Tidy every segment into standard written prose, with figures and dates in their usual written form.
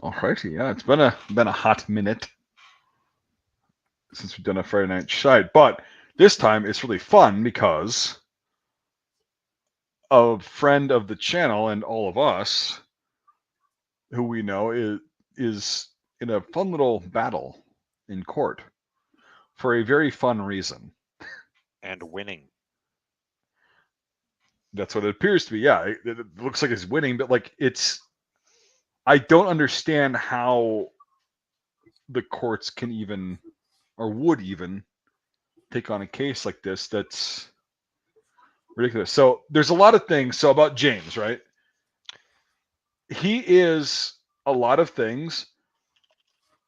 Alrighty, yeah, it's been a hot minute since we've done a Friday Night Shite, but this time it's really fun because a friend of the channel and all of us who we know is in a fun little battle in court for a very fun reason. And winning. That's what it appears to be. Yeah, it looks like it's winning, but like I don't understand how the courts can even or would even take on a case like this that's ridiculous. So there's a lot of things. So about James, right? He is a lot of things,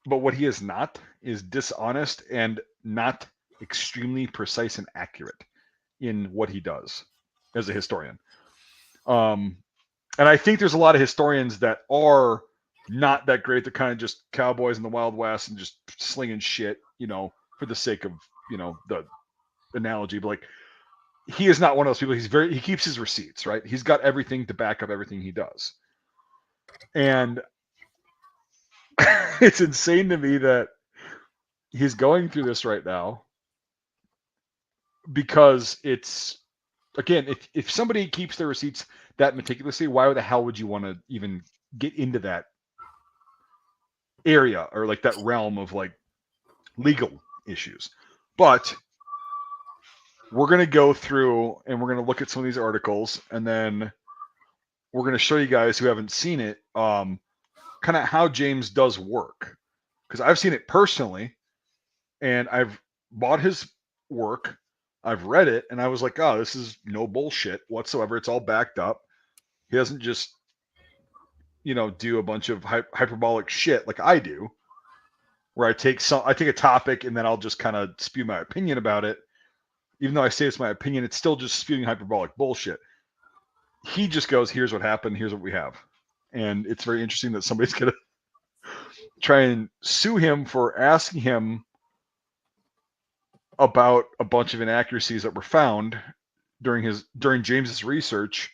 but what he is not is dishonest and not extremely precise and accurate in what he does as a historian. Um, and I think there's a lot of historians that are not that great. They're kind of just cowboys in the Wild West and just slinging shit, for the sake of, the analogy. But like, he is not one of those people. He keeps his receipts, right? He's got everything to back up everything he does. And it's insane to me that he's going through this right now because it's, again, if somebody keeps their receipts that meticulously, why the hell would you want to even get into that area or like that realm of like legal issues? But we're going to go through and we're going to look at some of these articles, and then we're going to show you guys who haven't seen it kind of how James does work, because I've seen it personally and I've bought his work, I've read it, and I was like, oh, this is no bullshit whatsoever. It's all backed up. He doesn't just do a bunch of hyperbolic shit like I do, where I take a topic and then I'll just kind of spew my opinion about it. Even though I say it's my opinion, it's still just spewing hyperbolic bullshit. He just goes, here's what happened, here's what we have. And it's very interesting that somebody's going to try and sue him for asking him about a bunch of inaccuracies that were found during James's research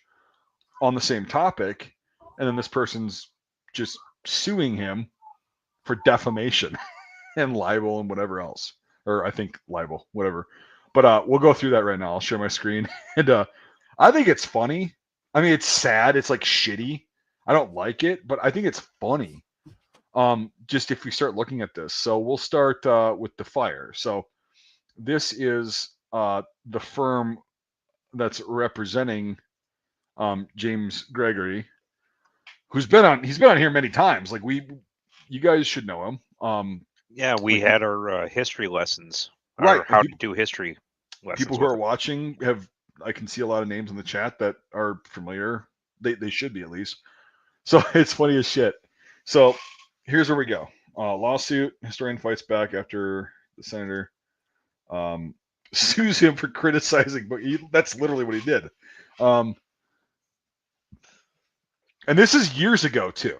on the same topic, and then this person's just suing him for defamation and libel and whatever else, or I think libel, whatever. But we'll go through that right now. I'll share my screen, and I think it's funny. I mean, it's sad. It's like shitty. I don't like it, but I think it's funny. Just if we start looking at this, so we'll start with the fire. So this is the firm that's representing James Gregory, he's been on here many times. Like you guys should know him. Yeah, we like had our history lessons, right, our like how to do history lessons. people who are watching I can see a lot of names in the chat that are familiar. They should be at least. So it's funny as shit. So here's where we go. Lawsuit. Historian fights back after the senator sues him for criticizing, but that's literally what he did. And this is years ago too,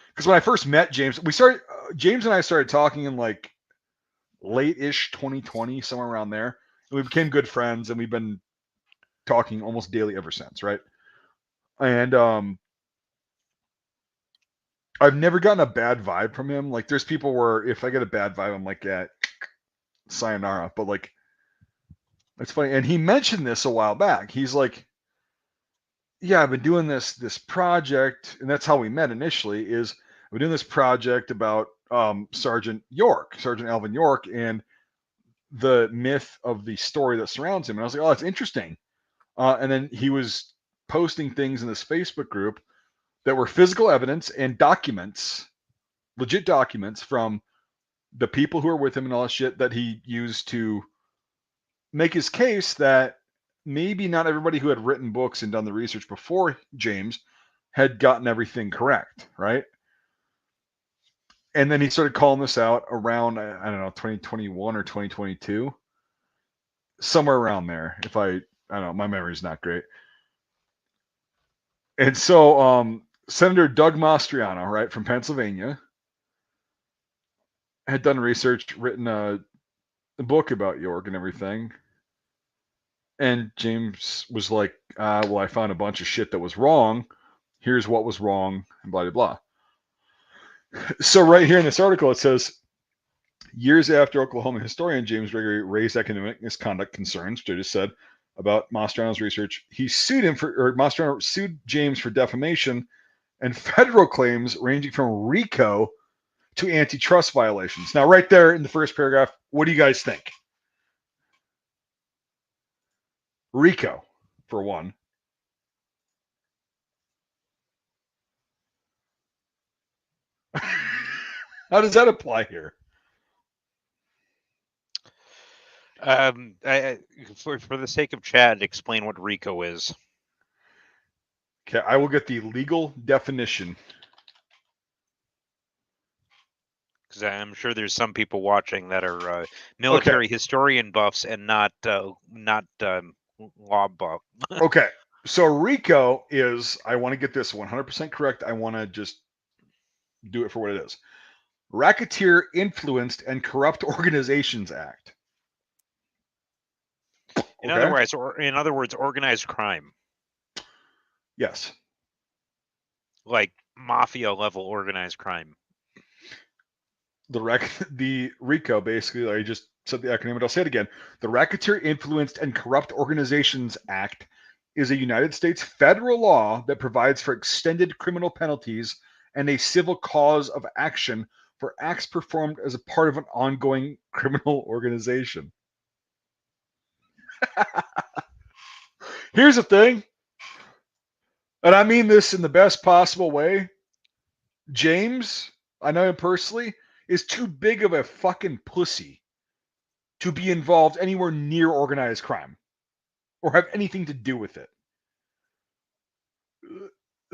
because when I first met James, James and I started talking in like late-ish 2020, somewhere around there, and we became good friends, and we've been talking almost daily ever since, right? And I've never gotten a bad vibe from him. Like, there's people where if I get a bad vibe, I'm like, yeah, sayonara. But like, it's funny. And he mentioned this a while back. He's like, yeah, I've been doing this project, and that's how we met initially. Is I've been doing this project about Sergeant Alvin York, and the myth of the story that surrounds him. And I was like, oh, that's interesting. And then he was posting things in this Facebook group that were physical evidence and documents, legit documents from the people who are with him and all that shit that he used to make his case that maybe not everybody who had written books and done the research before James had gotten everything correct, right? And then he started calling this out around, I don't know, 2021 or 2022, somewhere around there. If I don't know, my memory's not great. And so Senator Doug Mastriano, right, from Pennsylvania, had done research, written a book about York and everything. And James was like, well, I found a bunch of shit that was wrong. Here's what was wrong, and blah, blah, blah. So right here in this article, it says, years after Oklahoma historian James Gregory raised academic misconduct concerns, which I just said about Mastriano's research, he sued him for, or Mastriano sued James for defamation and federal claims ranging from RICO to antitrust violations. Now, right there in the first paragraph, what do you guys think? RICO, for one. How does that apply here? For the sake of Chad, explain what RICO is. Okay, I will get the legal definition. Because I'm sure there's some people watching that are military historian buffs and not law buff. Okay, so RICO is, I want to get this 100% correct. I want to just do it for what it is. Racketeer Influenced and Corrupt Organizations Act. In other words, organized crime. Yes. Like mafia level organized crime. The RICO, basically, I just said the acronym, but I'll say it again. The Racketeer Influenced and Corrupt Organizations Act is a United States federal law that provides for extended criminal penalties and a civil cause of action for acts performed as a part of an ongoing criminal organization. Here's the thing, and I mean this in the best possible way. James, I know him personally, is too big of a fucking pussy to be involved anywhere near organized crime or have anything to do with it.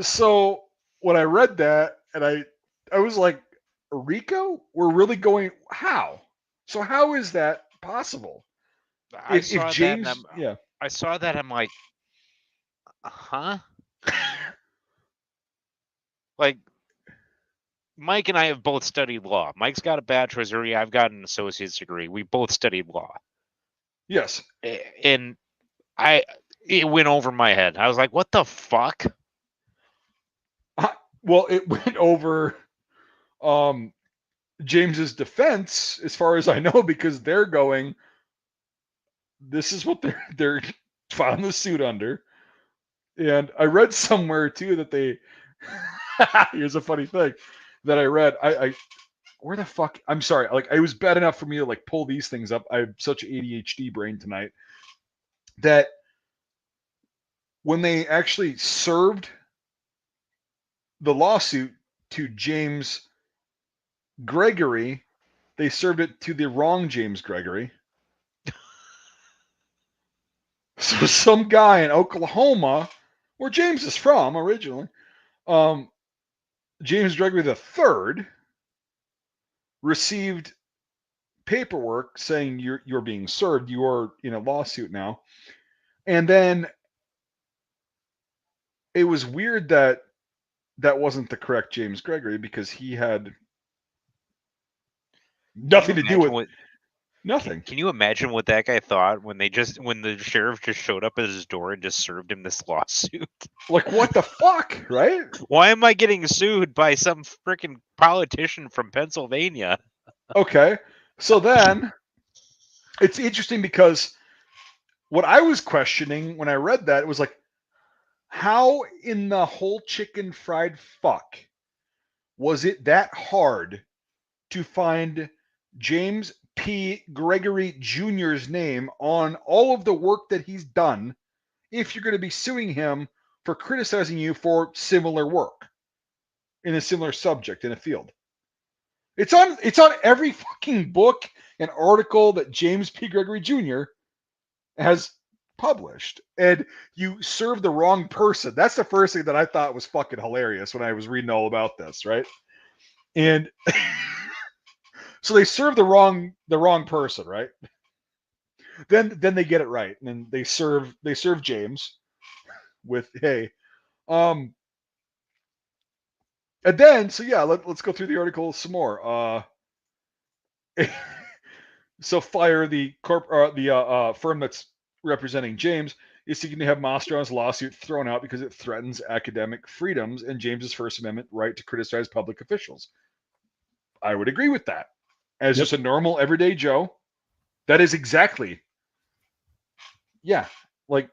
So when I read that, and I was like, RICO? We're really going, how? So how is that possible? I saw James, that. yeah. I saw that. I'm like, huh? Like, Mike and I have both studied law. Mike's got a bachelor's degree. I've got an associate's degree. We both studied law. Yes. And it went over my head. I was like, what the fuck? Well, it went over James's defense, as far as I know, because they're going, this is what they're filing the suit under. And I read somewhere too that they here's a funny thing that I read. I where the fuck, I'm sorry, like it was bad enough for me to like pull these things up. I have such an ADHD brain tonight that when they actually served the lawsuit to James Gregory, they served it to the wrong James Gregory. So some guy in Oklahoma, where James is from originally, James Gregory III, received paperwork saying you're being served, you are in a lawsuit now. And then it was weird that that wasn't the correct James Gregory, because he had nothing to do with nothing. Can you imagine what that guy thought when the sheriff just showed up at his door and just served him this lawsuit? Like, what the fuck, right? Why am I getting sued by some freaking politician from Pennsylvania? Okay, so then it's interesting because what I was questioning when I read that, it was like, how in the whole chicken fried fuck was it that hard to find James P. Gregory Jr.'s name on all of the work that he's done if you're going to be suing him for criticizing you for similar work in a similar subject in a field? It's on every fucking book and article that James P. Gregory Jr. has published, and you serve the wrong person. That's the first thing that I thought was fucking hilarious when I was reading all about this, right? And so they serve the wrong person, right? Then they get it right, and then they serve James with, hey, and then so yeah, let's go through the article some more. So Fire, the firm that's representing James, is seeking to have Mastriano's lawsuit thrown out because it threatens academic freedoms and James's First Amendment right to criticize public officials. I would agree with that. As just a normal everyday Joe, that is exactly, like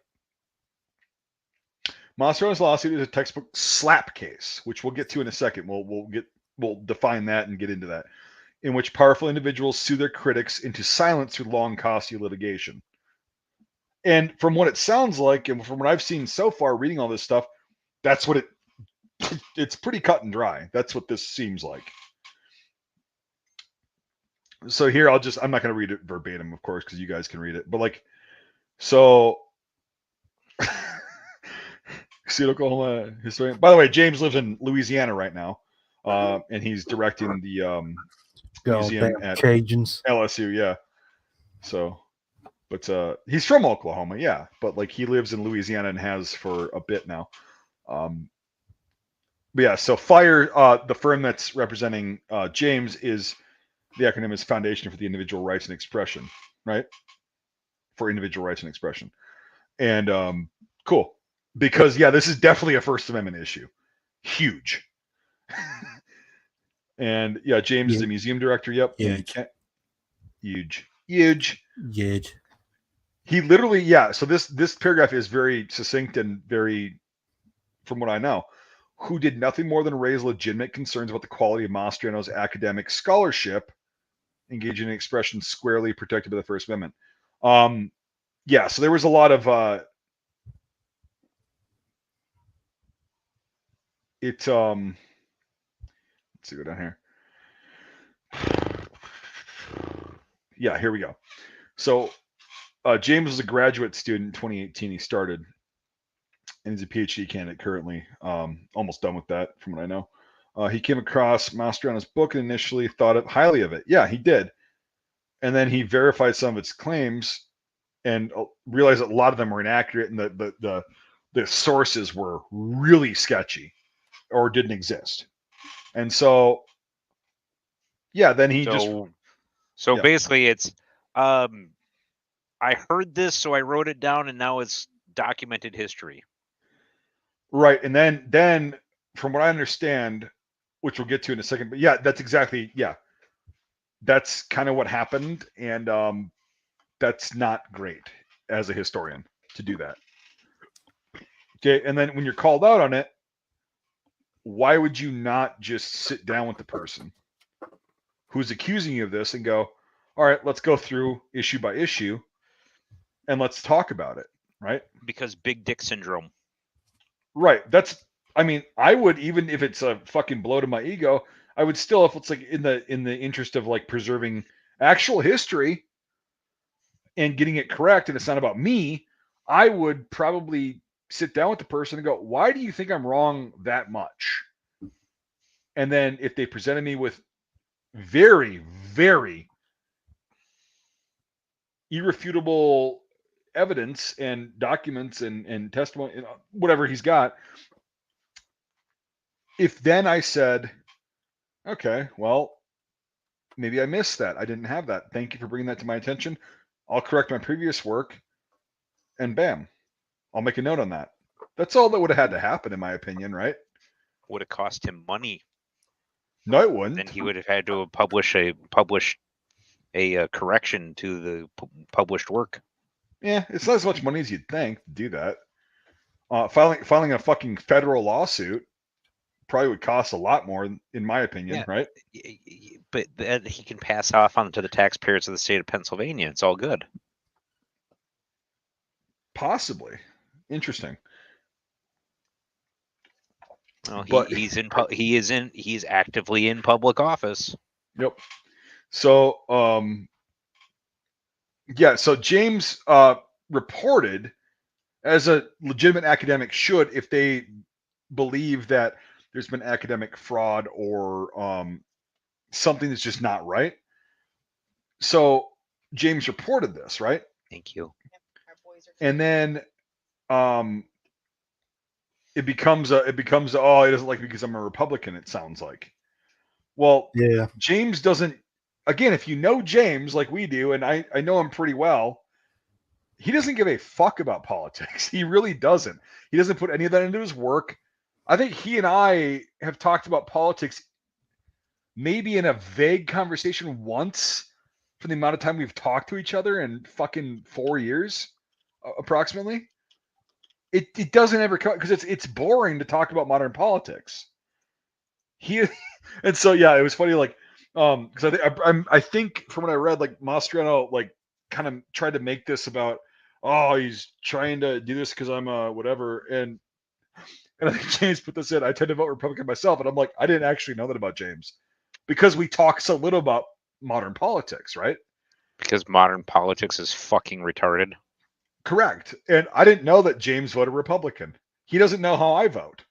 Mastriano's lawsuit is a textbook slap case, which we'll get to in a second. We'll define that and get into that, in which powerful individuals sue their critics into silence through long, costly litigation. And from what it sounds like, and from what I've seen so far, reading all this stuff, that's what it's pretty cut and dry. That's what this seems like. So here, I'm not going to read it verbatim, of course, because you guys can read it. But like, so, Oklahoma historian. By the way, James lives in Louisiana right now, and he's directing the museum at Cajuns. LSU. Yeah. So, but he's from Oklahoma, yeah. But like, he lives in Louisiana and has for a bit now. But yeah, so FIRE, the firm that's representing James, is the acronym is Foundation for the Individual Rights and Expression, right? For individual rights and expression. And cool. Because, yeah, this is definitely a First Amendment issue. Huge. And, yeah, James is the museum director. Yep. Huge. And Huge. He literally, yeah. So this paragraph is very succinct and very, from what I know, who did nothing more than raise legitimate concerns about the quality of Mastriano's academic scholarship, engaging in expression squarely protected by the First Amendment. Yeah, so there was a lot of let's see, go down here. Yeah, here we go. So James was a graduate student in 2018. He started, and he's a PhD candidate currently. Almost done with that, from what I know. He came across Mastriano's book and initially thought highly of it. Yeah, he did. And then he verified some of its claims and realized that a lot of them were inaccurate, and the sources were really sketchy or didn't exist. And so, yeah, then he So basically, it's I heard this, so I wrote it down, and now it's documented history. Right, and then from what I understand, which we'll get to in a second, but yeah, that's exactly, yeah, that's kind of what happened, and that's not great as a historian to do that. Okay, and then when you're called out on it, why would you not just sit down with the person who's accusing you of this and go, all right, let's go through issue by issue and let's talk about it, right? Because big dick syndrome. Right. I mean, I would, even if it's a fucking blow to my ego, I would still, if it's like in the interest of like preserving actual history and getting it correct, and it's not about me, I would probably sit down with the person and go, why do you think I'm wrong that much? And then if they presented me with very, very irrefutable evidence and documents and testimony, whatever he's got, if then I said, okay, well, maybe I missed that. I didn't have that. Thank you for bringing that to my attention. I'll correct my previous work, and bam, I'll make a note on that. That's all that would have had to happen, in my opinion, right? Would have cost him money. No, it wouldn't. Then he would have had to publish a correction to the published work. Yeah, it's not as much money as you'd think to do that. Filing a fucking federal lawsuit probably would cost a lot more, in my opinion, Yeah, right? But then he can pass off on to the taxpayers of the state of Pennsylvania. It's all good. Possibly. Interesting. Well, But- he's actively in public office. Yep. So, yeah, so James reported, as a legitimate academic should, if they believe that there's been academic fraud or something that's just not right. So James reported this, right? Thank you. And then it becomes oh, he doesn't like me because I'm a Republican, it sounds like. Well, Yeah. James doesn't, again, if you know James like we do, and I know him pretty well, he doesn't give a fuck about politics. He really doesn't. He doesn't put any of that into his work. I think he and I have talked about politics maybe in a vague conversation once for the amount of time we've talked to each other in fucking 4 years, approximately. It doesn't ever come because it's boring to talk about modern politics. And so yeah, it was funny like because I think from what I read like Mastriano like kind of tried to make this about he's trying to do this because I'm whatever and I think James put this in. I tend to vote Republican myself, and I'm like I didn't actually know that about James because we talk so little about modern politics, right? Because modern politics is fucking retarded. Correct. And I didn't know that James voted Republican. He doesn't know how I vote.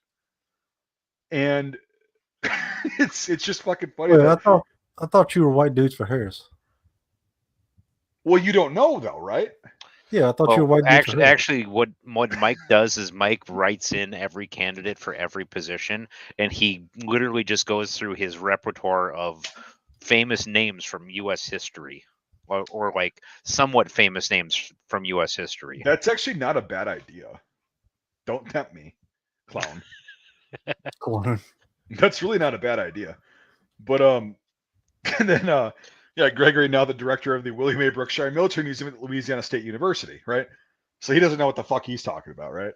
And it's just fucking funny Wait, that I thought you were white dudes for Harris. well, you don't know though, right? Yeah, I thought you were white dudes for Harris. Actually, what Mike does is Mike writes in every candidate for every position, and he literally just goes through his repertoire of famous names from U.S. history, or like somewhat famous names from U.S. history. That's actually not a bad idea. Don't tempt me, clown. Clone. That's really not a bad idea. But and then yeah, Gregory, now the director of the William A. Brookshire Military Museum at Louisiana State University, right? So he doesn't know what the fuck he's talking about, right?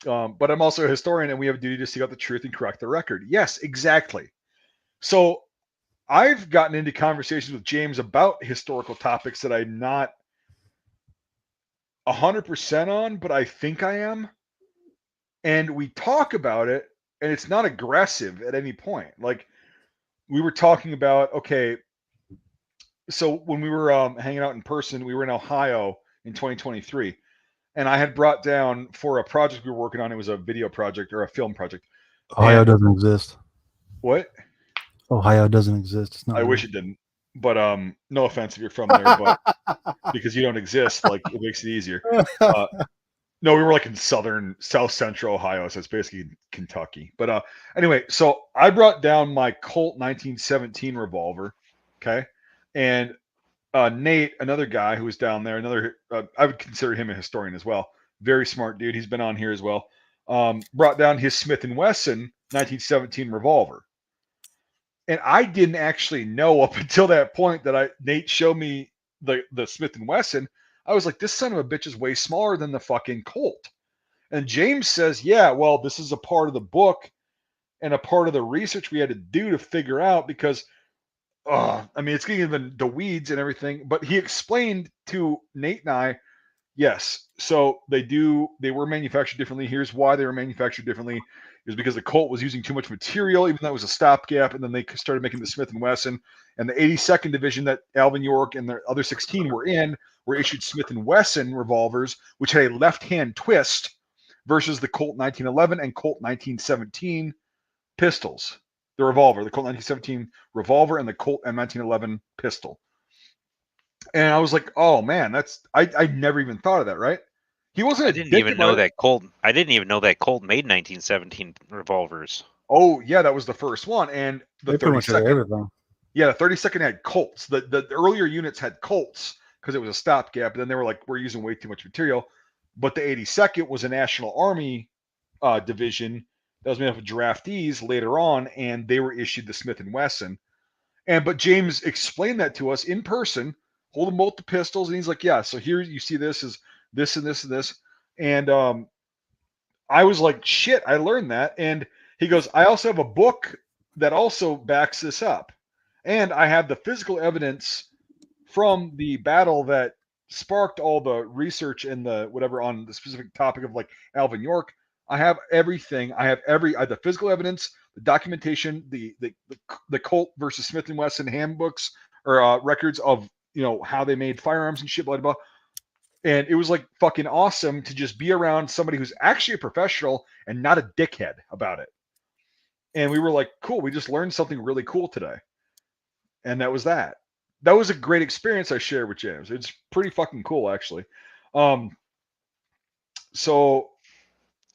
But I'm also a historian, and we have a duty to seek out the truth and correct the record. Yes, exactly. So I've gotten into conversations with James about historical topics that I'm not 100% on, but I think I am. And we talk about it, and it's not aggressive at any point. Like we were talking about, okay, so when we were hanging out in person, we were in Ohio in 2023, and I had brought down for a project we were working on. It was a video project or a film project. Ohio And doesn't exist. what? Ohio doesn't exist. It's not I real. wish it didn't. But no offense if you're from there, but because you don't exist, like it makes it easier. No, we were like in South Central Ohio, so it's basically Kentucky. But anyway, so I brought down my Colt 1917 revolver, okay, and Nate, another guy who was down there, another I would consider him a historian as well. Very smart dude. He's been on here as well. Brought down his Smith and Wesson 1917 revolver, and I didn't actually know up until that point that Nate showed me the Smith and Wesson. I was like, this son of a bitch is way smaller than the fucking Colt. And James says, yeah, well, this is a part of the book and a part of the research we had to do to figure out because, I mean, it's getting into the weeds and everything. But he explained to Nate and I, yes, so they were manufactured differently. Here's why they were manufactured differently is because the Colt was using too much material, even though it was a stopgap. And then they started making the Smith and Wesson. And the 82nd Division that Alvin York and the other 16 were issued Smith and Wesson revolvers, which had a left-hand twist versus the Colt 1911 and Colt 1917 pistols. The revolver, the Colt 1917 revolver and the Colt M1911 pistol. And I was like, oh man, I never even thought of that, right? He wasn't. I didn't even know that Colt. I didn't even know that Colt made 1917 revolvers. Oh yeah, that was the first one, and the They pretty much had 32nd. everything. Yeah, the 32nd had Colts. The earlier units had Colts because it was a stopgap. And then they were like, we're using way too much material. But the 82nd was a National Army division that was made up of draftees later on, and they were issued the Smith and Wesson. But James explained that to us in person, holding both the pistols, and he's like, yeah, so here you see this is this and this and this. And I was like, shit, I learned that. And he goes, I also have a book that also backs this up. And I have the physical evidence from the battle that sparked all the research and the whatever on the specific topic of like Alvin York. I have everything. I have the physical evidence, the documentation, the Colt versus Smith and Wesson handbooks or records of how they made firearms and shit, blah blah. And it was like fucking awesome to just be around somebody who's actually a professional and not a dickhead about it. And we were like, cool, we just learned something really cool today. And that was that. That was a great experience I shared with James. It's pretty fucking cool, actually. So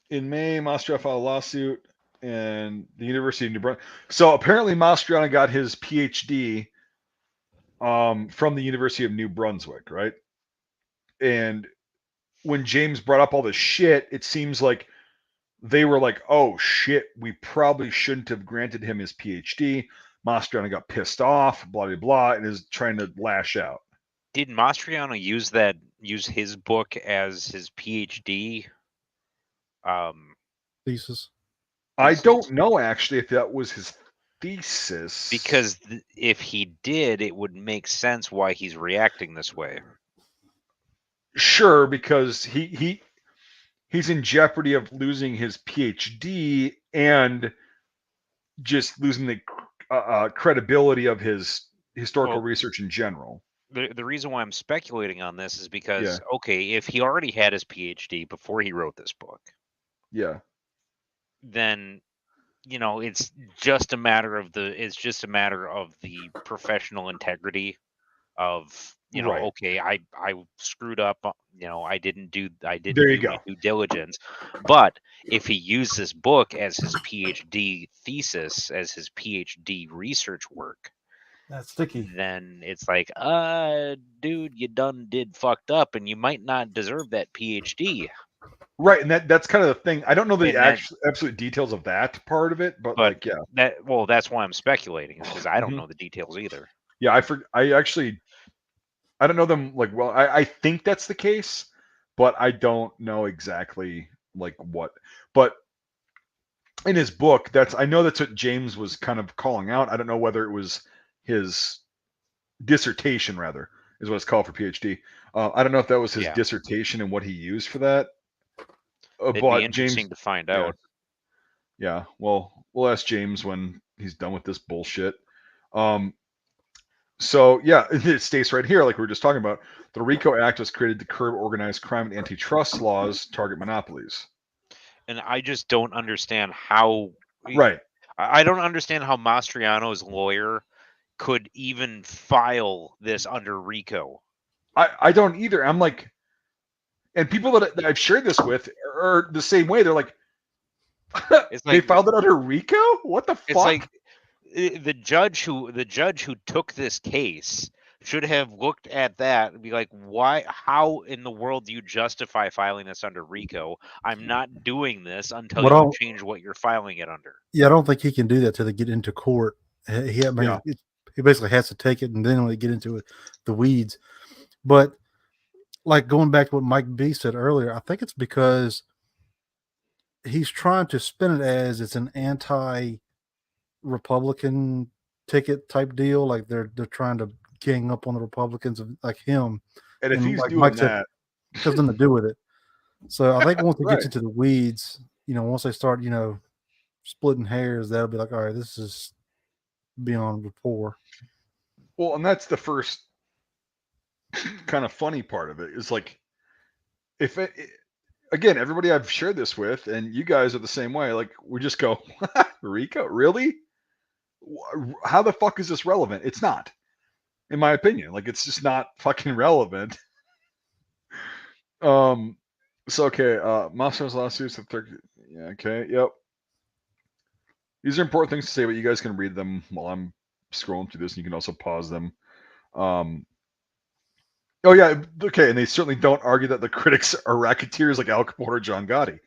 in May, Mastriano filed a lawsuit and the University of New Brunswick. So apparently Mastriano got his PhD from the University of New Brunswick, right? And when James brought up all this shit, it seems like they were like, oh shit, we probably shouldn't have granted him his PhD. Mastriano got pissed off, blah blah blah, and is trying to lash out. Did Mastriano use his book as his PhD thesis? I don't know actually if that was his thesis, because if he did, it would make sense why he's reacting this way. Sure, because he's in jeopardy of losing his PhD and just losing the credibility of his historical research in general. The reason why I'm speculating on this is because, okay, if he already had his PhD before he wrote this book, then it's just a matter of the professional integrity of okay, I screwed up, I didn't do my due diligence. But if he used this book as his PhD thesis, as his PhD research work, that's sticky. Then it's like, dude, you done did fucked up, and you might not deserve that PhD. Right, and that's kind of the thing. I don't know the absolute details of that part of it, but like, that's why I'm speculating, is because I don't know the details either. Yeah, I don't know them like well. I think that's the case, but I don't know exactly like what. But in his book, I know that's what James was kind of calling out. I don't know whether it was his dissertation, rather, is what it's called for PhD. I don't know if that was his dissertation and what he used for that. It'd be interesting to find out. Yeah, well, we'll ask James when he's done with this bullshit. So, yeah, it states right here, like we were just talking about, the RICO Act was created to curb organized crime and antitrust laws target monopolies. And I just don't understand how... Right. I don't understand how Mastriano's lawyer could even file this under RICO. I don't either. I'm like... And people that I've shared this with are the same way. They're like, they filed it under RICO? What the fuck? It's like the judge who took this case should have looked at that and be like, why? How in the world do you justify filing this under RICO? I'm not doing this until you change what you're filing it under. Yeah, I don't think he can do that till they get into court. He basically has to take it, and then when they get into the weeds. But like going back to what Mike B said earlier, I think it's because he's trying to spin it as it's an anti-Republican ticket type deal. Like they're trying to gang up on the Republicans like him. And if he's like doing Mike that, it has nothing to do with it. So I think once it gets into the weeds, once they start, splitting hairs, that'll be like, all right, this is beyond rapport. Well, and that's the first kind of funny part of it is like, again, everybody I've shared this with, and you guys are the same way. Like, we just go, RICO, really? How the fuck is this relevant? It's not, in my opinion. Like, it's just not fucking relevant. So okay, Mastriano's lawsuits. Okay, yep. These are important things to say, but you guys can read them while I'm scrolling through this, and you can also pause them. Oh yeah, okay, and they certainly don't argue that the critics are racketeers like Al Capone or John Gotti.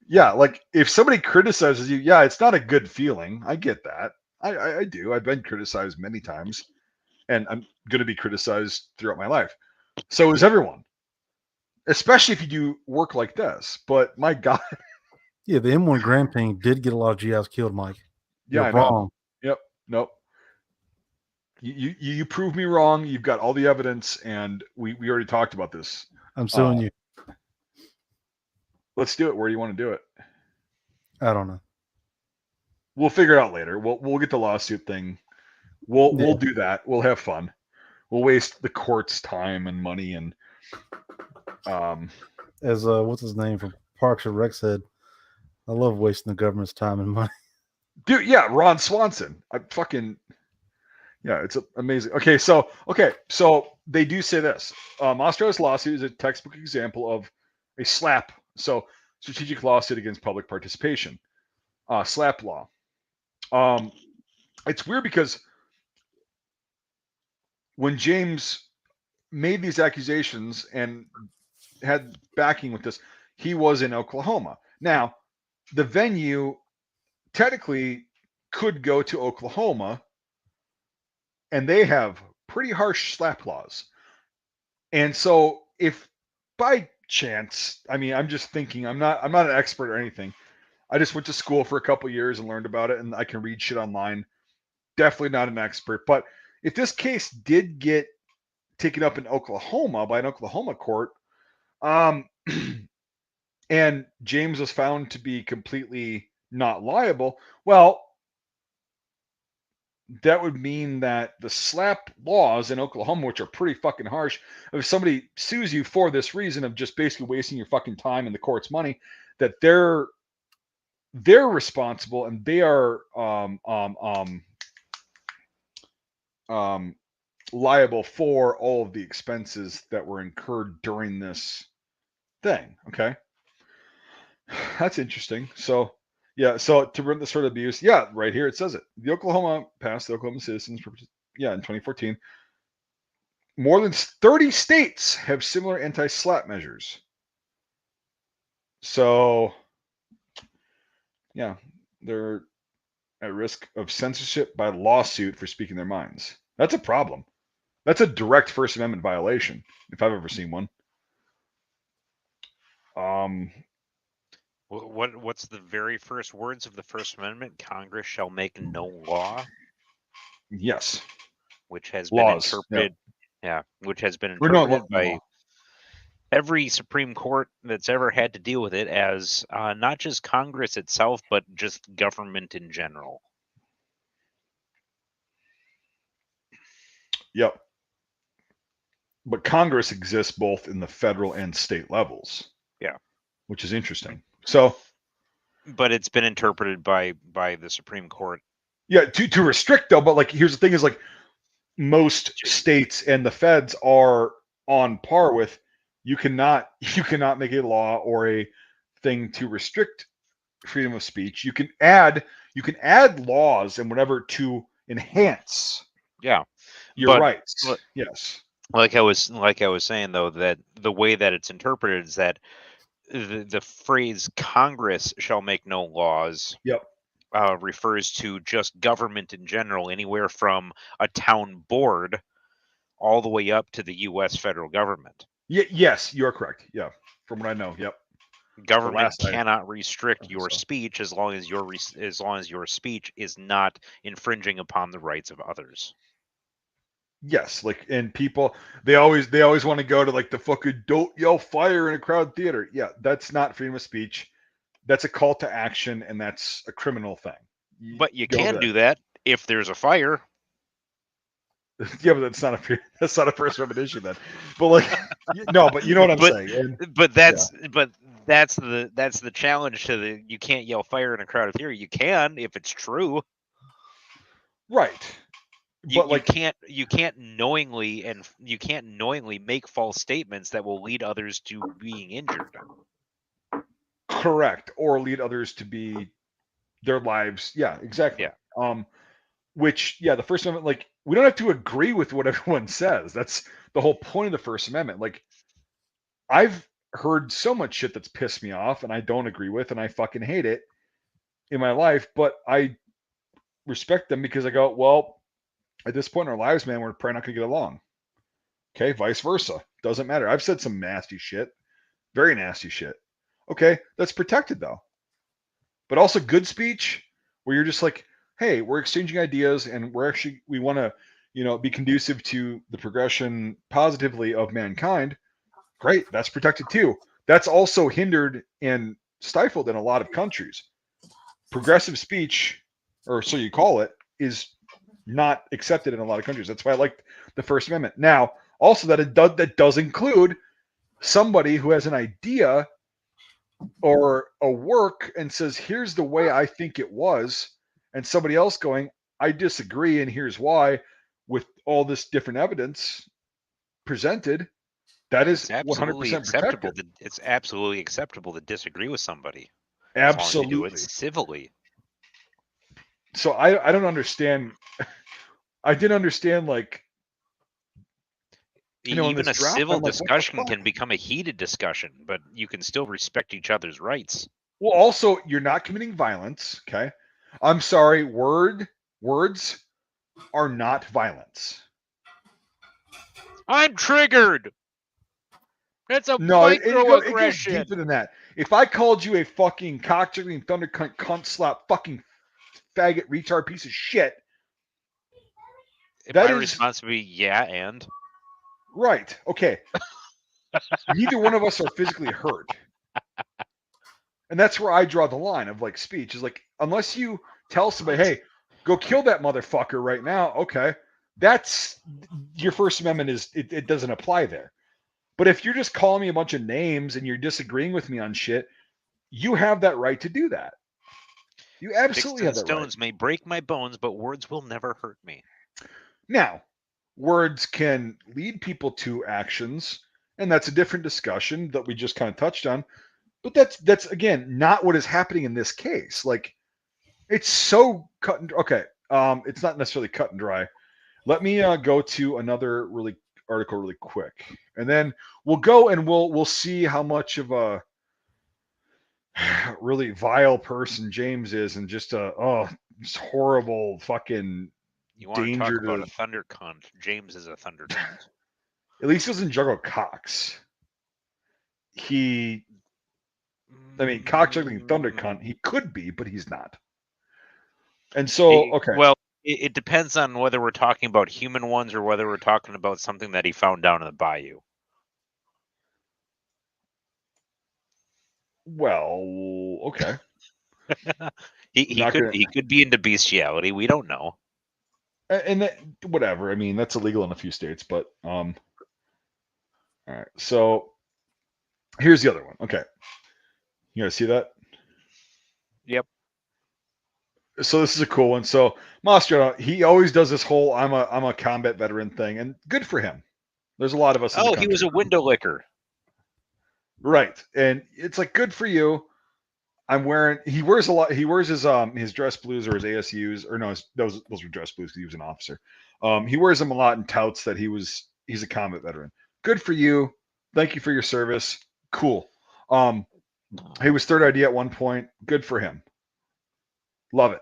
Yeah, like if somebody criticizes you, yeah, it's not a good feeling. I get that. I do. I've been criticized many times, and I'm going to be criticized throughout my life. So is everyone, especially if you do work like this. But my God. Yeah, the M1 Grand Prix did get a lot of GIs killed, Mike. You're wrong. Yep. Nope. You prove me wrong. You've got all the evidence, and we already talked about this. I'm suing you. Let's do it. Where do you want to do it? I don't know. We'll figure it out later. We'll get the lawsuit thing. We'll do that. We'll have fun. We'll waste the court's time and money and as what's his name from Parks and Rec said, I love wasting the government's time and money. Dude, yeah, Ron Swanson. It's amazing. Okay, so they do say this. Mastriano's lawsuit is a textbook example of a SLAP, so strategic lawsuit against public participation. SLAP law. It's weird because when James made these accusations and had backing with this, he was in Oklahoma. Now, the venue technically could go to Oklahoma and they have pretty harsh slap laws. And so if by chance, I mean, I'm just thinking, I'm not an expert or anything. I just went to school for a couple years and learned about it, and I can read shit online. Definitely not an expert, but if this case did get taken up in Oklahoma by an Oklahoma court, and James was found to be completely not liable, well, that would mean that the slap laws in Oklahoma, which are pretty fucking harsh, if somebody sues you for this reason of just basically wasting your fucking time and the court's money, that they're responsible and they are liable for all of the expenses that were incurred during this thing. Okay, that's interesting. So yeah, so to prevent this sort of abuse, yeah, right here it says it. The Oklahoma passed the Oklahoma Citizens, in 2014. More than 30 states have similar anti-slap measures. So yeah, they're at risk of censorship by lawsuit for speaking their minds. That's a problem. That's a direct First Amendment violation, if I've ever seen one. What's the very first words of the First Amendment? Congress shall make no law. Yes. Which has Laws, been interpreted, which has been Or no, interpreted by law. every Supreme Court that's ever had to deal with it as not just Congress itself, but just government in general. Yep. But Congress exists both in the federal and state levels. Yeah. Which is interesting. So, but it's been interpreted by the Supreme Court. Yeah, to restrict though, but like here's the thing is like most states and the feds are on par with you cannot make a law or a thing to restrict freedom of speech. You can add laws and whatever to enhance your rights. Yes. Like I was saying though, that the way that it's interpreted is that the phrase Congress shall make no laws refers to just government in general, anywhere from a town board all the way up to the U.S. federal government. Yes, you're correct. Yeah, from what I know. Yep. Government cannot restrict your speech as long as your speech is not infringing upon the rights of others. Yes, like, and people they always want to go to like the fucking don't yell fire in a crowd theater. Yeah, that's not freedom of speech. That's a call to action, and that's a criminal thing. But you can do that if there's a fire. Yeah, but that's not a First Amendment issue then. But like, no, but you know what I'm saying. But that's the challenge to the you can't yell fire in a crowded theater. You can if it's true, right? But you can't knowingly make false statements that will lead others to being injured. Correct, or lead others to be their lives. Yeah, exactly. Yeah. Which the First Amendment, like, we don't have to agree with what everyone says. That's the whole point of the First Amendment. Like, I've heard so much shit that's pissed me off and I don't agree with and I fucking hate it in my life, but I respect them because I go, well, at this point in our lives, man, we're probably not going to get along. Okay, vice versa. Doesn't matter. I've said some nasty shit, very nasty shit. Okay, that's protected though. But also good speech where you're just like, hey, we're exchanging ideas and we want to, be conducive to the progression positively of mankind. Great, that's protected too. That's also hindered and stifled in a lot of countries. Progressive speech, or so you call it, is not accepted in a lot of countries. That's why I like the First Amendment. Now, also that does include somebody who has an idea or a work and says, here's the way I think it was, and somebody else going, I disagree, and here's why, with all this different evidence presented. That is 100% acceptable. Protected. It's absolutely acceptable to disagree with somebody. Absolutely. As long as you do it civilly. So I don't understand. I didn't understand, like, even a civil discussion can become a heated discussion, but you can still respect each other's rights. Well, also, you're not committing violence. Okay. I'm sorry. Words are not violence. I'm triggered. It's a No, it goes microaggression. deeper than that. If I called you a fucking cock-juggling thunder cunt slap fucking faggot retard piece of shit, My response would be yeah, and right. Okay. Neither one of us are physically hurt. And that's where I draw the line of like speech is like, unless you tell somebody, hey, go kill that motherfucker right now. Okay. That's your First Amendment is it doesn't apply there. But if you're just calling me a bunch of names and you're disagreeing with me on shit, you have that right to do that. You absolutely have that right. Stones may break my bones, but words will never hurt me. Now, words can lead people to actions, and that's a different discussion that we just kind of touched on. But that's again not what is happening in this case. Like, it's so cut and okay. It's not necessarily cut and dry. Let me go to another article really quick, and then we'll go and we'll see how much of a really vile person James is, and just just horrible fucking You want danger to talk about a thunder cunt? James is a thunder cunt. At least he doesn't juggle cocks. I mean, cock juggling thunder cunt. He could be, but he's not. And so, okay. Well, it depends on whether we're talking about human ones or whether we're talking about something that he found down in the bayou. Well, okay. he could be into bestiality. We don't know. And that, whatever. I mean, that's illegal in a few states, but all right. So here's the other one. Okay. You guys see that? Yep. So this is a cool one. So Mastriano, he always does this whole I'm a combat veteran thing, and good for him. There's a lot of us. Oh, he was a window licker. Right. And it's like, good for you. He wears his dress blues or his ASUs, or no, those were dress blues because he was an officer. He wears them a lot and touts that he's a combat veteran. Good for you. Thank you for your service. Cool. He was third ID at one point. Good for him. Love it.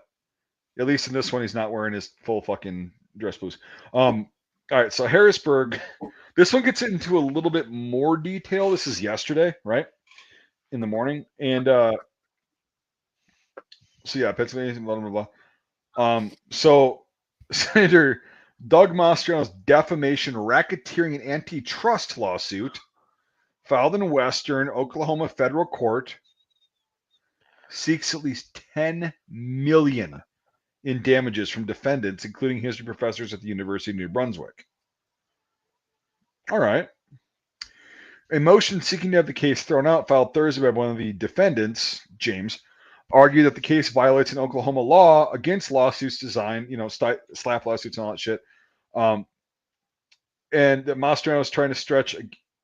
At least in this one, he's not wearing his full fucking dress blues. All right, so Harrisburg. This one gets into a little bit more detail. This is yesterday, right? In the morning. And so yeah, Pennsylvania, blah, blah, blah. So Senator Doug Mastriano's defamation, racketeering, and antitrust lawsuit filed in Western Oklahoma federal court seeks at least $10 million in damages from defendants, including history professors at the University of New Brunswick. All right. A motion seeking to have the case thrown out, filed Thursday by one of the defendants, James, argued that the case violates an Oklahoma law against lawsuits designed, slap lawsuits and all that shit. And that Mastriano is trying to stretch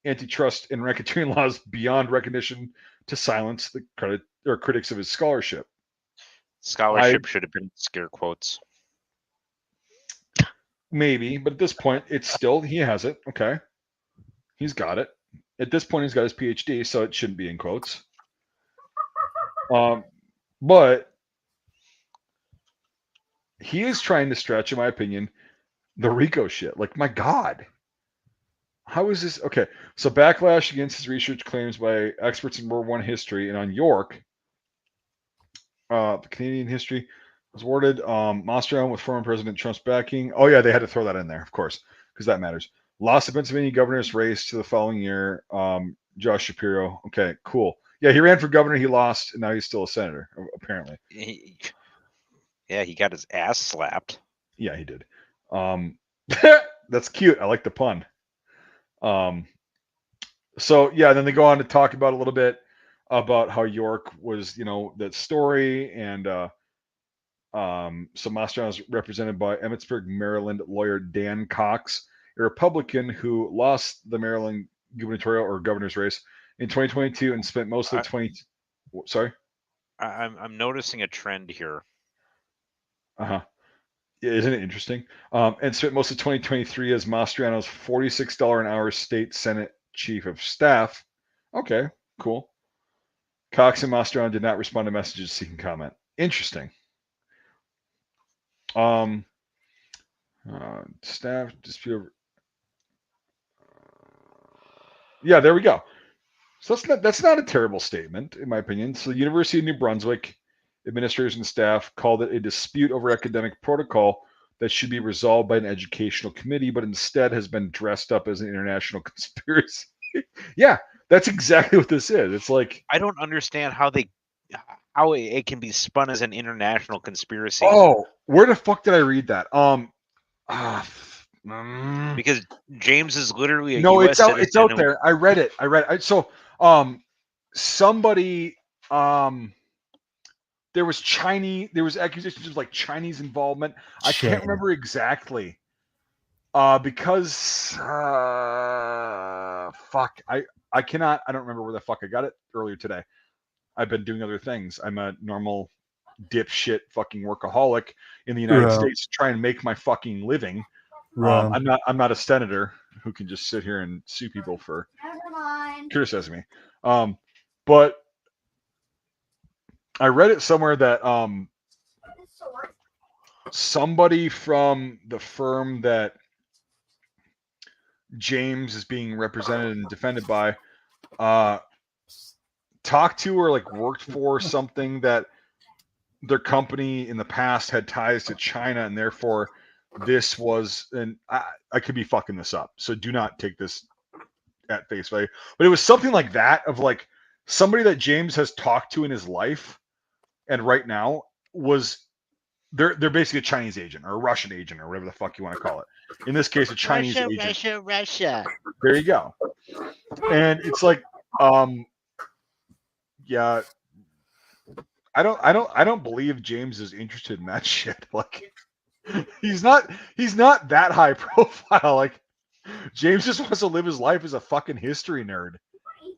antitrust and racketeering laws beyond recognition to silence the critics of his scholarship. Scholarship should have been scare quotes. Maybe, but at this point, he has it. Okay. He's got it. At this point, he's got his PhD, so it shouldn't be in quotes. But he is trying to stretch, in my opinion, the RICO shit. Like, my God. How is this? Okay, so backlash against his research claims by experts in World War I history and on York, the Canadian history, was awarded Mastriano with former President Trump's backing. Oh, yeah, they had to throw that in there, of course, because that matters. Lost the Pennsylvania governor's race to the following year. Josh Shapiro. Okay, cool. Yeah, he ran for governor. He lost, and now he's still a senator, apparently. He got his ass slapped. Yeah, he did. That's cute. I like the pun. So, yeah, then they go on to talk about a little bit about how York was, that story. And so Mastriano is represented by Emmitsburg, Maryland lawyer Dan Cox, a Republican who lost the Maryland gubernatorial or governor's race in 2022 and spent most of the Sorry? I'm noticing a trend here. Uh-huh. Isn't it interesting? And spent most of 2023 as Mastriano's $46 an hour state Senate chief of staff. Okay, cool. Cox and Mastriano did not respond to messages seeking comment. Interesting. Staff dispute. Yeah, there we go. So that's not a terrible statement, in my opinion. So the University of New Brunswick administrators and staff called it a dispute over academic protocol that should be resolved by an educational committee, but instead has been dressed up as an international conspiracy. Yeah, that's exactly what this is. It's like, I don't understand how it can be spun as an international conspiracy. oh, where the fuck did I read that? Because James is literally a no, US it's citizen out there. I read it. So somebody there was accusations of like Chinese involvement. I can't remember exactly. Because fuck, I don't remember where the fuck I got it earlier today. I've been doing other things. I'm a normal dipshit fucking workaholic in the United States trying to make my fucking living. I'm not a senator who can just sit here and sue people for criticizing me. But I read it somewhere that somebody from the firm that James is being represented and defended by talked to or like worked for something that their company in the past had ties to China, and therefore this was, and I could be fucking this up, so do not take this at face value, but it was something like that, of like somebody that James has talked to in his life and right now was they're basically a Chinese agent or a Russian agent or whatever the fuck you want to call it. In this case, a Chinese agent. Russia. There you go. And it's like, yeah, I don't believe James is interested in that shit. Like, he's not that high profile. Like, James just wants to live his life as a fucking history nerd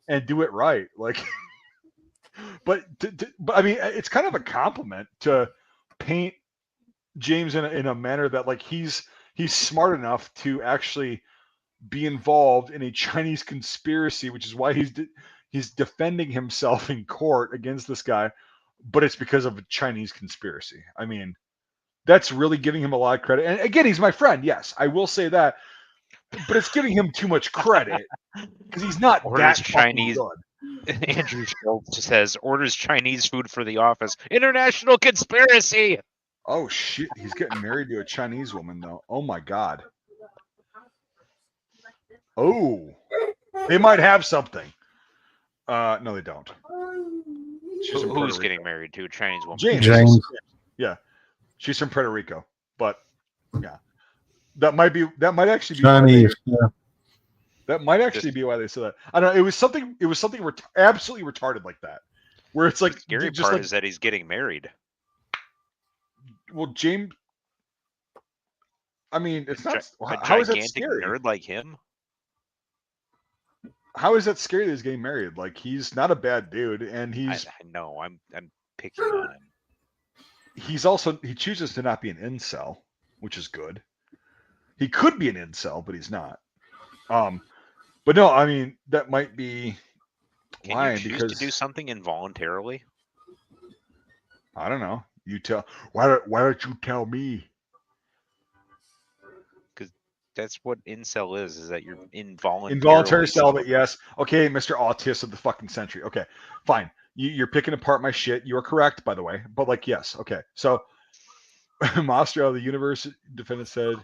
and do it right. Like, but I mean, it's kind of a compliment to paint James in a manner that like he's smart enough to actually be involved in a Chinese conspiracy, which is why he's defending himself in court against this guy, but it's because of a Chinese conspiracy. I mean, that's really giving him a lot of credit. And again, he's my friend. Yes, I will say that, but it's giving him too much credit because he's not that Chinese. Good. Andrew Schultz says orders Chinese food for the office. International conspiracy. Oh shit, he's getting married to a Chinese woman though. Oh my god. Oh, they might have something. No, they don't. Who's getting married to a Chinese woman? James. Yeah, she's from Puerto Rico, but yeah, that might actually be Chinese. That might actually be why they said that. I don't know. It was something absolutely retarded like that, where it's like the scary part is that he's getting married. Well, James. I mean, it's not. How is that scary? Nerd like him. How is that scary that he's getting married? Like, he's not a bad dude, and he's. I know. I'm picking on him. He chooses to not be an incel, which is good. He could be an incel, but he's not. But no, I mean that might be. Can you choose to do something involuntarily? I don't know. You tell. Why don't you tell me? Because that's what incel is that you're involuntary. Involuntary celibate, yes. Okay, Mr. Autist of the fucking century. Okay, fine. You're picking apart my shit. You are correct, by the way. But like, yes. Okay. So, Mastriano, the university defendant said,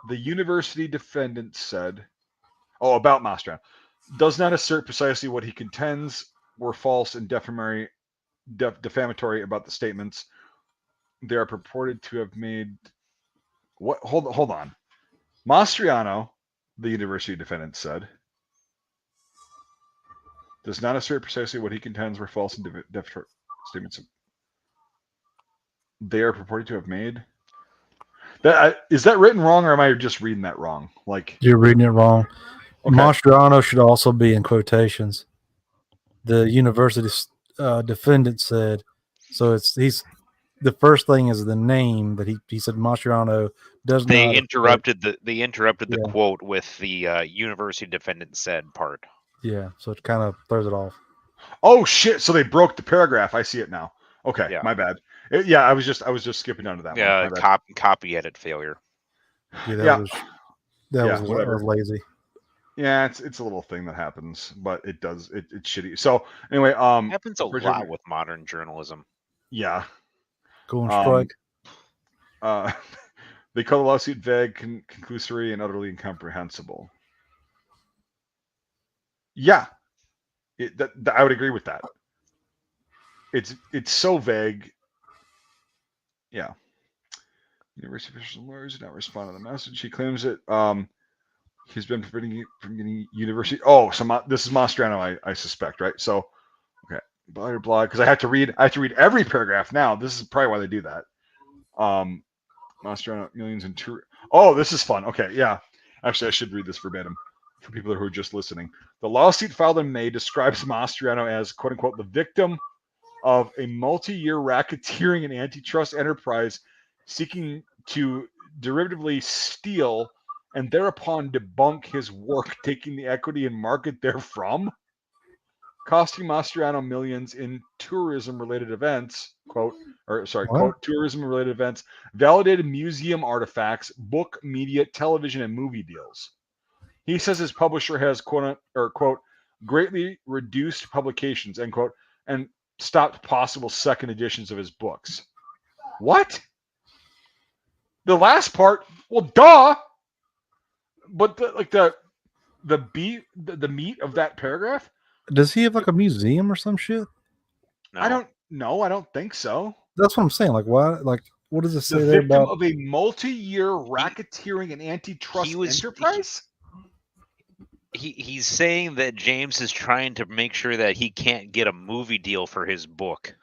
the university defendant said, about Mastriano, does not assert precisely what he contends were false and defamatory about the statements they are purported to have made. What? Hold on. Mastriano, the university defendant said, does not assert precisely what he contends were false and defamatory statements they are purported to have made. Is that written wrong, or am I just reading that wrong? Like, you're reading it wrong. Okay. Mastriano should also be in quotations. The university defendant said, so he's the first thing is the name, but he said Mastriano does not. They interrupted the quote with the university defendant said part. Yeah, so it kind of throws it off. Oh shit! So they broke the paragraph. I see it now. Okay, yeah. My bad. Yeah, I was just skipping down to that Yeah, one. My bad. copy edit failure. Yeah, Yeah. that whatever. was lazy. Yeah, it's a little thing that happens, but it's shitty. So anyway, Happens a lot with modern journalism. Yeah. Go on strike. They call the lawsuit vague, conclusory, and utterly incomprehensible. Yeah, I would agree with that. It's so vague. Yeah. University officials and lawyers did not respond to the message. He claims that he's been preventing it from getting university. Oh, so this is Mastriano, I suspect, right? So, okay, blah blah. Because I have to read every paragraph now. This is probably why they do that. Mastriano millions in tour. Oh, this is fun. Okay, yeah. Actually, I should read this verbatim for people who are just listening. The lawsuit filed in May describes Mastriano as "quote unquote" the victim of a multi-year racketeering and antitrust enterprise seeking to derivatively steal and thereupon debunk his work, taking the equity and market therefrom, costing Mastriano millions in tourism-related events, quote tourism-related events, validated museum artifacts, book, media, television, and movie deals. He says his publisher has quote greatly reduced publications, end quote, and stopped possible second editions of his books. What? The last part, well, duh. But the meat of that paragraph. Does he have like a museum or some shit? No. I don't know. I don't think so. That's what I'm saying. Like, why? Like, what does it say the there victim about of a multi-year racketeering and antitrust enterprise? He's saying that James is trying to make sure that he can't get a movie deal for his book.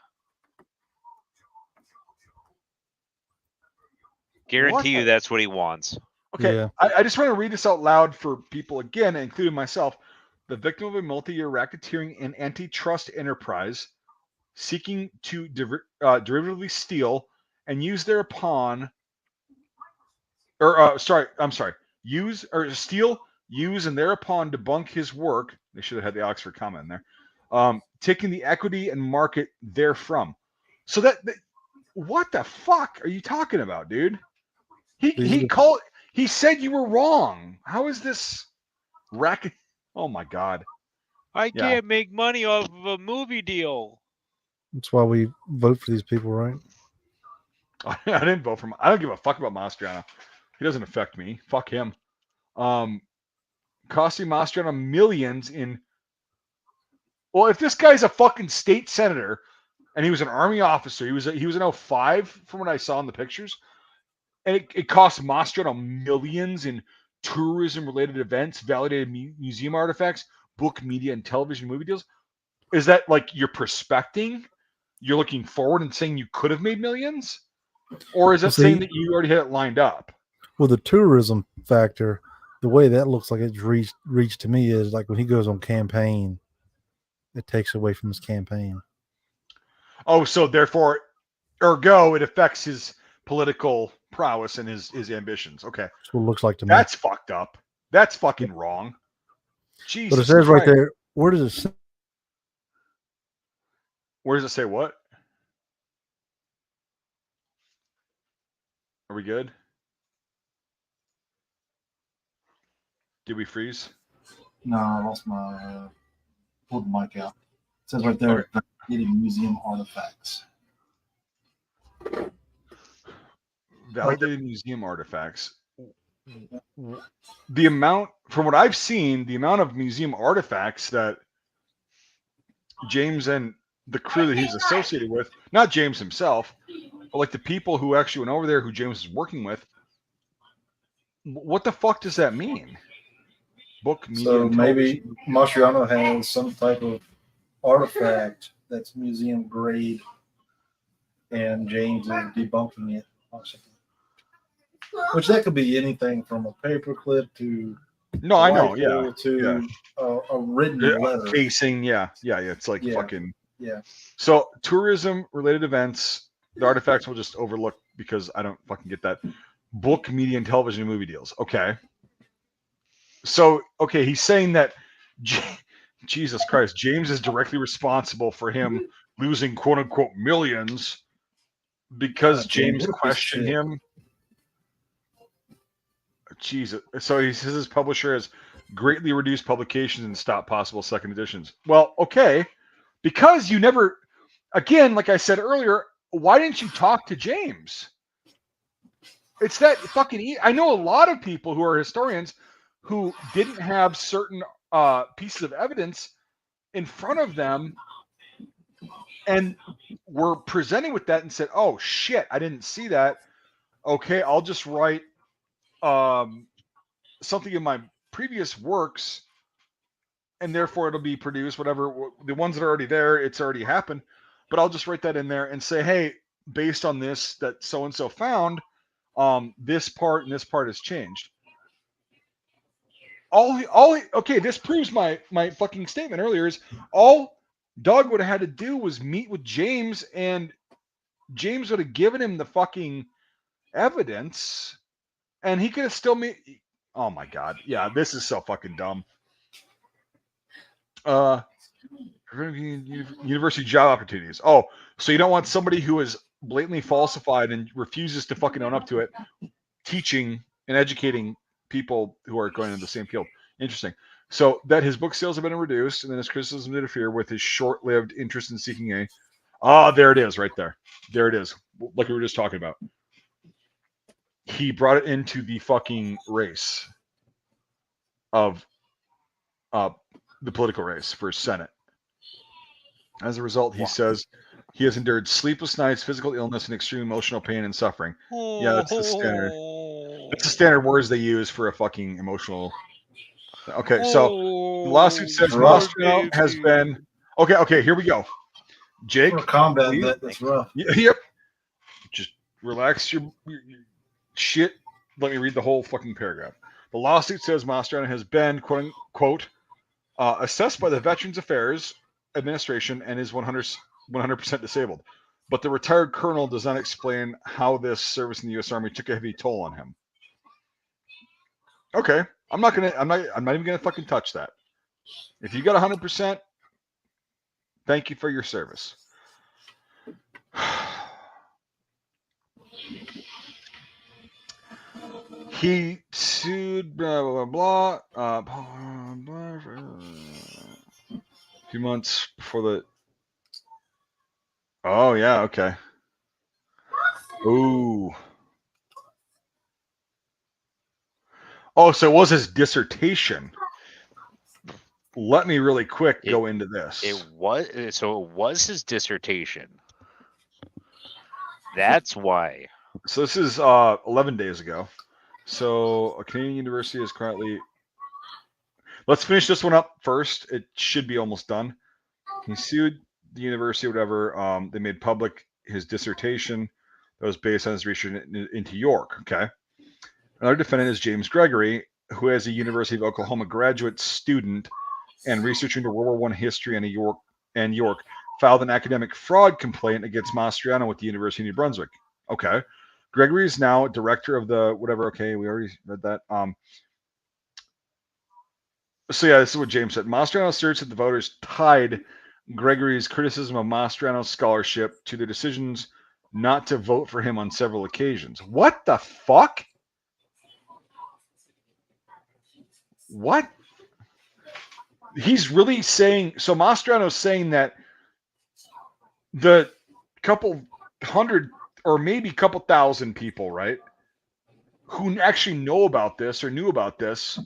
Guarantee you that's what he wants. Okay, yeah. I just want to read this out loud for people again, including myself. The victim of a multi-year racketeering and antitrust enterprise seeking to derivatively steal and use thereupon, use or steal, use, and thereupon debunk his work. They should have had the Oxford comma in there. Taking the equity and market therefrom. So that what the fuck are you talking about, dude? He said you were wrong. How is this racket? Oh my god. I can't make money off of a movie deal. That's why we vote for these people, right? I didn't vote for him. I don't give a fuck about Mastriano. He doesn't affect me. Fuck him. Costing Mastriano millions in. Well, if this guy's a fucking state senator and he was an army officer, he was an 05 from what I saw in the pictures, and it cost Mastriano millions in tourism-related events, validated museum artifacts, book, media, and television movie deals. Is that like you're prospecting? You're looking forward and saying you could have made millions? Or is it saying that you already had it lined up? Well, the tourism factor, the way that looks like it's reached to me is like when he goes on campaign, it takes away from his campaign. Oh, so therefore, ergo, it affects his political prowess and his ambitions. Okay. That's what it looks like to me. That's fucked up. That's fucking wrong. Jesus. But it says Christ. right there, where does it say? Where does it say what? Are we good? Did we freeze? No, I lost my pulled the mic out. It says right there, getting museum artifacts. Validated museum artifacts. The amount, from what I've seen, the amount of museum artifacts that James and the crew that he's associated with, not James himself, but like the people who actually went over there who James is working with, what the fuck does that mean? Book, media, so maybe Mastriano has some type of artifact that's museum grade, and James is debunking it. Which that could be anything from a paperclip to I know, yeah, to a written letter, casing, yeah. It's like fucking yeah. So tourism related events, the artifacts will just overlook because I don't fucking get that. Book, media, and television and movie deals. Okay. So, okay, he's saying that Jesus Christ, James is directly responsible for him losing quote unquote millions because James questioned him. Jesus. So he says his publisher has greatly reduced publications and stopped possible second editions. Well, okay. Because you never, again, like I said earlier, why didn't you talk to James? It's that fucking. I know a lot of people who are historians who didn't have certain pieces of evidence in front of them and were presenting with that and said, "Oh shit, I didn't see that. Okay, I'll just write something in my previous works, and therefore it'll be produced. Whatever the ones that are already there, it's already happened. But I'll just write that in there and say, hey, based on this that so and so found, this part and this part has changed. Okay, this proves my fucking statement earlier is all Doug would have had to do was meet with James, and James would have given him the fucking evidence, and he could have still made. Oh my god, yeah, this is so fucking dumb. University job opportunities. Oh, so you don't want somebody who is blatantly falsified and refuses to fucking own up to it, teaching and educating people who are going into the same field. Interesting. So that his book sales have been reduced, and then his criticism interfere with his short-lived interest in seeking a. Ah, there it is, right there. There it is, like we were just talking about. He brought it into the fucking race of the political race for Senate. As a result, he says he has endured sleepless nights, physical illness, and extreme emotional pain and suffering. Yeah, that's the standard. That's the standard words they use for a fucking emotional. Okay, so the lawsuit says Mastriano has been. Okay, here we go. Jake, for a combat vet, that's rough. Yep. Just relax your shit. Let me read the whole fucking paragraph. The lawsuit says Mastriano has been, quote unquote, assessed by the Veterans Affairs Administration and is 100% disabled. But the retired colonel does not explain how this service in the U.S. Army took a heavy toll on him. Okay, I'm not even gonna fucking touch that. If you got 100%, thank you for your service. He sued blah blah blah a few months before the. Oh yeah, okay. Ooh. Oh, so it was his dissertation. Let me really quick go into this. It was his dissertation. That's why. So this is 11 days ago. So a Canadian university is currently. Let's finish this one up first. It should be almost done. He sued the university, whatever. They made public his dissertation that was based on his research into York. Okay. Another defendant is James Gregory, who is a University of Oklahoma graduate student and researcher into World War I history and York, filed an academic fraud complaint against Mastriano with the University of New Brunswick. Okay. Gregory is now director of the whatever. Okay, we already read that. So yeah, this is what James said. Mastriano asserts that the voters tied Gregory's criticism of Mastriano's scholarship to their decisions not to vote for him on several occasions. What the fuck? What? He's really saying, so Mastriano's saying that the couple hundred or maybe a couple thousand people, right, who actually know about this or knew about this,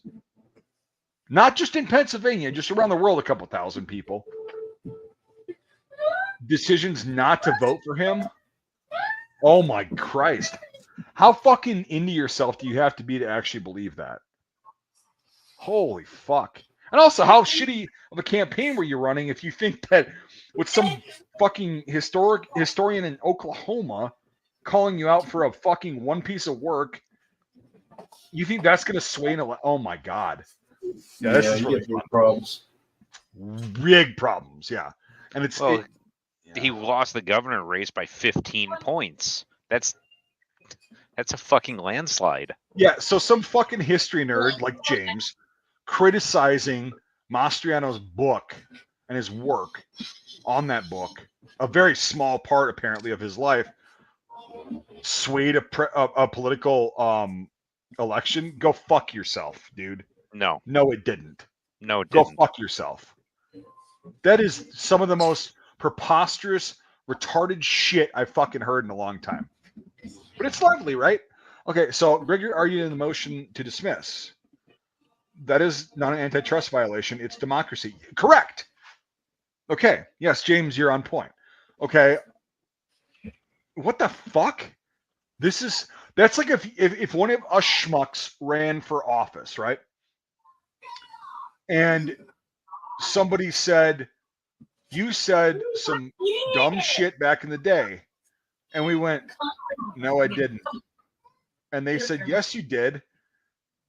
not just in Pennsylvania, just around the world, a couple thousand people, decisions not to vote for him. Oh my Christ. How fucking into yourself do you have to be to actually believe that? Holy fuck. And also, how shitty of a campaign were you running if you think that with some fucking historian in Oklahoma calling you out for a fucking one piece of work, you think that's going to sway in a... Oh my God. Yeah, this is really big problems. Big problems, yeah. And it's... Well, he lost the governor race by 15 points. That's a fucking landslide. Yeah, so some fucking history nerd like James criticizing Mastriano's book and his work on that book, a very small part apparently of his life, swayed a political election, go fuck yourself, dude. No, No, it didn't. no, it Go didn't. fuck yourself. That is some of the most preposterous, retarded shit I've fucking heard in a long time. But it's lovely, right? Okay, so Gregory argued in the motion to dismiss. That is not an antitrust violation. It's democracy. Correct. Okay. Yes, James, you're on point. Okay. What the fuck? That's like if one of us schmucks ran for office, right? And somebody said, you said some dumb shit back in the day. And we went, no, I didn't. And they said, yes, you did.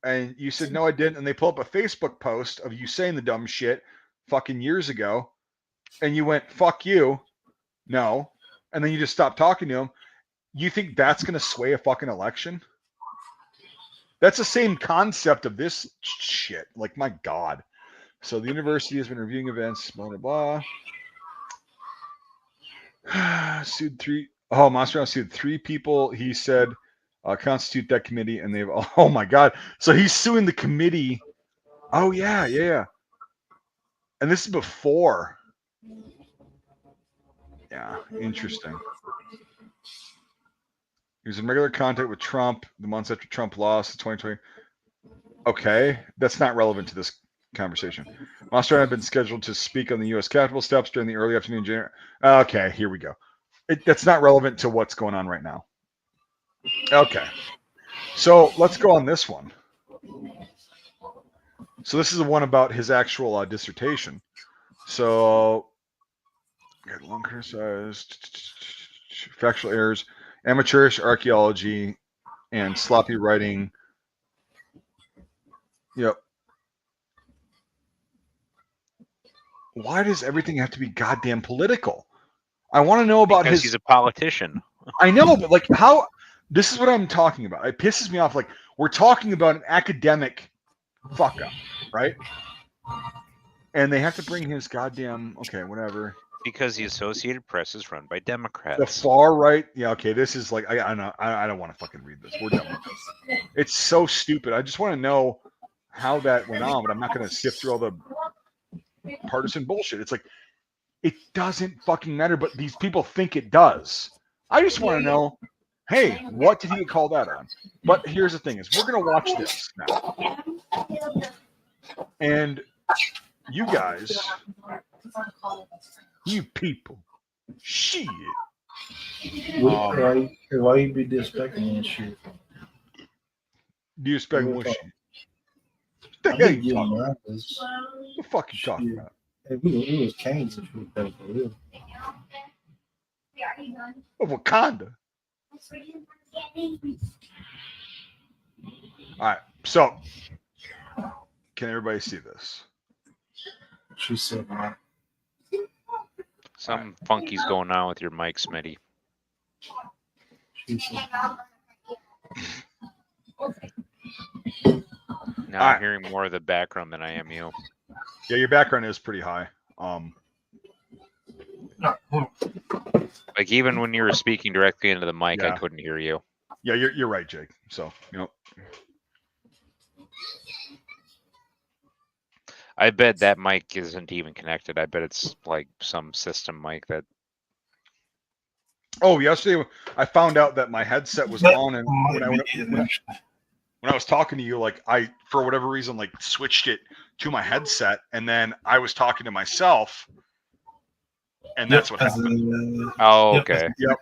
And you said, no, I didn't. And they pull up a Facebook post of you saying the dumb shit fucking years ago. And you went, fuck you. No. And then you just stopped talking to them. You think that's going to sway a fucking election? That's the same concept of this shit. Like, my God. So the university has been reviewing events, blah, blah, blah. Sued three. Oh, Mastriano sued 3 people. He said, constitute that committee. And they've, oh my God. So he's suing the committee. Oh, yeah. And this is before. Yeah, interesting. He was in regular contact with Trump the months after Trump lost in 2020. Okay, that's not relevant to this conversation. Mastriano had been scheduled to speak on the U.S. Capitol steps during the early afternoon. Okay, here we go. That's not relevant to what's going on right now. Okay, so let's go on this one. So this is the one about his actual dissertation. So, long criticized factual errors, amateurish archaeology, and sloppy writing. Yep. Why does everything have to be goddamn political? I want to know about because he's a politician. I know, but like how? This is what I'm talking about. It pisses me off. Like we're talking about an academic fuck up, right? And they have to bring his goddamn whatever. Because the Associated Press is run by Democrats. The far right, yeah, okay. This is like I don't want to fucking read this. We're done with this. It's so stupid. I just want to know how that went on, but I'm not going to sift through all the partisan bullshit. It's like it doesn't fucking matter, but these people think it does. I just want to know, hey, what did he call that on? But here's the thing: is we're going to watch this now, and you guys. You people. Shit. Why you be disrespecting that shit? Do you expect what shit? What the fuck you talking about? Hey, we was Canes if we were better for real. Of Wakanda. Alright, so can everybody see this? She said, man. Some funky's going on with your mic, Smitty. Now I'm hearing more of the background than I am you. Yeah, your background is pretty high. Like even when you were speaking directly into the mic, Yeah. I couldn't hear you. Yeah, you're right, Jake. So, I bet that mic isn't even connected. I bet it's like some system mic that. Oh, yesterday I found out that my headset was on, and when I was talking to you, like I, for whatever reason, like switched it to my headset, and then I was talking to myself, and that's what happened. Oh, okay. Yep.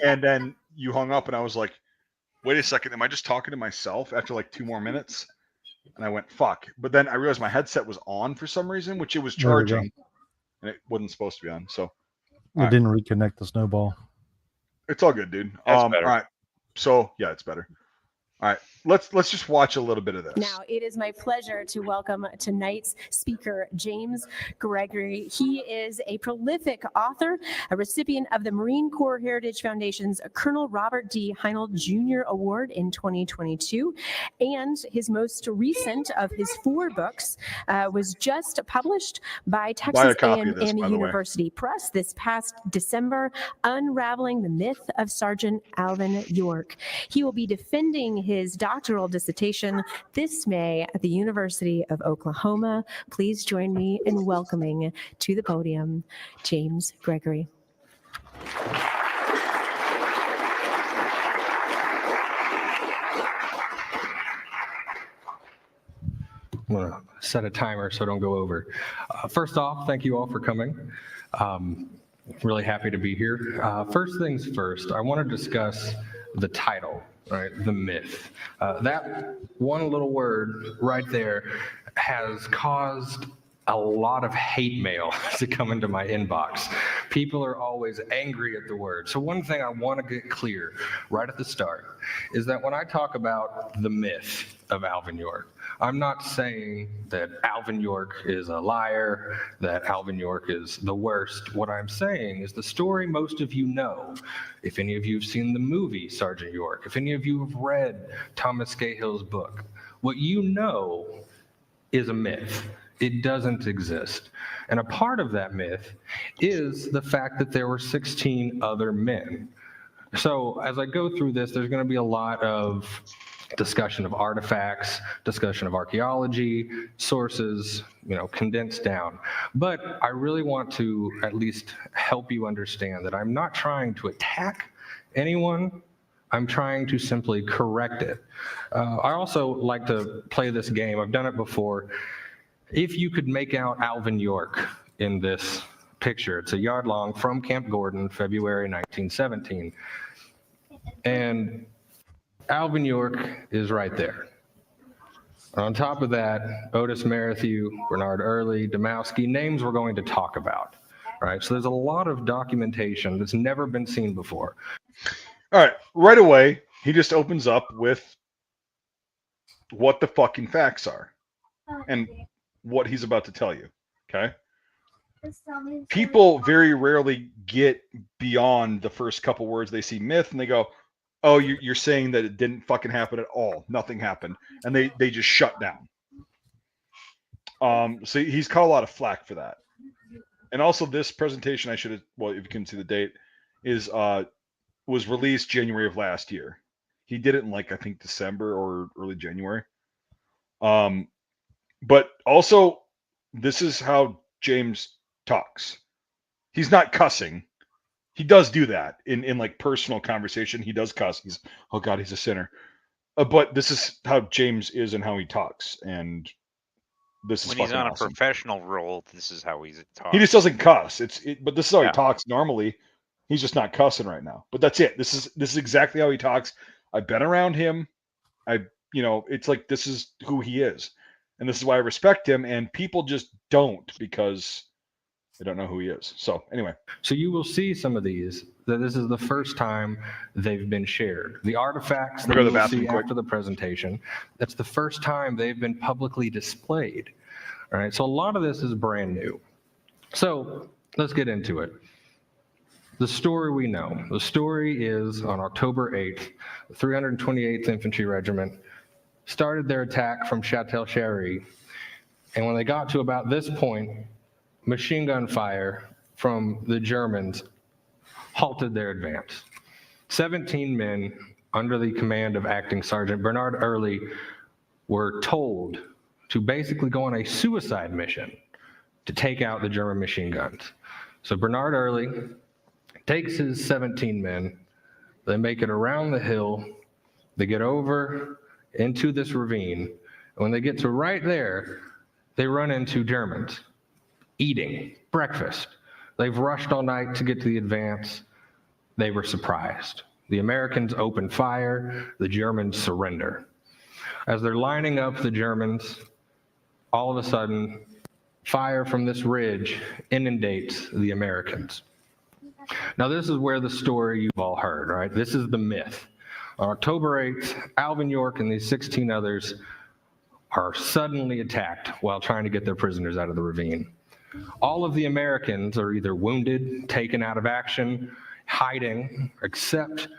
And then you hung up, and I was like, "Wait a second, am I just talking to myself?" After like 2 more minutes. And I went, fuck. But then I realized my headset was on for some reason, which it was charging. And it wasn't supposed to be on. So it didn't reconnect the snowball. It's all good, dude. That's all better. right. So yeah, it's better. All right, let's just watch a little bit of this. Now, it is my pleasure to welcome tonight's speaker, James Gregory. He is a prolific author, a recipient of the Marine Corps Heritage Foundation's Colonel Robert D. Heinold Jr. Award in 2022, and his most recent of his 4 books was just published by Texas A&M University Press this past December, Unraveling the Myth of Sergeant Alvin York. He will be defending his doctoral dissertation this May at the University of Oklahoma. Please join me in welcoming to the podium James Gregory. I'm going to set a timer so I don't go over. First off, thank you all for coming. Really happy to be here. First things first, I want to discuss the title, right? The myth. That one little word right there has caused a lot of hate mail to come into my inbox. People are always angry at the word. So one thing I want to get clear right at the start is that when I talk about the myth of Alvin York, I'm not saying that Alvin York is a liar, that Alvin York is the worst. What I'm saying is the story most of you know. If any of you have seen the movie Sergeant York, if any of you have read Thomas Cahill's book, what you know is a myth. It doesn't exist. And a part of that myth is the fact that there were 16 other men. So as I go through this, there's going to be a lot of discussion of artifacts, discussion of archaeology, sources, condensed down. But I really want to at least help you understand that I'm not trying to attack anyone. I'm trying to simply correct it. I also like to play this game. I've done it before. If you could make out Alvin York in this picture, it's a yard long from Camp Gordon, February 1917. And Alvin York is right there. On top of that, Otis Merrithew, Bernard Early, Domowski, names we're going to talk about. Right? So there's a lot of documentation that's never been seen before. All right, right away, he just opens up with what the fucking facts are and what he's about to tell you. Okay? People very rarely get beyond the first couple words. They see myth and they go, oh, you're saying that it didn't fucking happen at all. Nothing happened. And they just shut down. So he's caught a lot of flack for that. And also this presentation, if you can see the date, was released January of last year. He did it in I think December or early January. But also this is how James talks. He's not cussing. He does do that in personal conversation. He does cuss. He's, oh God, he's a sinner. But this is how James is and how he talks. And this is when he's on awesome. A professional role, this is how he's talking. He just doesn't cuss. But this is how he talks normally. He's just not cussing right now. But that's it. This is exactly how he talks. I've been around him. It's like this is who he is. And this is why I respect him. And people just don't because they don't know who he is. So anyway. So you will see some of these, that this is the first time they've been shared. The artifacts that you'll see after the presentation, that's the first time they've been publicly displayed. All right, so a lot of this is brand new. So let's get into it. The story we know. The story is on October 8th, the 328th Infantry Regiment started their attack from Châtel-Chery. And when they got to about this point, machine gun fire from the Germans halted their advance. 17 men under the command of Acting Sergeant Bernard Early were told to basically go on a suicide mission to take out the German machine guns. So Bernard Early takes his 17 men, they make it around the hill, they get over into this ravine, and when they get to right there, they run into Germans eating breakfast. They've rushed all night to get to the advance. They were surprised. The Americans open fire, the Germans surrender. As they're lining up the Germans, all of a sudden, fire from this ridge inundates the Americans. Now, this is where the story you've all heard, right? This is the myth. On October 8th, Alvin York and these 16 others are suddenly attacked while trying to get their prisoners out of the ravine. All of the Americans are either wounded, taken out of action, hiding, except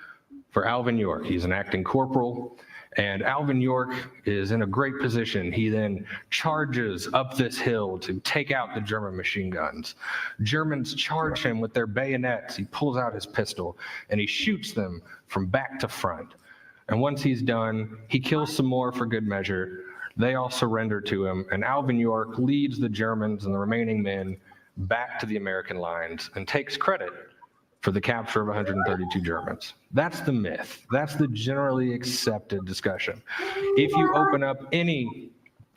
for Alvin York. He's an acting corporal, and Alvin York is in a great position. He then charges up this hill to take out the German machine guns. Germans charge him with their bayonets. He pulls out his pistol, and he shoots them from back to front. And once he's done, he kills some more for good measure. They all surrender to him, and Alvin York leads the Germans and the remaining men back to the American lines and takes credit for the capture of 132 Germans. That's the myth. That's the generally accepted discussion. If you open up any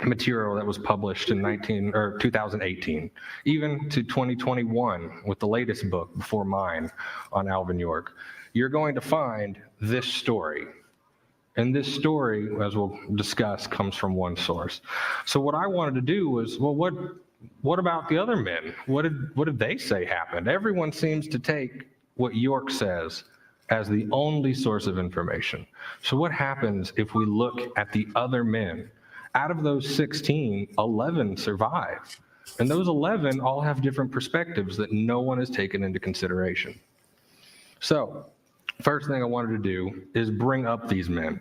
material that was published in 2018, even to 2021 with the latest book before mine on Alvin York, you're going to find this story. And this story, as we'll discuss, comes from one source. So what I wanted to do was, well, what about the other men? What did they say happened? Everyone seems to take what York says as the only source of information. So what happens if we look at the other men? Out of those 16, 11 survive. And those 11 all have different perspectives that no one has taken into consideration. So first thing I wanted to do is bring up these men.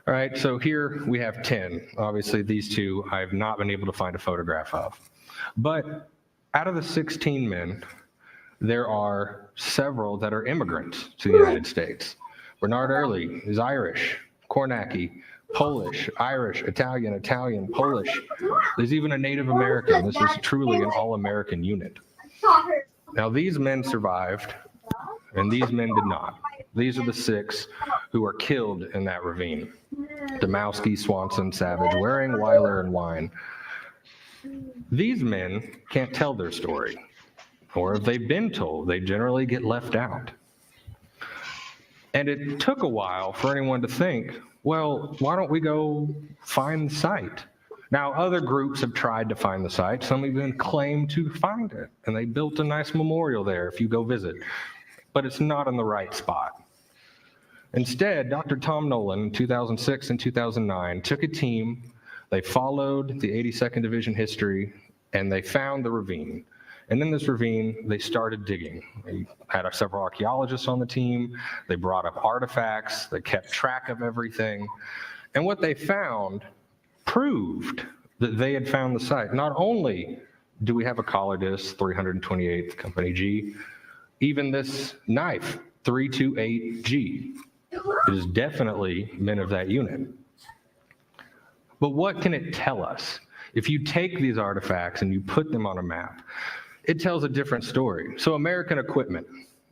All right, so here we have 10. Obviously, these two I've not been able to find a photograph of. But out of the 16 men, there are several that are immigrants to the United States. Bernard Early is Irish, Kornacki, Polish, Irish, Italian, Polish. There's even a Native American. This is truly an all-American unit. Now, these men survived, and these men did not. These are the 6 who were killed in that ravine. Demowski, Swanson, Savage, Waring, Weiler, and Wine. These men can't tell their story. Or if they've been told, they generally get left out. And it took a while for anyone to think, well, why don't we go find the site? Now, other groups have tried to find the site. Some even claim to find it. And they built a nice memorial there if you go visit. But it's not in the right spot. Instead, Dr. Tom Nolan in 2006 and 2009 took a team, they followed the 82nd Division history, and they found the ravine. And in this ravine, they started digging. They had several archaeologists on the team. They brought up artifacts. They kept track of everything. And what they found proved that they had found the site. Not only do we have a collar disc, 328th Company G, even this knife, 328G. It is definitely men of that unit. But what can it tell us? If you take these artifacts and you put them on a map, it tells a different story. So American equipment,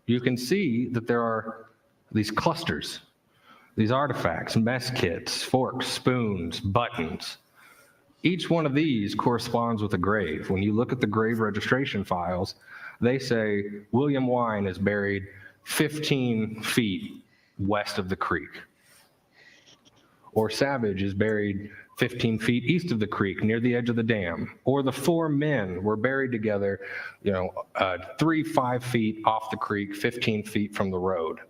you can see that there are these clusters, these artifacts, mess kits, forks, spoons, buttons. Each one of these corresponds with a grave. When you look at the grave registration files, they say William Wine is buried 15 feet west of the creek. Or Savage is buried 15 feet east of the creek near the edge of the dam. Or the 4 men were buried together, 5 feet off the creek, 15 feet from the road.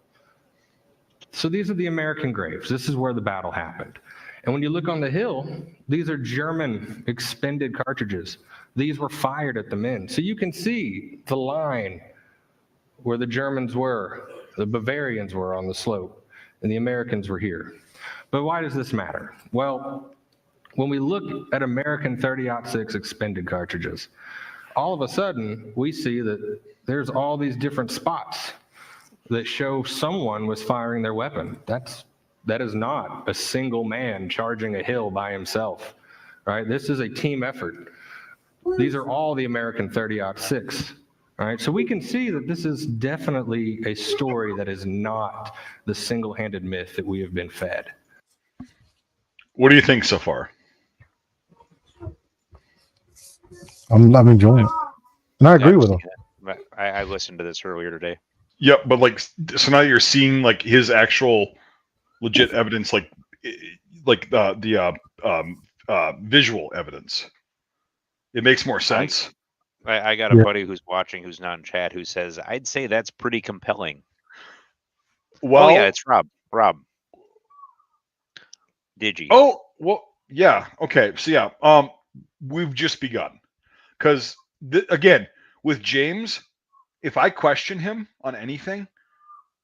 So these are the American graves. This is where the battle happened. And when you look on the hill, these are German expended cartridges. These were fired at the men. So you can see the line where the Germans were, the Bavarians were on the slope, and the Americans were here. But why does this matter? Well, when we look at American 30-06 expended cartridges, all of a sudden we see that there's all these different spots that show someone was firing their weapon. That is not a single man charging a hill by himself, right? This is a team effort. These are all the American 30-06. All right, so we can see that this is definitely a story that is not the single-handed myth that we have been fed. What do you think so far? I'm enjoying it. And I agree with him. I listened to this earlier today. Yep, but so now you're seeing his actual legit evidence, the visual evidence. It makes more sense. I got a buddy who's watching, who's not in chat, who says, I'd say that's pretty compelling. Well, yeah, it's Rob. Digi. Oh, well, yeah. Okay. So yeah, we've just begun. Because again, with James, if I question him on anything,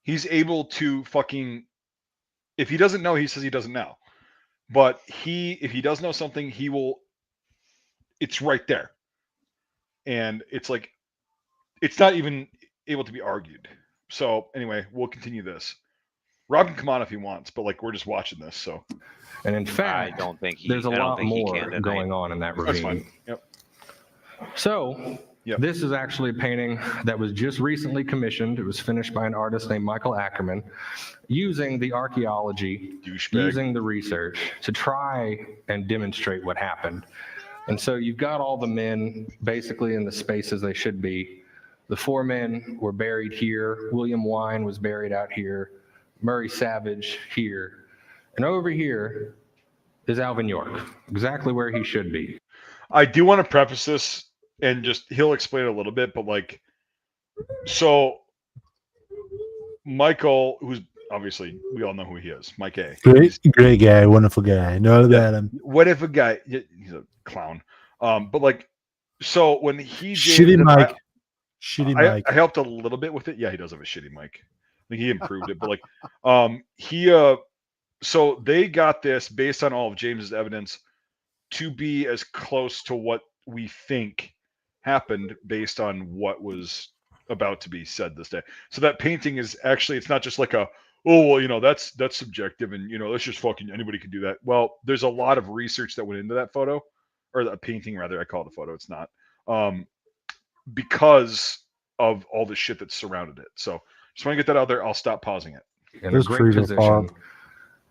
he's able to fucking. If he doesn't know, he says he doesn't know. But if he does know something, he will. It's right there, and it's like, it's not even able to be argued. So anyway, we'll continue this. Rob can come on if he wants, but like we're just watching this, so. And in fact, I don't think he. there's a I don't lot think he more can tonight. going on in that That's fine. ravine. Yep. So Yep. this is actually a painting that was just recently commissioned. It was finished by an artist named Michael Ackerman, using the archaeology, Douchebag. using the research to try and demonstrate what happened. And so you've got all the men basically in the spaces they should be. The 4 men were buried here. William Wine was buried out here. Murray Savage here. And over here is Alvin York, exactly where he should be. I do want to preface this, and just he'll explain it a little bit, but like, so Michael, who's obviously we all know who he is, Mike A. Great guy, wonderful guy. Know about him. What if a guy? He's a clown. But like, so when he Shitty Mike. Shitty Mike. I helped a little bit with it. Yeah, he does have a shitty mic. I think he improved it, but like, so they got this based on all of James's evidence to be as close to what we think happened based on what was about to be said this day. So that painting is actually, it's not just like a, oh, well, you know, that's subjective and, you know, that's just fucking, anybody can do that. Well, there's a lot of research that went into that photo, or that painting rather. I call it a photo. It's not, because of all the shit that surrounded it. So just want to get that out there. I'll stop pausing it. In a great position.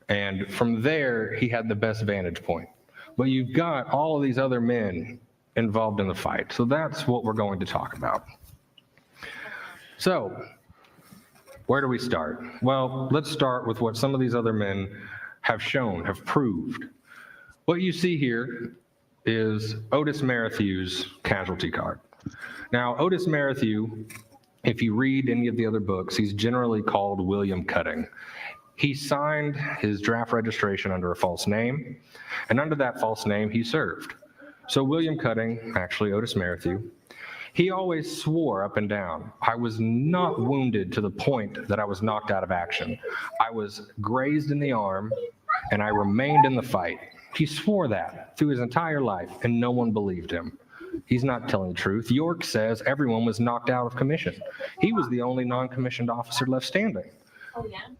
And from there, he had the best vantage point. But you've got all of these other men involved in the fight. So that's what we're going to talk about. So where do we start? Well, let's start with what some of these other men have shown, have proved. What you see here is Otis Merrithew's casualty card. Now, Otis Merrithew, if you read any of the other books, he's generally called William Cutting. He signed his draft registration under a false name, and under that false name, he served. So William Cutting, actually Otis Merrithew, he always swore up and down, I was not wounded to the point that I was knocked out of action. I was grazed in the arm, and I remained in the fight. He swore that through his entire life, and no one believed him. He's not telling the truth. York says everyone was knocked out of commission. He was the only non-commissioned officer left standing.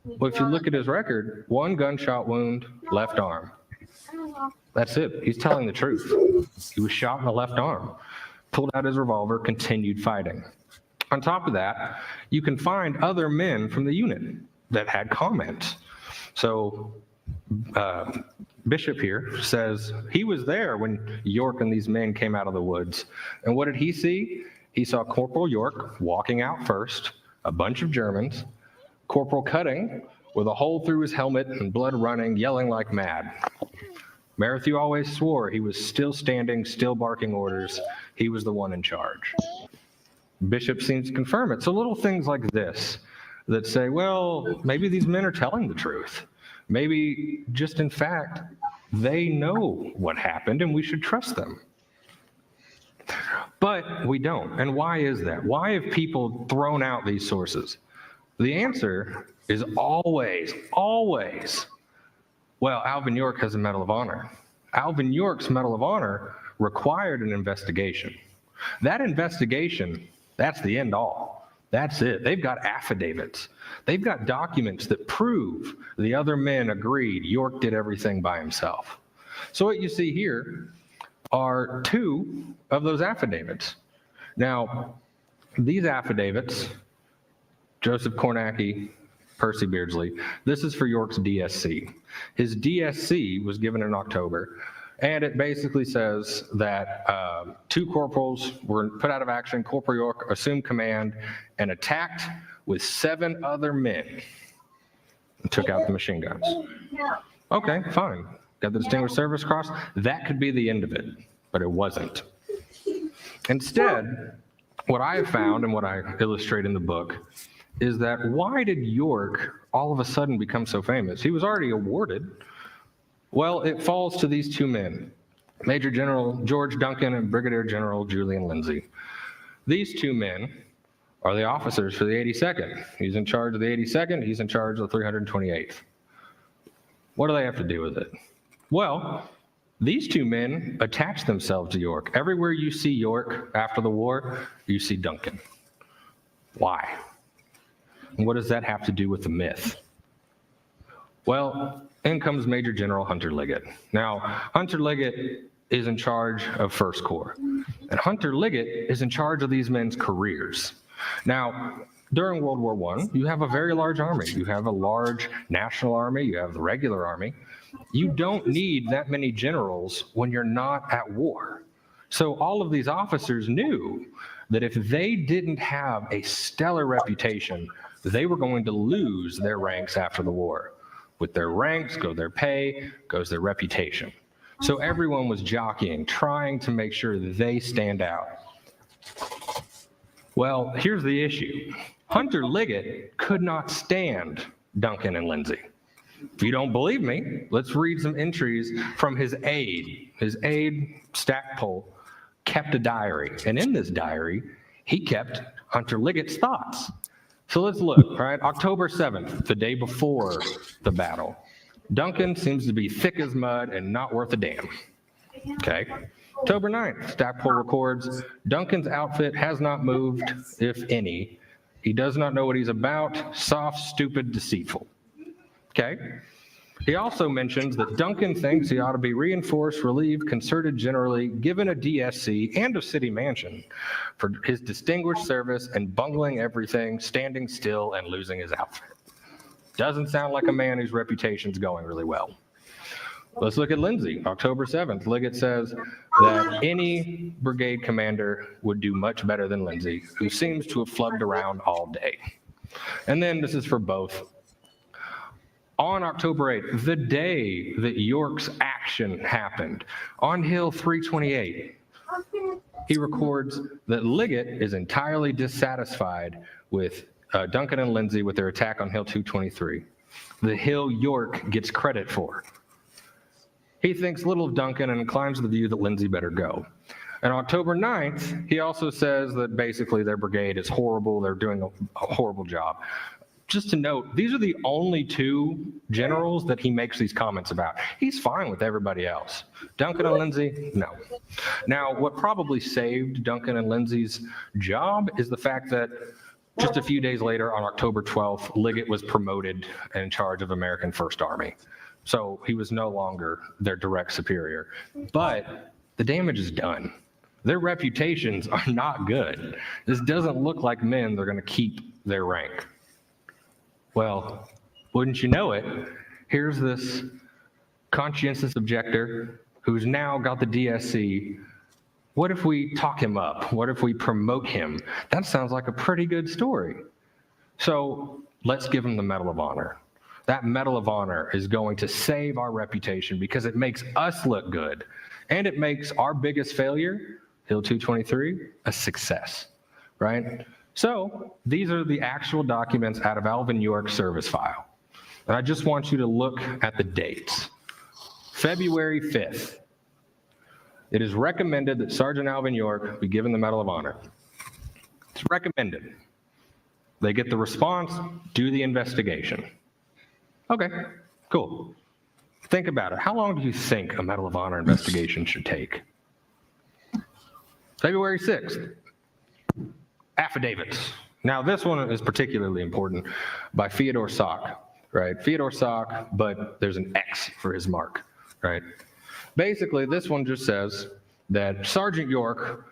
Well, if you look at his record, 1 gunshot wound, left arm. That's it. He's telling the truth. He was shot in the left arm, pulled out his revolver, continued fighting. On top of that, you can find other men from the unit that had comments. So Bishop here says he was there when York and these men came out of the woods. And what did he see? He saw Corporal York walking out first, a bunch of Germans, Corporal Cutting with a hole through his helmet and blood running, yelling like mad. Merrithew always swore he was still standing, still barking orders. He was the one in charge. Bishop seems to confirm it. So little things like this that say, well, maybe these men are telling the truth. Maybe just in fact, they know what happened and we should trust them. But we don't. And why is that? Why have people thrown out these sources? The answer is always, well, Alvin York has a Medal of Honor. Alvin York's Medal of Honor required an investigation. That investigation, that's the end all. That's it. They've got affidavits. They've got documents that prove the other men agreed York did everything by himself. So what you see here are 2 of those affidavits. Now, these affidavits, Joseph Kornacki, Percy Beardsley, this is for York's DSC. His DSC was given in October, and it basically says that 2 corporals were put out of action. Corporal York assumed command and attacked with 7 other men and took out the machine guns. Okay, fine. Got the Distinguished Service Cross. That could be the end of it, but it wasn't. Instead, what I have found and what I illustrate in the book is that why did York all of a sudden become so famous? He was already awarded Well, it falls to these two men, Major General George Duncan and Brigadier General Julian Lindsay. These two men are the officers for the 82nd. He's in charge of the 82nd, he's in charge of the 328th. What do they have to do with it? Well, these two men attach themselves to York. Everywhere you see York after the war, you see Duncan. Why? And what does that have to do with the myth? Well, in comes Major General Hunter Liggett. Now, Hunter Liggett is in charge of First Corps, and Hunter Liggett is in charge of these men's careers. Now, during World War I, you have a very large army. You have a large national army, you have the regular army. You don't need that many generals when you're not at war. So all of these officers knew that if they didn't have a stellar reputation, they were going to lose their ranks after the war. With their ranks go their pay, goes their reputation. So everyone was jockeying, trying to make sure that they stand out. Well, here's the issue. Hunter Liggett could not stand Duncan and Lindsay. If you don't believe me, let's read some entries from his aide. His aide, Stackpole, kept a diary. And in this diary, he kept Hunter Liggett's thoughts. So let's look, right? October 7th, the day before the battle. Duncan seems to be thick as mud and not worth a damn. Okay. October 9th, Stackpole records, Duncan's outfit has not moved, if any. He does not know what he's about, soft, stupid, deceitful. Okay. He also mentions that Duncan thinks he ought to be reinforced, relieved, concerted generally, given a DSC and a city mansion for his distinguished service and bungling everything, standing still and losing his outfit. Doesn't sound like a man whose reputation's going really well. Let's look at Lindsay. October 7th, Liggett says that any brigade commander would do much better than Lindsay, who seems to have flubbed around all day. And then this is for both. On October 8th, the day that York's action happened, on Hill 328, he records that Liggett is entirely dissatisfied with Duncan and Lindsay with their attack on Hill 223, the hill York gets credit for. He thinks little of Duncan and inclines to the view that Lindsay better go. And October 9th, he also says that basically their brigade is horrible, they're doing a horrible job. Just to note, these are the only two generals that he makes these comments about. He's fine with everybody else. Duncan and Lindsay, no. Now, what probably saved Duncan and Lindsay's job is the fact that just a few days later, on October 12th, Liggett was promoted and in charge of American First Army. So he was no longer their direct superior. But the damage is done. Their reputations are not good. This doesn't look like men that are going to keep their rank. Well, wouldn't you know it, here's this conscientious objector who's now got the DSC. What if we talk him up? What if we promote him? That sounds like a pretty good story. So let's give him the Medal of Honor. That Medal of Honor is going to save our reputation because it makes us look good. And it makes our biggest failure, Hill 223, a success, right? So these are the actual documents out of Alvin York's service file. And I just want you to look at the dates. February 5th. It is recommended that Sergeant Alvin York be given the Medal of Honor. It's recommended. They get the response, do the investigation. Okay, cool. Think about it. How long do you think a Medal of Honor investigation should take? February 6th. Affidavits. Now, this one is particularly important by Fyodor Sok, right? Fyodor Sok, but there's an X for his mark, right? Basically, this one just says that Sergeant York,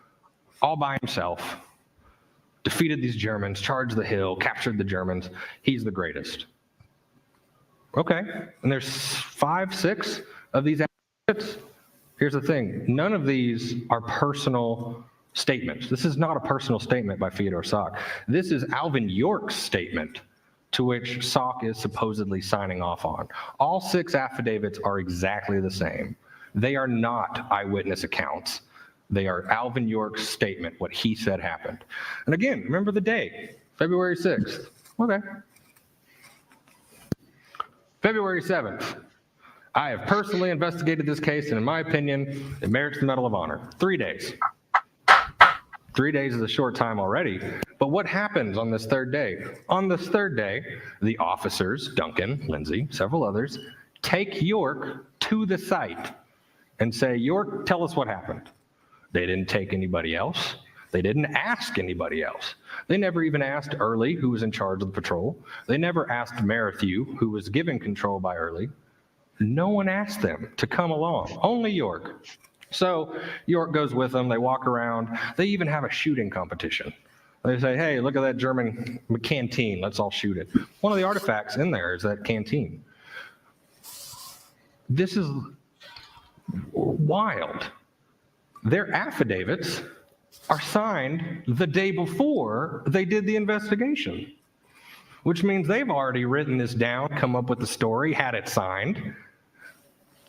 all by himself, defeated these Germans, charged the hill, captured the Germans. He's the greatest. Okay, and there's 5, 6 of these affidavits. Here's the thing. None of these are personal statements. This is not a personal statement by Fyodor Sok. This is Alvin York's statement to which Sok is supposedly signing off on. All 6 affidavits are exactly the same. They are not eyewitness accounts. They are Alvin York's statement, what he said happened. And again, remember the day, February 6th. Okay. February 7th, I have personally investigated this case, and in my opinion, it merits the Medal of Honor. 3 days. 3 days is a short time already. But what happens on this third day? On this third day, the officers, Duncan, Lindsay, several others, take York to the site and say, York, tell us what happened. They didn't take anybody else. They didn't ask anybody else. They never even asked Early, who was in charge of the patrol. They never asked Merrithew, who was given control by Early. No one asked them to come along, only York. So York goes with them. They walk around. They even have a shooting competition. They say, hey, look at that German canteen. Let's all shoot it. One of the artifacts in there is that canteen. This is wild. Their affidavits are signed the day before they did the investigation, which means they've already written this down, come up with the story, had it signed.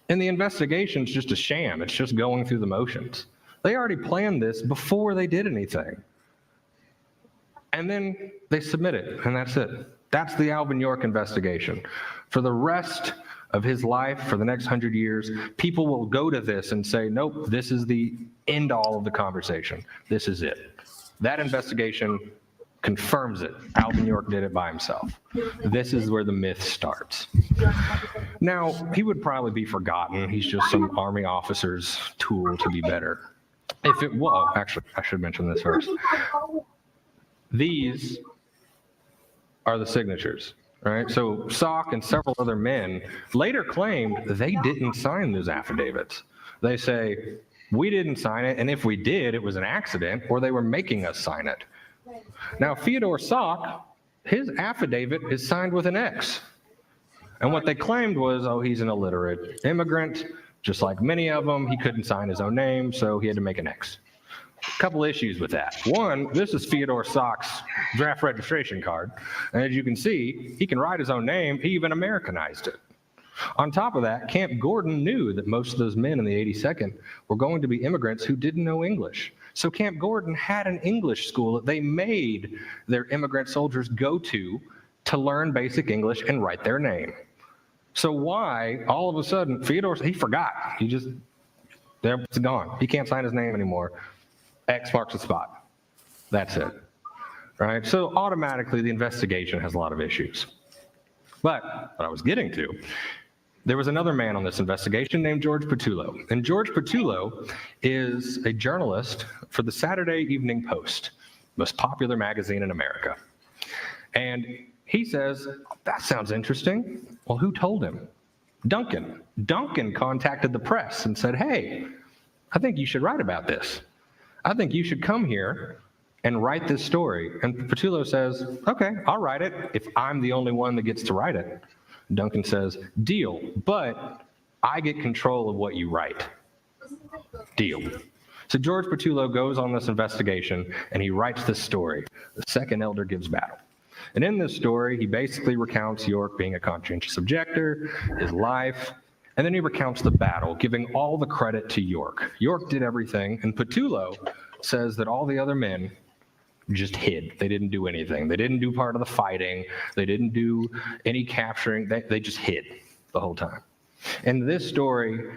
And the investigation's just a sham. It's just going through the motions. They already planned this before they did anything. And then they submit it, and that's it. That's the Alvin York investigation. For the rest of his life, for the next 100 years, people will go to this and say, nope, this is the end all of the conversation. This is it. That investigation confirms it. Alvin York did it by himself. This is where the myth starts. Now, he would probably be forgotten. He's just some Army officer's tool to be better. If it was, actually, I should mention this first. These are the signatures, right? So Salk and several other men later claimed they didn't sign those affidavits. They say, we didn't sign it, and if we did, it was an accident, or they were making us sign it. Now, Fyodor Salk, his affidavit is signed with an X. And what they claimed was, oh, he's an illiterate immigrant. Just like many of them, he couldn't sign his own name, so he had to make an X. A couple issues with that. One, this is Fyodor Salk's draft registration card. And as you can see, he can write his own name. He even Americanized it. On top of that, Camp Gordon knew that most of those men in the 82nd were going to be immigrants who didn't know English. So Camp Gordon had an English school that they made their immigrant soldiers go to learn basic English and write their name. So why, all of a sudden, Fyodor, he forgot. He just, there, it's gone. He can't sign his name anymore. X marks the spot. That's it. Right? So automatically, the investigation has a lot of issues. But what I was getting to, there was another man on this investigation named George Petullo. And George Petullo is a journalist for the Saturday Evening Post, most popular magazine in America. And he says, that sounds interesting. Well, who told him? Duncan. Duncan contacted the press and said, hey, I think you should write about this. I think you should come here and write this story. And Petullo says, okay, I'll write it if I'm the only one that gets to write it. Duncan says, deal, but I get control of what you write. Deal. So George Petullo goes on this investigation and he writes this story, The Second Elder Gives Battle. And in this story, he basically recounts York being a conscientious objector, his life, and then he recounts the battle, giving all the credit to York. York did everything, and Petullo says that all the other men just hid. They didn't do anything. They didn't do part of the fighting. They didn't do any capturing. They just hid the whole time. And this story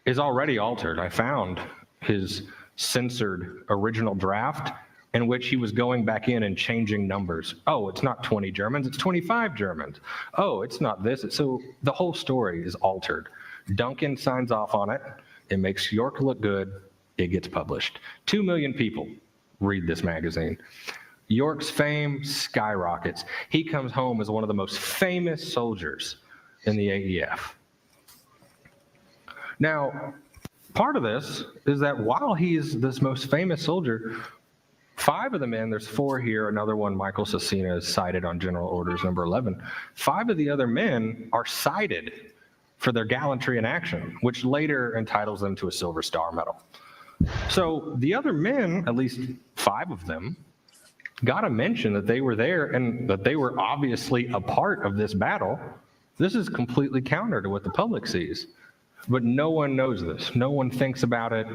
is already altered. I found his censored original draft in which he was going back in and changing numbers. Oh, it's not 20 Germans, it's 25 Germans. Oh, it's not this. So the whole story is altered. Duncan signs off on it. It makes York look good. It gets published. 2 million people read this magazine. York's fame skyrockets. He comes home as one of the most famous soldiers in the AEF. Now, part of this is that while he's this most famous soldier, 5 of the men, there's 4 here, another one, Michael Cecina, is cited on General Orders number 11. 5 of the other men are cited for their gallantry in action, which later entitles them to a Silver Star Medal. So the other men, at least 5 of them, got a mention that they were there and that they were obviously a part of this battle. This is completely counter to what the public sees. But no one knows this. No one thinks about it.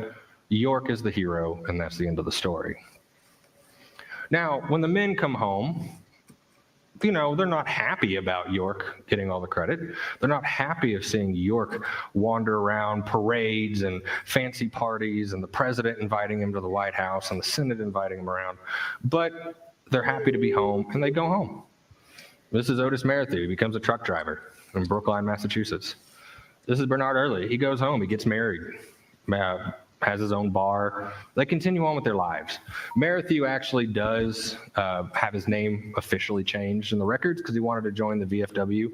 York is the hero, and that's the end of the story. Now, when the men come home, you know, they're not happy about York getting all the credit. They're not happy of seeing York wander around parades and fancy parties and the president inviting him to the White House and the Senate inviting him around. But they're happy to be home, and they go home. This is Otis Merrithew. He becomes a truck driver in Brookline, Massachusetts. This is Bernard Early. He goes home. He gets married, has his own bar. They continue on with their lives. Merrithew actually does have his name officially changed in the records because he wanted to join the VFW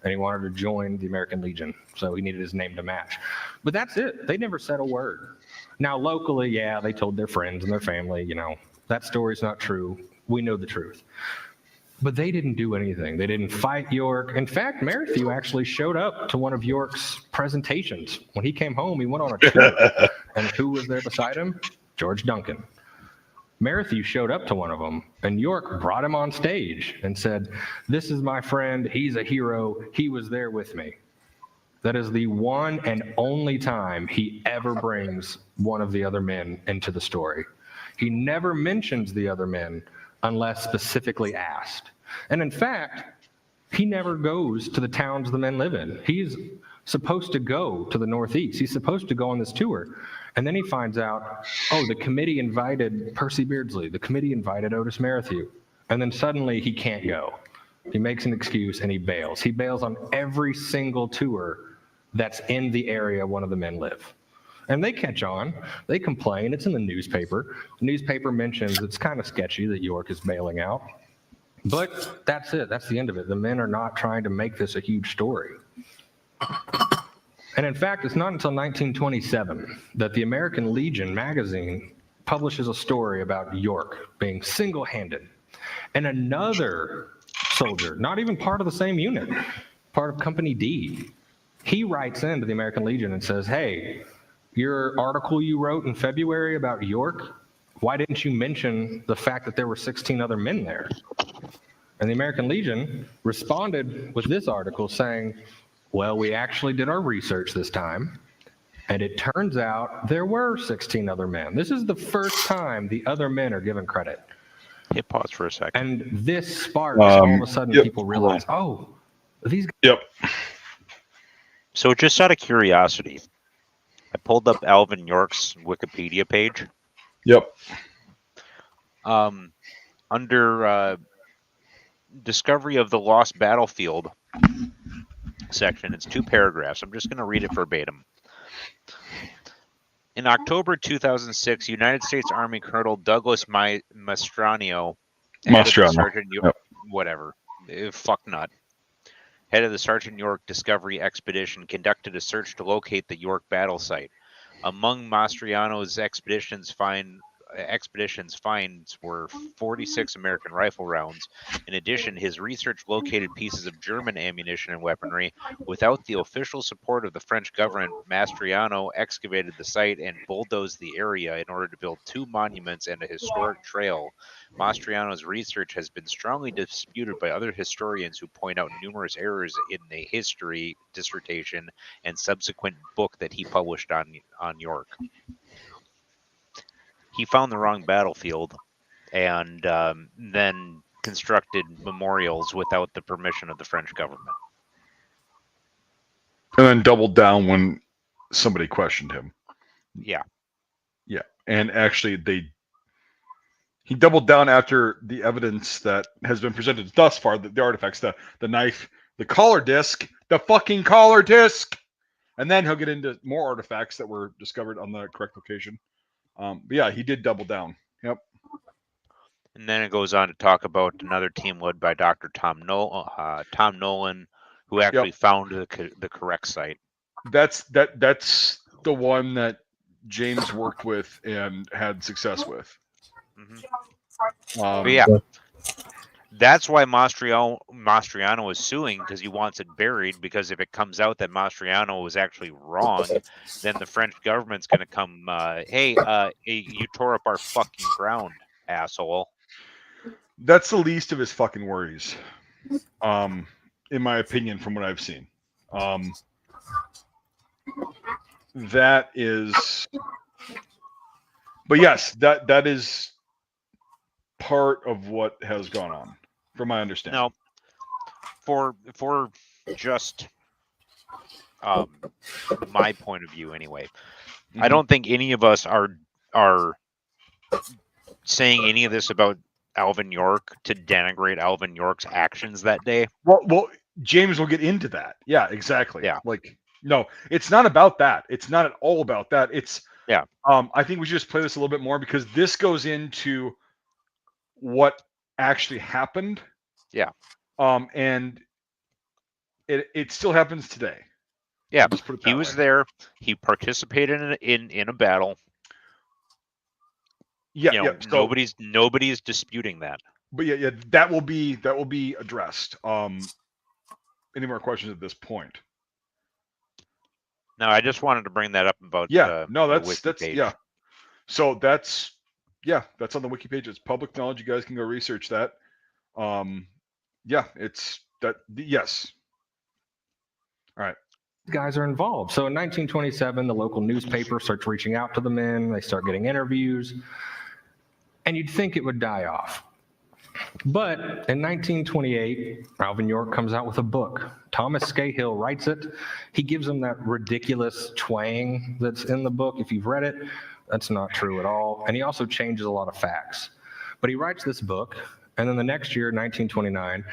and he wanted to join the American Legion. So he needed his name to match. But that's it. They never said a word. Now, locally, yeah, they told their friends and their family, you know, that story's not true. We know the truth. But they didn't do anything. They didn't fight York. In fact, Merrithew actually showed up to one of York's presentations. When he came home, he went on a tour. And who was there beside him? George Duncan. Merrithew showed up to one of them, and York brought him on stage and said, "This is my friend. He's a hero. He was there with me." That is the one and only time he ever brings one of the other men into the story. He never mentions the other men unless specifically asked. And in fact, he never goes to the towns the men live in. He's supposed to go to the Northeast. He's supposed to go on this tour. And then he finds out, oh, the committee invited Percy Beardsley. The committee invited Otis Merrithew. And then suddenly he can't go. He makes an excuse and he bails. He bails on every single tour that's in the area one of the men live. And they catch on. They complain. It's in the newspaper. The newspaper mentions it's kind of sketchy that York is bailing out. But that's it. That's the end of it. The men are not trying to make this a huge story. And in fact, it's not until 1927 that the American Legion magazine publishes a story about York being single-handed. And another soldier, not even part of the same unit, part of Company D, he writes into the American Legion and says, hey, your article you wrote in February about York, why didn't you mention the fact that there were 16 other men there? And the American Legion responded with this article saying, well, we actually did our research this time, and it turns out there were 16 other men. This is the first time the other men are given credit. Hit pause for a second. And this sparks all of a sudden people realize, oh, these guys. Yep. So just out of curiosity, I pulled up Alvin York's Wikipedia page. Yep. Under Discovery of the Lost Battlefield section, it's 2 paragraphs. I'm just going to read it verbatim. In October 2006, United States Army Colonel Douglas Mastriano, whatever, fuck nut, head of the Sergeant York Discovery Expedition, conducted a search to locate the York battle site. Among Mastriano's expeditions finds were 46 American rifle rounds. In addition, his research located pieces of German ammunition and weaponry. Without the official support of the French government, Mastriano excavated the site and bulldozed the area in order to build 2 monuments and a historic trail. Mastriano's research has been strongly disputed by other historians who point out numerous errors in the history dissertation and subsequent book that he published on York. He found the wrong battlefield and then constructed memorials without the permission of the French government. And then doubled down when somebody questioned him. Yeah. Yeah. And actually he doubled down after the evidence that has been presented thus far, the artifacts, the knife, the collar disc, the fucking collar disc. And then he'll get into more artifacts that were discovered on the correct location. But yeah, he did double down. Yep. And then it goes on to talk about another team led by Dr. Tom Nolan, who actually found the correct site. That's the one that James worked with and had success with. Mm-hmm. But yeah, that's why Mastriano is suing, because he wants it buried, because if it comes out that Mastriano was actually wrong, then the French government's going to come, hey, you tore up our fucking ground, asshole. That's the least of his fucking worries, in my opinion, from what I've seen. That is... But yes, that is part of what has gone on, from my understanding. Now, for just my point of view anyway, I don't think any of us are saying any of this about Alvin York to denigrate Alvin York's actions that day. Well, James will get into that. Yeah, exactly. Yeah. Like, no, it's not about that. It's not at all about that. It's Yeah. I think we should just play this a little bit more because this goes into what actually happened. Yeah. And it still happens today. Yeah. Just put it He that was way. there. He participated in a battle. Yeah, You know, So, nobody's disputing that. but yeah, that will be addressed. Any more questions at this point? No, I just wanted to bring that up about No, the that's wiki page. yeah. So that's on the wiki page. It's public knowledge. You guys can go research that. Yeah, it's that. Yes. All right. Guys are involved. So in 1927, the local newspaper starts reaching out to the men. They start getting interviews. And you'd think it would die off. But in 1928, Alvin York comes out with a book. Thomas Scahill writes it. He gives him that ridiculous twang that's in the book. If you've read it, that's not true at all. And he also changes a lot of facts. But he writes this book. And then the next year, 1929,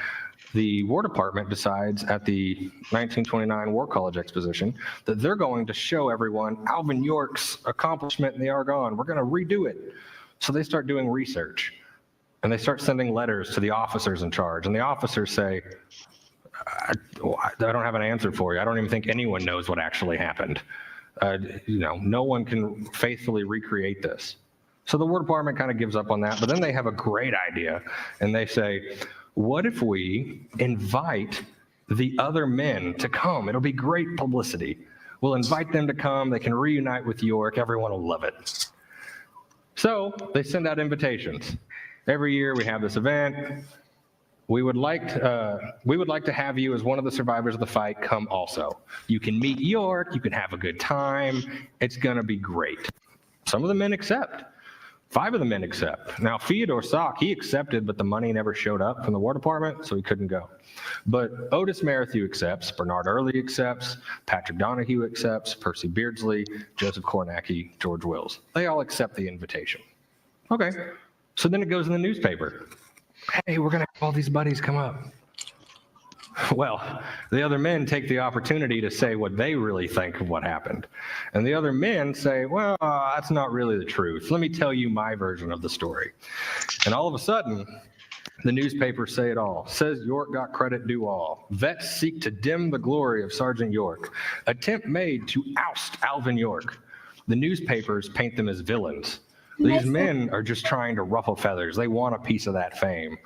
the War Department decides at the 1929 War College Exposition that they're going to show everyone Alvin York's accomplishment in the Argonne. We're going to redo it. So they start doing research. And they start sending letters to the officers in charge. And the officers say, I don't have an answer for you. I don't even think anyone knows what actually happened. No one can faithfully recreate this. So the War Department kind of gives up on that. But then they have a great idea. And they say, what if we invite the other men to come? It'll be great publicity. We'll invite them to come. They can reunite with York. Everyone will love it. So they send out invitations. Every year we have this event. We would like to have you as one of the survivors of the fight come also. You can meet York. You can have a good time. It's going to be great. Some of the men accept. 5 of the men accept. Now, Theodore Sock, he accepted, but the money never showed up from the War Department, so he couldn't go. But Otis Merrithew accepts, Bernard Early accepts, Patrick Donahue accepts, Percy Beardsley, Joseph Kornacki, George Wills. They all accept the invitation. Okay, so then it goes in the newspaper. Hey, we're going to have all these buddies come up. Well, the other men take the opportunity to say what they really think of what happened. And the other men say, well, that's not really the truth. Let me tell you my version of the story. And all of a sudden, the newspapers say it all. Says York got credit due all. Vets seek to dim the glory of Sergeant York. Attempt made to oust Alvin York. The newspapers paint them as villains. These men are just trying to ruffle feathers. They want a piece of that fame.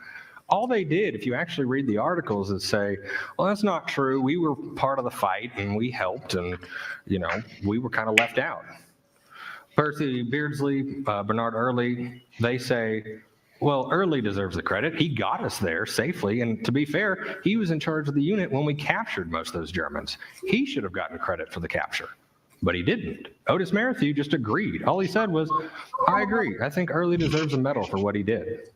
All they did, if you actually read the articles, is say, well, that's not true. We were part of the fight and we helped and, we were kind of left out. Percy Beardsley, Bernard Early, they say, well, Early deserves the credit. He got us there safely. And to be fair, he was in charge of the unit when we captured most of those Germans. He should have gotten credit for the capture. But he didn't. Otis Merrithew just agreed. All he said was, I agree. I think Early deserves a medal for what he did.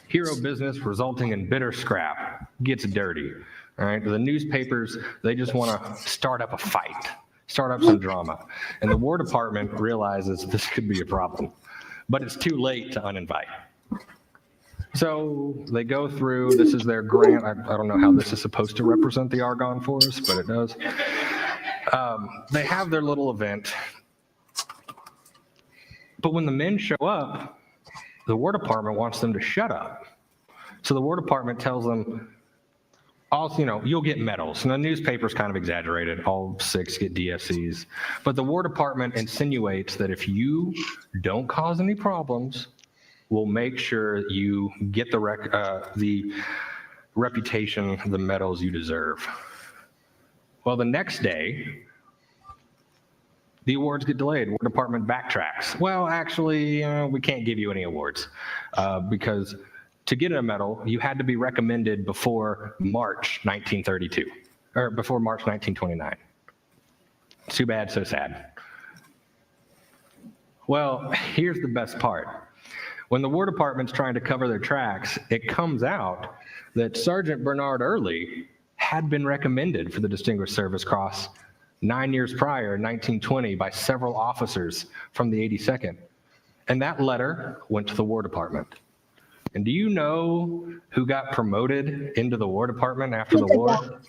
Hero business resulting in bitter scrap gets dirty. All right, the newspapers, they just want to start up a fight, start up some drama. And the War Department realizes this could be a problem, but it's too late to uninvite. So they go through, this is their grant. I don't know how this is supposed to represent the Argonne for us, but it does. They have their little event. But when the men show up, the War Department wants them to shut up. So the War Department tells them, you'll get medals. And the newspaper's kind of exaggerated. All 6 get DFCs. But the War Department insinuates that if you don't cause any problems, we'll make sure you get the reputation, the medals you deserve. Well, the next day, the awards get delayed. War Department backtracks. Well, actually, we can't give you any awards because to get a medal, you had to be recommended before March 1932, or before March 1929. Too bad, so sad. Well, here's the best part. When the War Department's trying to cover their tracks, it comes out that Sergeant Bernard Early had been recommended for the Distinguished Service Cross 9 years prior, in 1920, by several officers from the 82nd. And that letter went to the War Department. And do you know who got promoted into the War Department after the war?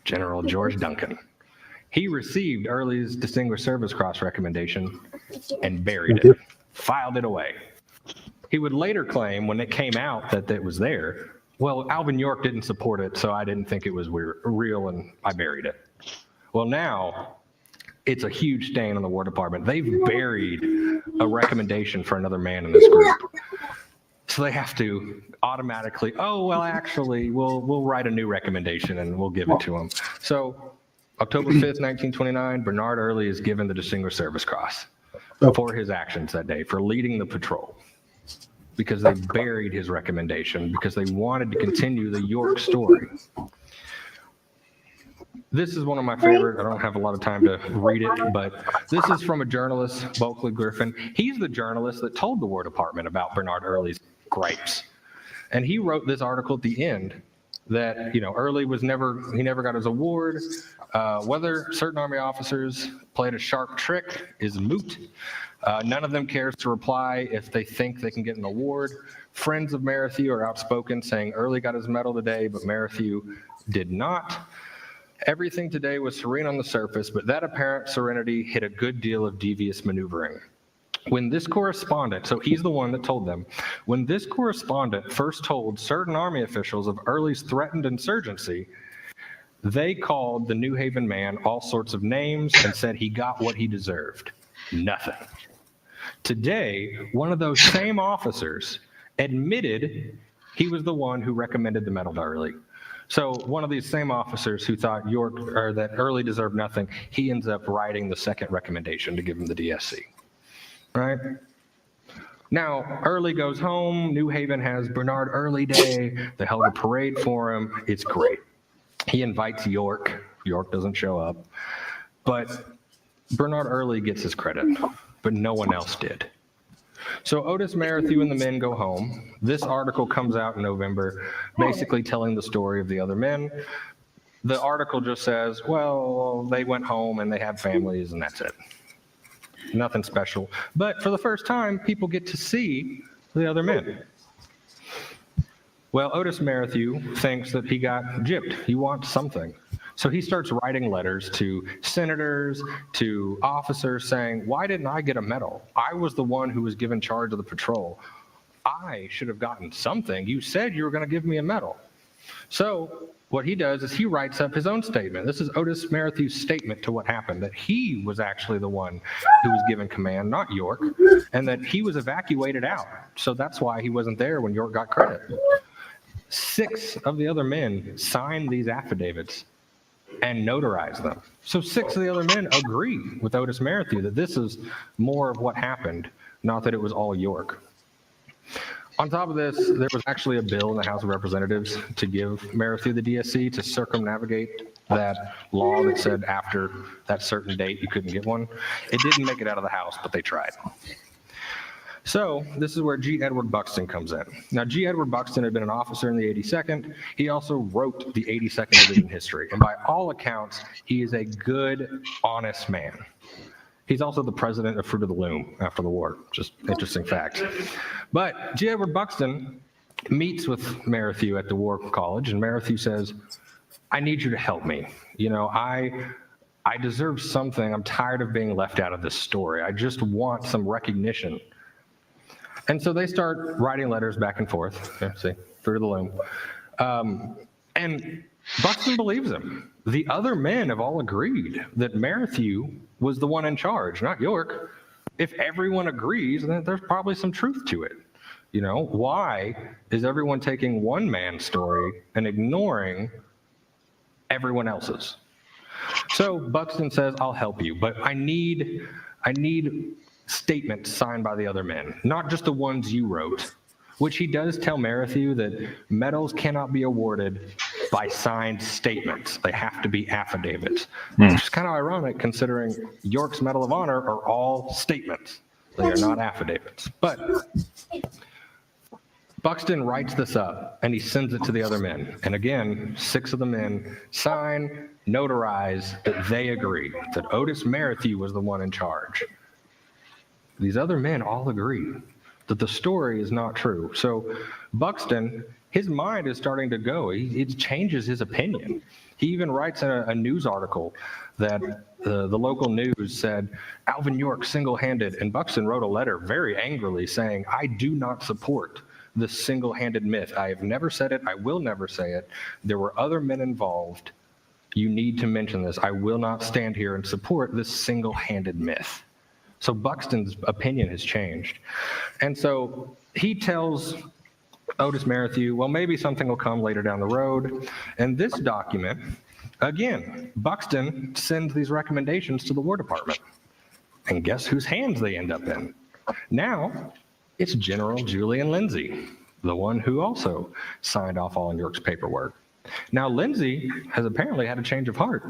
General George Duncan. He received Early's Distinguished Service Cross recommendation and buried it, filed it away. He would later claim, when it came out that it was there, well, Alvin York didn't support it, so I didn't think it was real, and I buried it. Well, now it's a huge stain on the War Department. They've buried a recommendation for another man in this group. So they have to automatically, oh, well, actually, we'll write a new recommendation and we'll give it to him. So October 5th, 1929, Bernard Early is given the Distinguished Service Cross for his actions that day, for leading the patrol, because they buried his recommendation, because they wanted to continue the York story. This is one of my favorite. I don't have a lot of time to read it, but this is from a journalist, Bulkley Griffin. He's the journalist that told the War Department about Bernard Early's gripes. And he wrote this article at the end that, Early never got his award. Whether certain Army officers played a sharp trick is moot. None of them cares to reply if they think they can get an award. Friends of Merrithew are outspoken, saying Early got his medal today, but Merrithew did not. Everything today was serene on the surface, but that apparent serenity hid a good deal of devious maneuvering. When this correspondent, so he's the one that told them, when this correspondent first told certain Army officials of Early's threatened insurgency, they called the New Haven man all sorts of names and said he got what he deserved. Nothing. Today, one of those same officers admitted he was the one who recommended the medal to Early. So one of these same officers who thought that Early deserved nothing, he ends up writing the second recommendation to give him the DSC. Right? Now, Early goes home. New Haven has Bernard Early Day. They held a parade for him. It's great. He invites York. York doesn't show up. But Bernard Early gets his credit, but no one else did. So Otis Merrithew and the men go home. This article comes out in November, basically telling the story of the other men. The article just says, well, they went home and they have families and that's it. Nothing special. But for the first time, people get to see the other men. Well, Otis Merrithew thinks that he got gypped. He wants something. So he starts writing letters to senators, to officers saying, why didn't I get a medal? I was the one who was given charge of the patrol. I should have gotten something. You said you were going to give me a medal. So what he does is he writes up his own statement. This is Otis Merrithew's statement to what happened, that he was actually the one who was given command, not York, and that he was evacuated out. So that's why he wasn't there when York got credit. 6 of the other men signed these affidavits and notarize them. So 6 of the other men agree with Otis Merrithew that this is more of what happened, not that it was all York. On top of this, there was actually a bill in the House of Representatives to give Merrithew the DSC to circumnavigate that law that said after that certain date you couldn't get one. It didn't make it out of the House, but they tried. So this is where G. Edward Buxton comes in. Now, G. Edward Buxton had been an officer in the 82nd. He also wrote the 82nd Division history. And by all accounts, he is a good, honest man. He's also the president of Fruit of the Loom after the war. Just interesting fact. But G. Edward Buxton meets with Merrithew at the War College, and Merrithew says, I need you to help me. I deserve something. I'm tired of being left out of this story. I just want some recognition. And so they start writing letters back and forth. See, Fruit of the Loom. And Buxton believes him. The other men have all agreed that Merrithew was the one in charge, not York. If everyone agrees, then there's probably some truth to it. Why is everyone taking one man's story and ignoring everyone else's? So Buxton says, I'll help you, but I need statements signed by the other men, not just the ones you wrote, which he does tell Merrithew that medals cannot be awarded by signed statements. They have to be affidavits, which is kind of ironic considering York's Medal of Honor are all statements. They are not affidavits. But Buxton writes this up and he sends it to the other men. And again, 6 of the men sign, notarize that they agree that Otis Merrithew was the one in charge. These other men all agree that the story is not true. So Buxton, his mind is starting to go. He changes his opinion. He even writes a news article that the local news said Alvin York single-handed, and Buxton wrote a letter very angrily saying, I do not support this single-handed myth. I have never said it. I will never say it. There were other men involved. You need to mention this. I will not stand here and support this single-handed myth. So Buxton's opinion has changed. And so he tells Otis Merrithew, well, maybe something will come later down the road. And this document, again, Buxton sends these recommendations to the War Department. And guess whose hands they end up in? Now, it's General Julian Lindsay, the one who also signed off all on York's paperwork. Now, Lindsay has apparently had a change of heart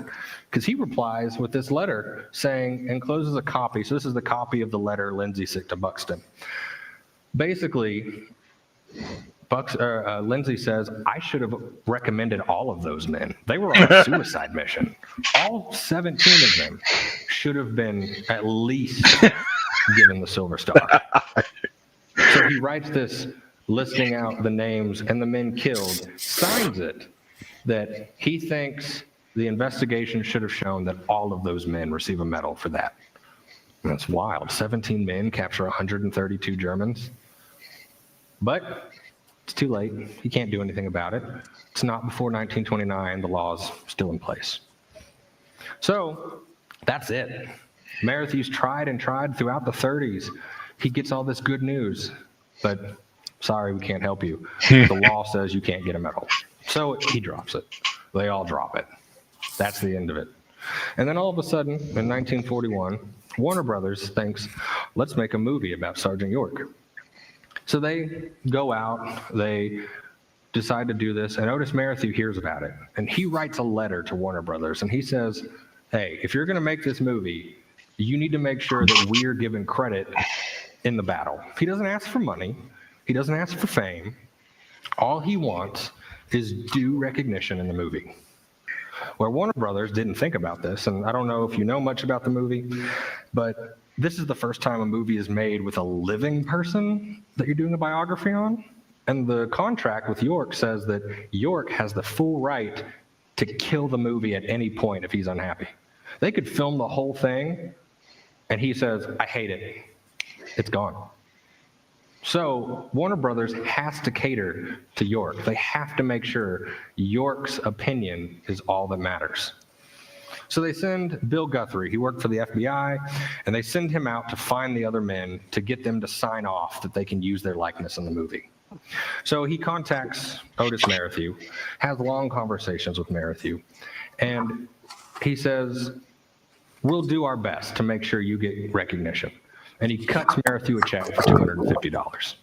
because he replies with this letter saying, and closes a copy. So this is the copy of the letter Lindsay sent to Buxton. Basically, Lindsay says, I should have recommended all of those men. They were on a suicide mission. All 17 of them should have been at least given the Silver Star. So he writes this listing out the names and the men killed, signs it, that he thinks the investigation should have shown that all of those men receive a medal for that. And that's wild. 17 men capture 132 Germans. But it's too late. He can't do anything about it. It's not before 1929. The law's still in place. So that's it. Merrithew's tried and tried throughout the 30s. He gets all this good news, but sorry, we can't help you. The law says you can't get a medal. So he drops it. They all drop it. That's the end of it. And then all of a sudden, in 1941, Warner Brothers thinks, let's make a movie about Sergeant York. So they go out, they decide to do this, and Otis Merrithew hears about it. And he writes a letter to Warner Brothers, and he says, hey, if you're going to make this movie, you need to make sure that we're given credit in the battle. He doesn't ask for money. He doesn't ask for fame. All he wants is due recognition in the movie. Where Warner Brothers didn't think about this, and I don't know if you know much about the movie, but this is the first time a movie is made with a living person that you're doing a biography on. And the contract with York says that York has the full right to kill the movie at any point if he's unhappy. They could film the whole thing, and he says, I hate it. It's gone. So Warner Brothers has to cater to York. They have to make sure York's opinion is all that matters. So they send Bill Guthrie, he worked for the FBI, and they send him out to find the other men to get them to sign off that they can use their likeness in the movie. So he contacts Otis Merrithew, has long conversations with Merrithew, and he says, we'll do our best to make sure you get recognition. And he cuts Merrithew a check for $250.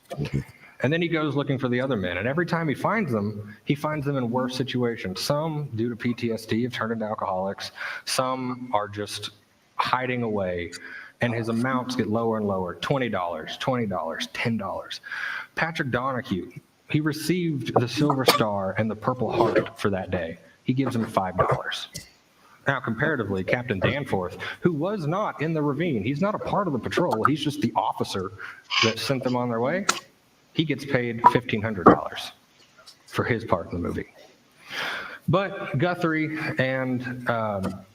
And then he goes looking for the other men. And every time he finds them in worse situations. Some, due to PTSD, have turned into alcoholics. Some are just hiding away. And his amounts get lower and lower. $20, $10. Patrick Donahue, he received the Silver Star and the Purple Heart for that day. He gives him $5. Now, comparatively, Captain Danforth, who was not in the ravine, he's not a part of the patrol, he's just the officer that sent them on their way, he gets paid $1,500 for his part in the movie. But Guthrie and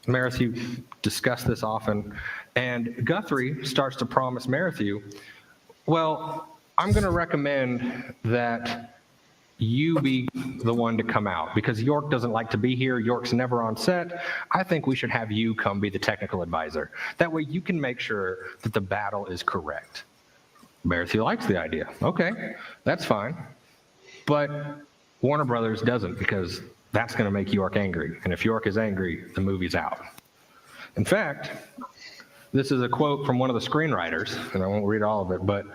Merrithew discuss this often, and Guthrie starts to promise Merrithew, well, I'm going to recommend that you be the one to come out because York doesn't like to be here. York's never on set. I think we should have you come be the technical advisor. That way you can make sure that the battle is correct. Merrithew likes the idea. Okay, that's fine. But Warner Brothers doesn't because that's going to make York angry. And if York is angry, the movie's out. In fact, this is a quote from one of the screenwriters, and I won't read all of it, but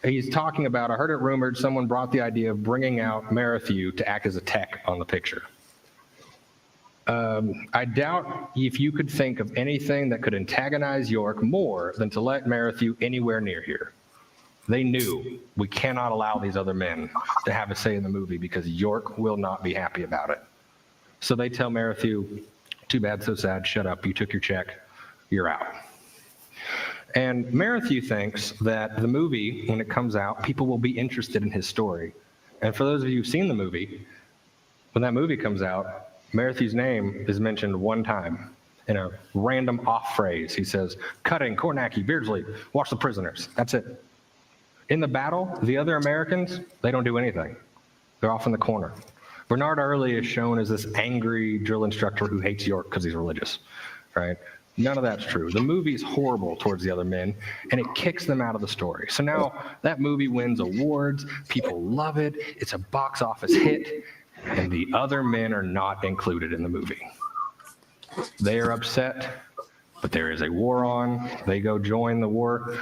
he's talking about, I heard it rumored someone brought the idea of bringing out Merrithew to act as a tech on the picture. I doubt if you could think of anything that could antagonize York more than to let Merrithew anywhere near here. They knew we cannot allow these other men to have a say in the movie because York will not be happy about it. So they tell Merrithew, too bad, so sad, shut up, you took your check, you're out. And Merrithew thinks that the movie, when it comes out, people will be interested in his story. And for those of you who've seen the movie, when that movie comes out, Merrithew's name is mentioned one time in a random off phrase. He says, Cutting, Kornacki, Beardsley, watch the prisoners. That's it. In the battle, the other Americans, they don't do anything. They're off in the corner. Bernard Early is shown as this angry drill instructor who hates York because he's religious, right? None of that's true. The movie's horrible towards the other men, and it kicks them out of the story. So now that movie wins awards. People love it. It's a box office hit, and the other men are not included in the movie. They are upset, but there is a war on. They go join the war.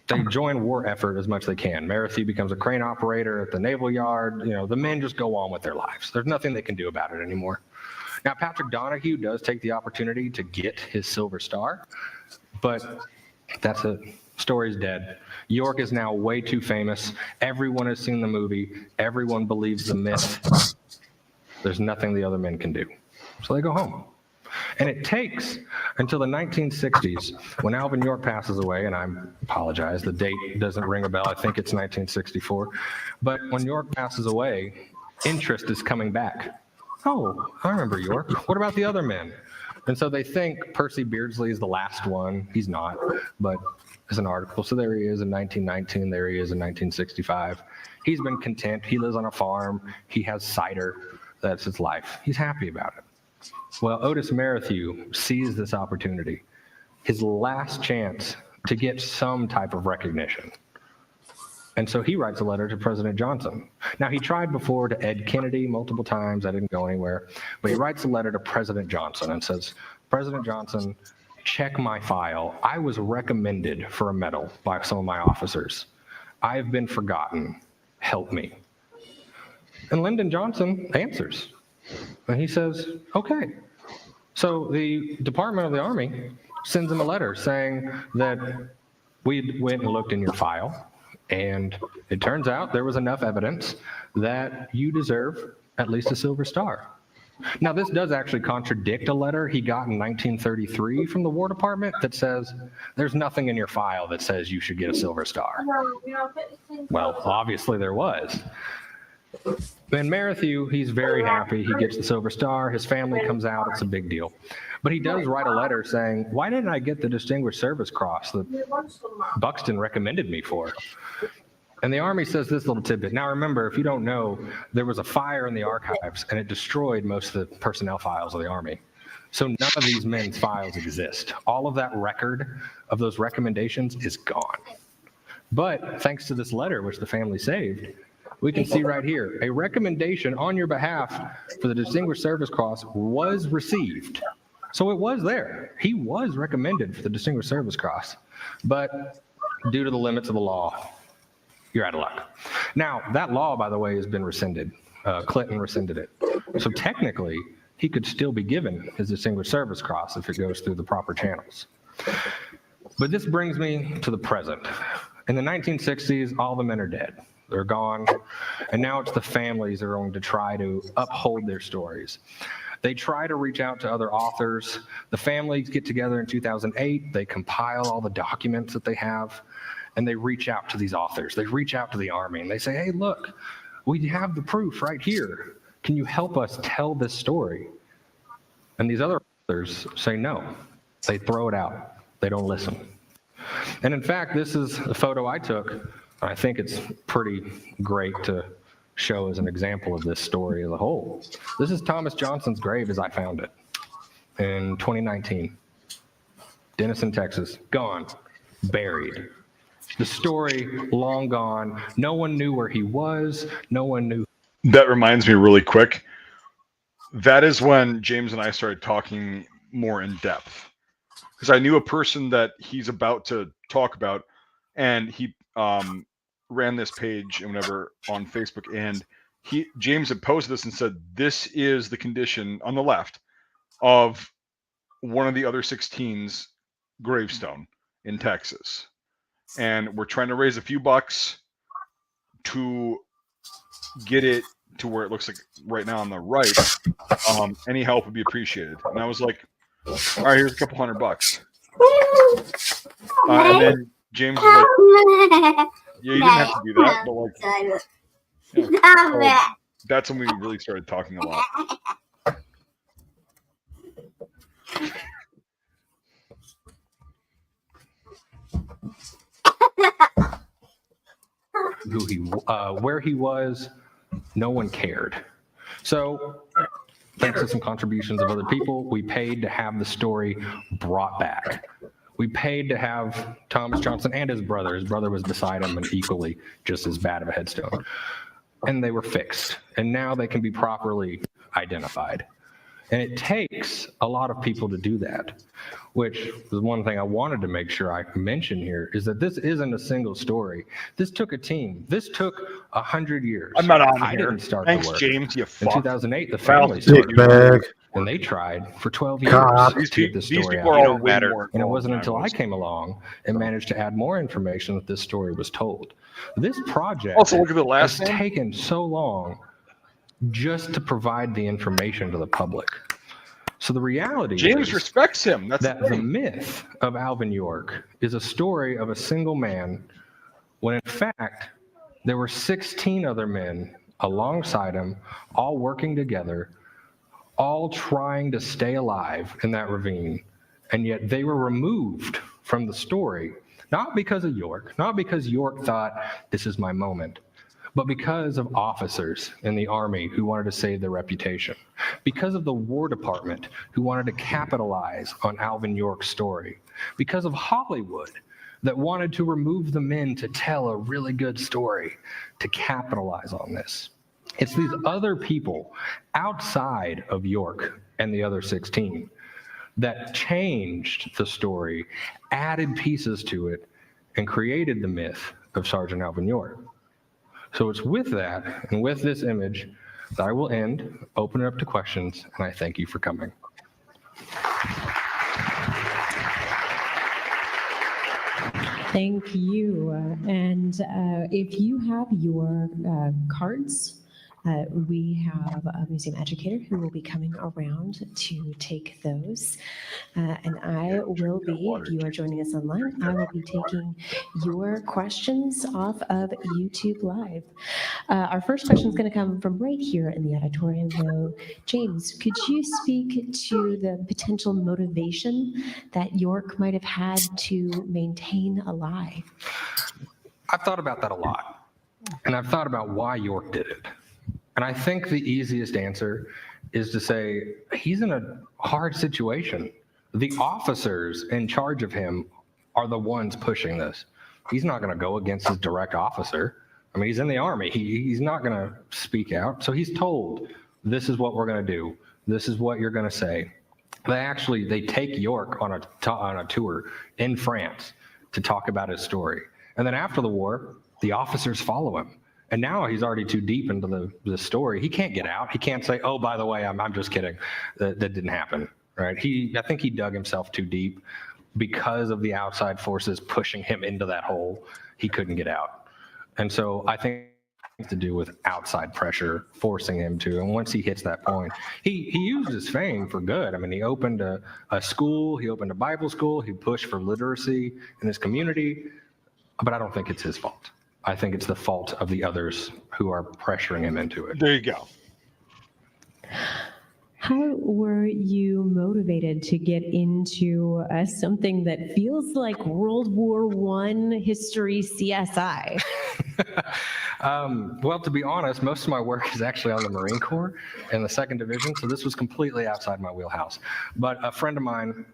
They join war effort as much as they can. Merrithew becomes a crane operator at the naval yard. You know, the men just go on with their lives. There's nothing they can do about it anymore. Now, Patrick Donahue does take the opportunity to get his Silver Star, but that's it. Story's dead. York is now way too famous. Everyone has seen the movie. Everyone believes the myth. There's nothing the other men can do. So they go home. And it takes until the 1960s when Alvin York passes away, and I apologize, the date doesn't ring a bell. I think it's 1964. But when York passes away, interest is coming back. Oh, I remember York. What about the other men? And so they think Percy Beardsley is the last one. He's not, but it's an article. So there he is in 1919. There he is in 1965. He's been content. He lives on a farm. He has cider. That's his life. He's happy about it. Well, Otis Merrithew sees this opportunity, his last chance to get some type of recognition. And so he writes a letter to President Johnson. Now, he tried before to Ed Kennedy multiple times. That didn't go anywhere. But he writes a letter to President Johnson and says, President Johnson, check my file. I was recommended for a medal by some of my officers. I've been forgotten. Help me. And Lyndon Johnson answers. And he says, okay. So the Department of the Army sends him a letter saying that we went and looked in your file. And it turns out there was enough evidence that you deserve at least a Silver Star. Now, this does actually contradict a letter he got in 1933 from the War Department that says there's nothing in your file that says you should get a Silver Star. Well, obviously there was. And Merrithew, he's very happy. He gets the Silver Star. His family comes out. It's a big deal. But he does write a letter saying, why didn't I get the Distinguished Service Cross that Buxton recommended me for? And the Army says this little tidbit. Now, remember, if you don't know, there was a fire in the archives, and it destroyed most of the personnel files of the Army. So none of these men's files exist. All of that record of those recommendations is gone. But thanks to this letter, which the family saved, we can see right here, a recommendation on your behalf for the Distinguished Service Cross was received. So it was there. He was recommended for the Distinguished Service Cross. But due to the limits of the law, you're out of luck. Now, that law, by the way, has been rescinded. Clinton rescinded it. So technically, he could still be given his Distinguished Service Cross if it goes through the proper channels. But this brings me to the present. In the 1960s, all the men are dead. They're gone. And now it's the families that are going to try to uphold their stories. They try to reach out to other authors. The families get together in 2008. They compile all the documents that they have, and they reach out to these authors. They reach out to the Army, and they say, hey, look, we have the proof right here. Can you help us tell this story? And these other authors say no. They throw it out. They don't listen. And in fact, this is a photo I took. I think it's pretty great to show as an example of this story as a whole. This is Thomas Johnson's grave as I found it in 2019. Denison, Texas, gone, buried. The story, long gone. No one knew where he was. No one knew. That reminds me really quick. That is when James and I started talking more in depth. Because I knew a person that he's about to talk about, and he ran this page and whatever on Facebook, and James had posted this and said, this is the condition on the left of one of the other 16's gravestone in Texas. and we're trying to raise a few bucks to get it to where it looks like right now on the right. Any help would be appreciated. And I was like, all right, here's a couple $100. And then James was like, yeah, you didn't have to do that, but like, yeah. So that's when we really started talking a lot. Where he was, no one cared. So thanks to some contributions of other people, we paid to have the story brought back. We paid to have Thomas Johnson and his brother. His brother was beside him and equally just as bad of a headstone. And they were fixed. And now they can be properly identified. And it takes a lot of people to do that, which is one thing I wanted to make sure I mention here, is that this isn't a single story. This took a team. This took 100 years. I'm not on I here. didn't start Thanks, the work. James. You In fuck. 2008, the family started and they tried for 12 years to get this These story people out. are all way more And it wasn't involved until than I came along and managed to add more information that this story was told. This project Also, look at the last has name. taken so long just to provide the information to the public. So the reality James is respects him. That's that the the thing. myth of Alvin York is a story of a single man, when in fact there were 16 other men alongside him, all working together, all trying to stay alive in that ravine, and yet they were removed from the story, not because of York, not because York thought, this is my moment, but because of officers in the Army who wanted to save their reputation, because of the War Department who wanted to capitalize on Alvin York's story, because of Hollywood that wanted to remove the men to tell a really good story to capitalize on this. It's these other people outside of York and the other 16 that changed the story, added pieces to it, and created the myth of Sergeant Alvin York. So it's with that and with this image that I will end, open it up to questions, and I thank you for coming. Thank you. And if you have your cards, we have a museum educator who will be coming around to take those. And I will be, if you are joining us online, I will be taking your questions off of YouTube Live. Our first question is going to come from right here in the auditorium, though. James, could you speak to the potential motivation that York might have had to maintain alive? I've thought about that a lot, and I've thought about why York did it. And I think the easiest answer is to say he's in a hard situation. The officers in charge of him are the ones pushing this. He's not going to go against his direct officer. I mean, he's in the Army. He's not going to speak out. So he's told, this is what we're going to do. This is what you're going to say. They take York on a tour in France to talk about his story. And then after the war, the officers follow him. And now he's already too deep into the story. He can't get out. He can't say, oh, by the way, I'm just kidding. That didn't happen, right? I think he dug himself too deep because of the outside forces pushing him into that hole. He couldn't get out. And so I think it has to do with outside pressure forcing him to. And once he hits that point, he used his fame for good. I mean, he opened a school. He opened a Bible school. He pushed for literacy in his community. But I don't think it's his fault. I think it's the fault of the others who are pressuring him into it. There you go. How were you motivated to get into something that feels like World War I history CSI? Well, to be honest, most of my work is actually on the Marine Corps in the 2nd Division, so this was completely outside my wheelhouse. But a friend of mine,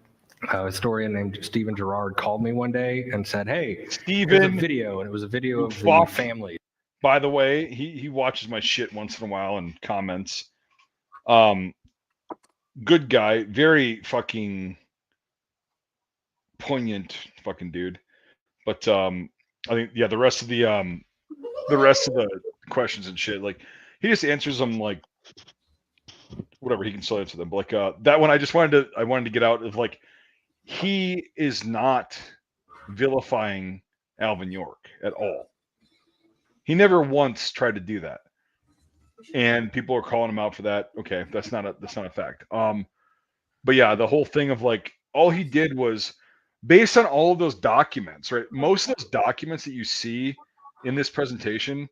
a historian named Stephen Gerard, called me one day and said, hey, here's a video, and it was a video of the family. By the way, he watches my shit once in a while and comments. Good guy, very fucking poignant fucking dude. But I think the rest of the questions and shit, like he just answers them like whatever, he can still answer them. But like that one, I wanted to get out of like, he is not vilifying Alvin York at all. He never once tried to do that. And people are calling him out for that. Okay, that's not a fact. But yeah, the whole thing of like all he did was based on all of those documents, right? Most of those documents that you see in this presentation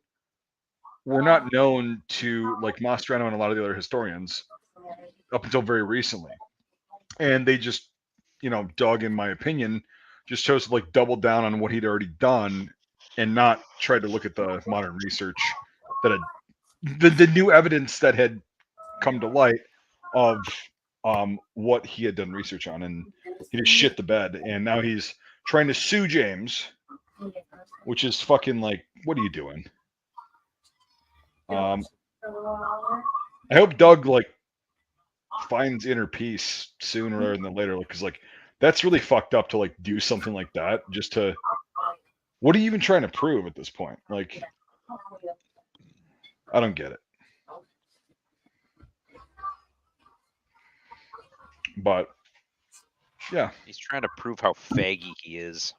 were not known to like Mastriano and a lot of the other historians up until very recently. And they just, Doug, in my opinion, just chose to like double down on what he'd already done and not try to look at the modern research that had the new evidence that had come to light of what he had done research on, and he just shit the bed, and now he's trying to sue James, which is fucking like, what are you doing? I hope Doug like finds inner peace sooner rather than later, because like that's really fucked up to like do something like that just to. What are you even trying to prove at this point? Like, I don't get it. But yeah, He's trying to prove how faggy he is.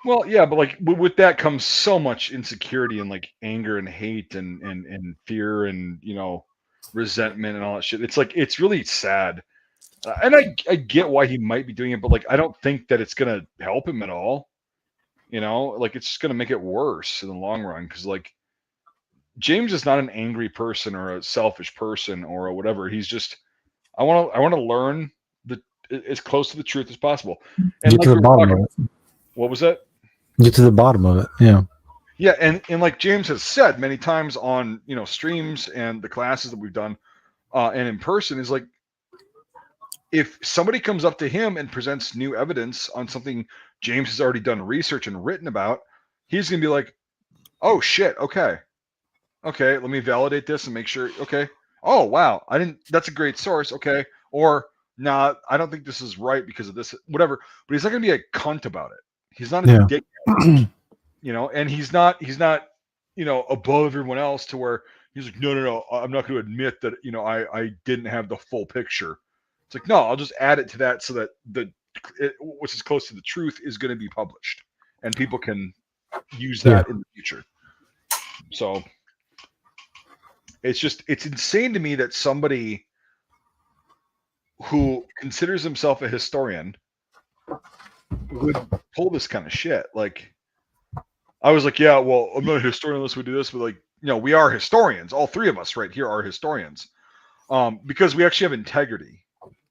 well, yeah, but like with that comes so much insecurity and like anger and hate and fear and resentment and all that shit. It's like it's really sad, and I get why he might be doing it, but like I don't think that it's gonna help him at all. Like it's just gonna make it worse in the long run, because like James is not an angry person or a selfish person or a whatever. He's just I want to learn as close to the truth as possible. And Get like to the bottom of it. What was that? Get to the bottom of it. Yeah. Yeah, and like James has said many times on streams and the classes that we've done, and in person, is like if somebody comes up to him and presents new evidence on something James has already done research and written about, he's gonna be like, "Oh shit, okay, let me validate this and make sure." Okay, oh wow, that's a great source. Okay, or nah, I don't think this is right because of this, whatever. But he's not gonna be a cunt about it. He's not a dick. And he's not above everyone else to where he's like, no, I'm not going to admit that I didn't have the full picture. It's like, no, I'll just add it to that so that what's as close to the truth is going to be published and people can use that in the future. So it's insane to me that somebody who considers himself a historian would pull this kind of shit. Like, I was like, yeah, well, I'm not a historian unless we do this, but like, we are historians. All three of us right here are historians, because we actually have integrity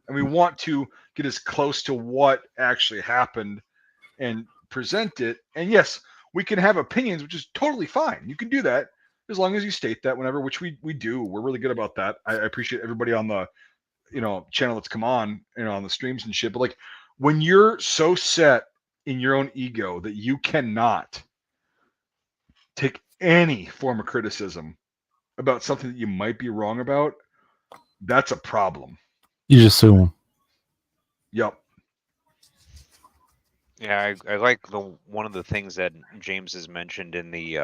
and we want to get as close to what actually happened and present it. And yes, we can have opinions, which is totally fine. You can do that as long as you state that whenever, which we do. We're really good about that. I appreciate everybody on the channel that's come on on the streams and shit. But like, when you're so set in your own ego that you cannot take any form of criticism about something that you might be wrong about, that's a problem. You just sue them. Yep. Yeah, I like one of the things that James has mentioned in the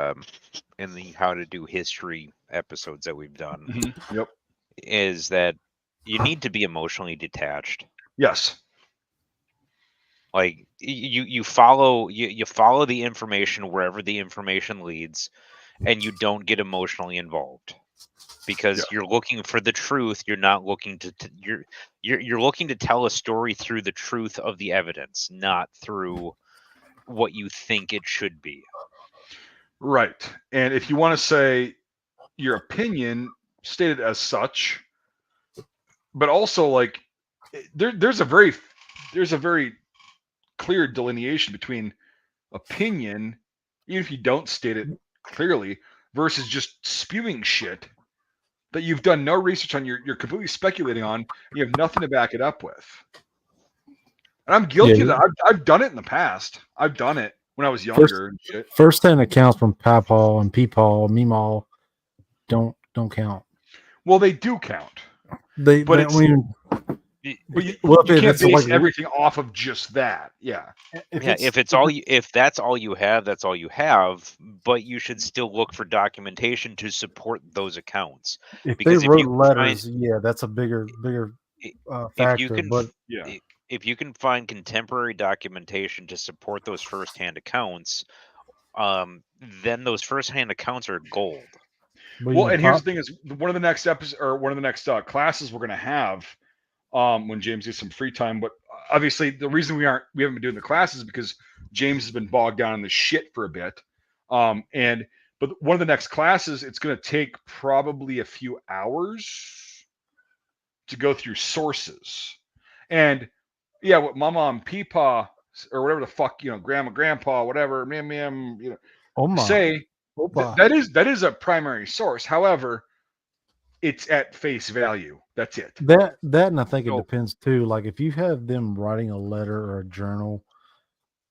how to do history episodes that we've done. Mm-hmm. Yep. Is that you need to be emotionally detached. Yes. Like you follow the information wherever the information leads, and you don't get emotionally involved because you're looking for the truth. You're not looking to you're looking to tell a story through the truth of the evidence, not through what you think it should be. Right. And if you want to say your opinion, state it as such. But also, like, there's a very clear delineation between opinion, even if you don't state it clearly, versus just spewing shit that you've done no research on. You're completely speculating on. You have nothing to back it up with. And I'm guilty of that. I've done it in the past. I've done it when I was younger and shit. First-hand accounts from Papaw and Peepaw, Meemaw don't count. Well, they do count. You can't base everything off of just that. Yeah. If that's all you have, that's all you have. But you should still look for documentation to support those accounts. If they wrote letters, that's a bigger factor. if you can find contemporary documentation to support those firsthand accounts, then those firsthand accounts are gold. But, you Well, know, and here's Pop, the thing: is one of the next episodes or one of the next classes we're going to have when James gets some free time. But obviously, the reason we haven't been doing the classes is because James has been bogged down in the shit for a bit. But one of the next classes, it's going to take probably a few hours to go through sources. And yeah, what Mama and Peepaw or whatever the fuck, Grandma, Grandpa, whatever, mim, Oma, say Opa. that is a primary source. However, it's at face value. That's it. That and I think it So depends too. Like if you have them writing a letter or a journal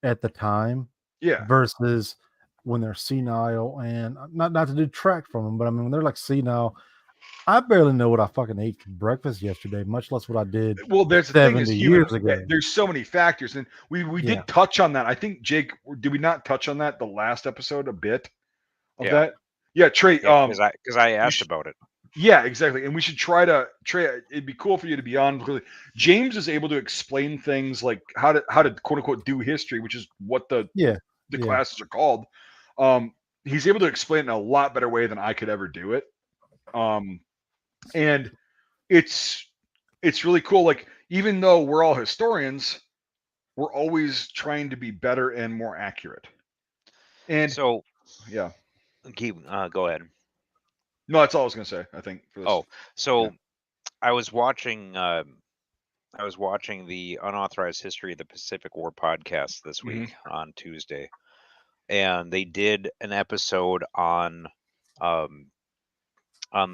at the time Yeah. versus when they're senile, and not to detract from them, but I mean when they're like senile, I barely know what I fucking ate for breakfast yesterday, much less what I did Well, there's the thing is 70 human. years ago. There's so many factors, and we Yeah. did touch on that. I think Jake, did we not touch on that the last episode a bit of Yeah. that? Yeah, Trey. Because I asked should- about it. Yeah, exactly. And we should try to Trey. It'd be cool for you to be on. Because James is able to explain things like how to quote unquote do history, which is what the Yeah. classes are called. He's able to explain it in a lot better way than I could ever do it. And it's really cool. Like even though we're all historians, we're always trying to be better and more accurate. And So yeah, go ahead. no, that's all I was gonna say. I think for this. Oh, so yeah. I was watching the Unauthorized History of the Pacific War podcast this week on Tuesday, and they did an episode on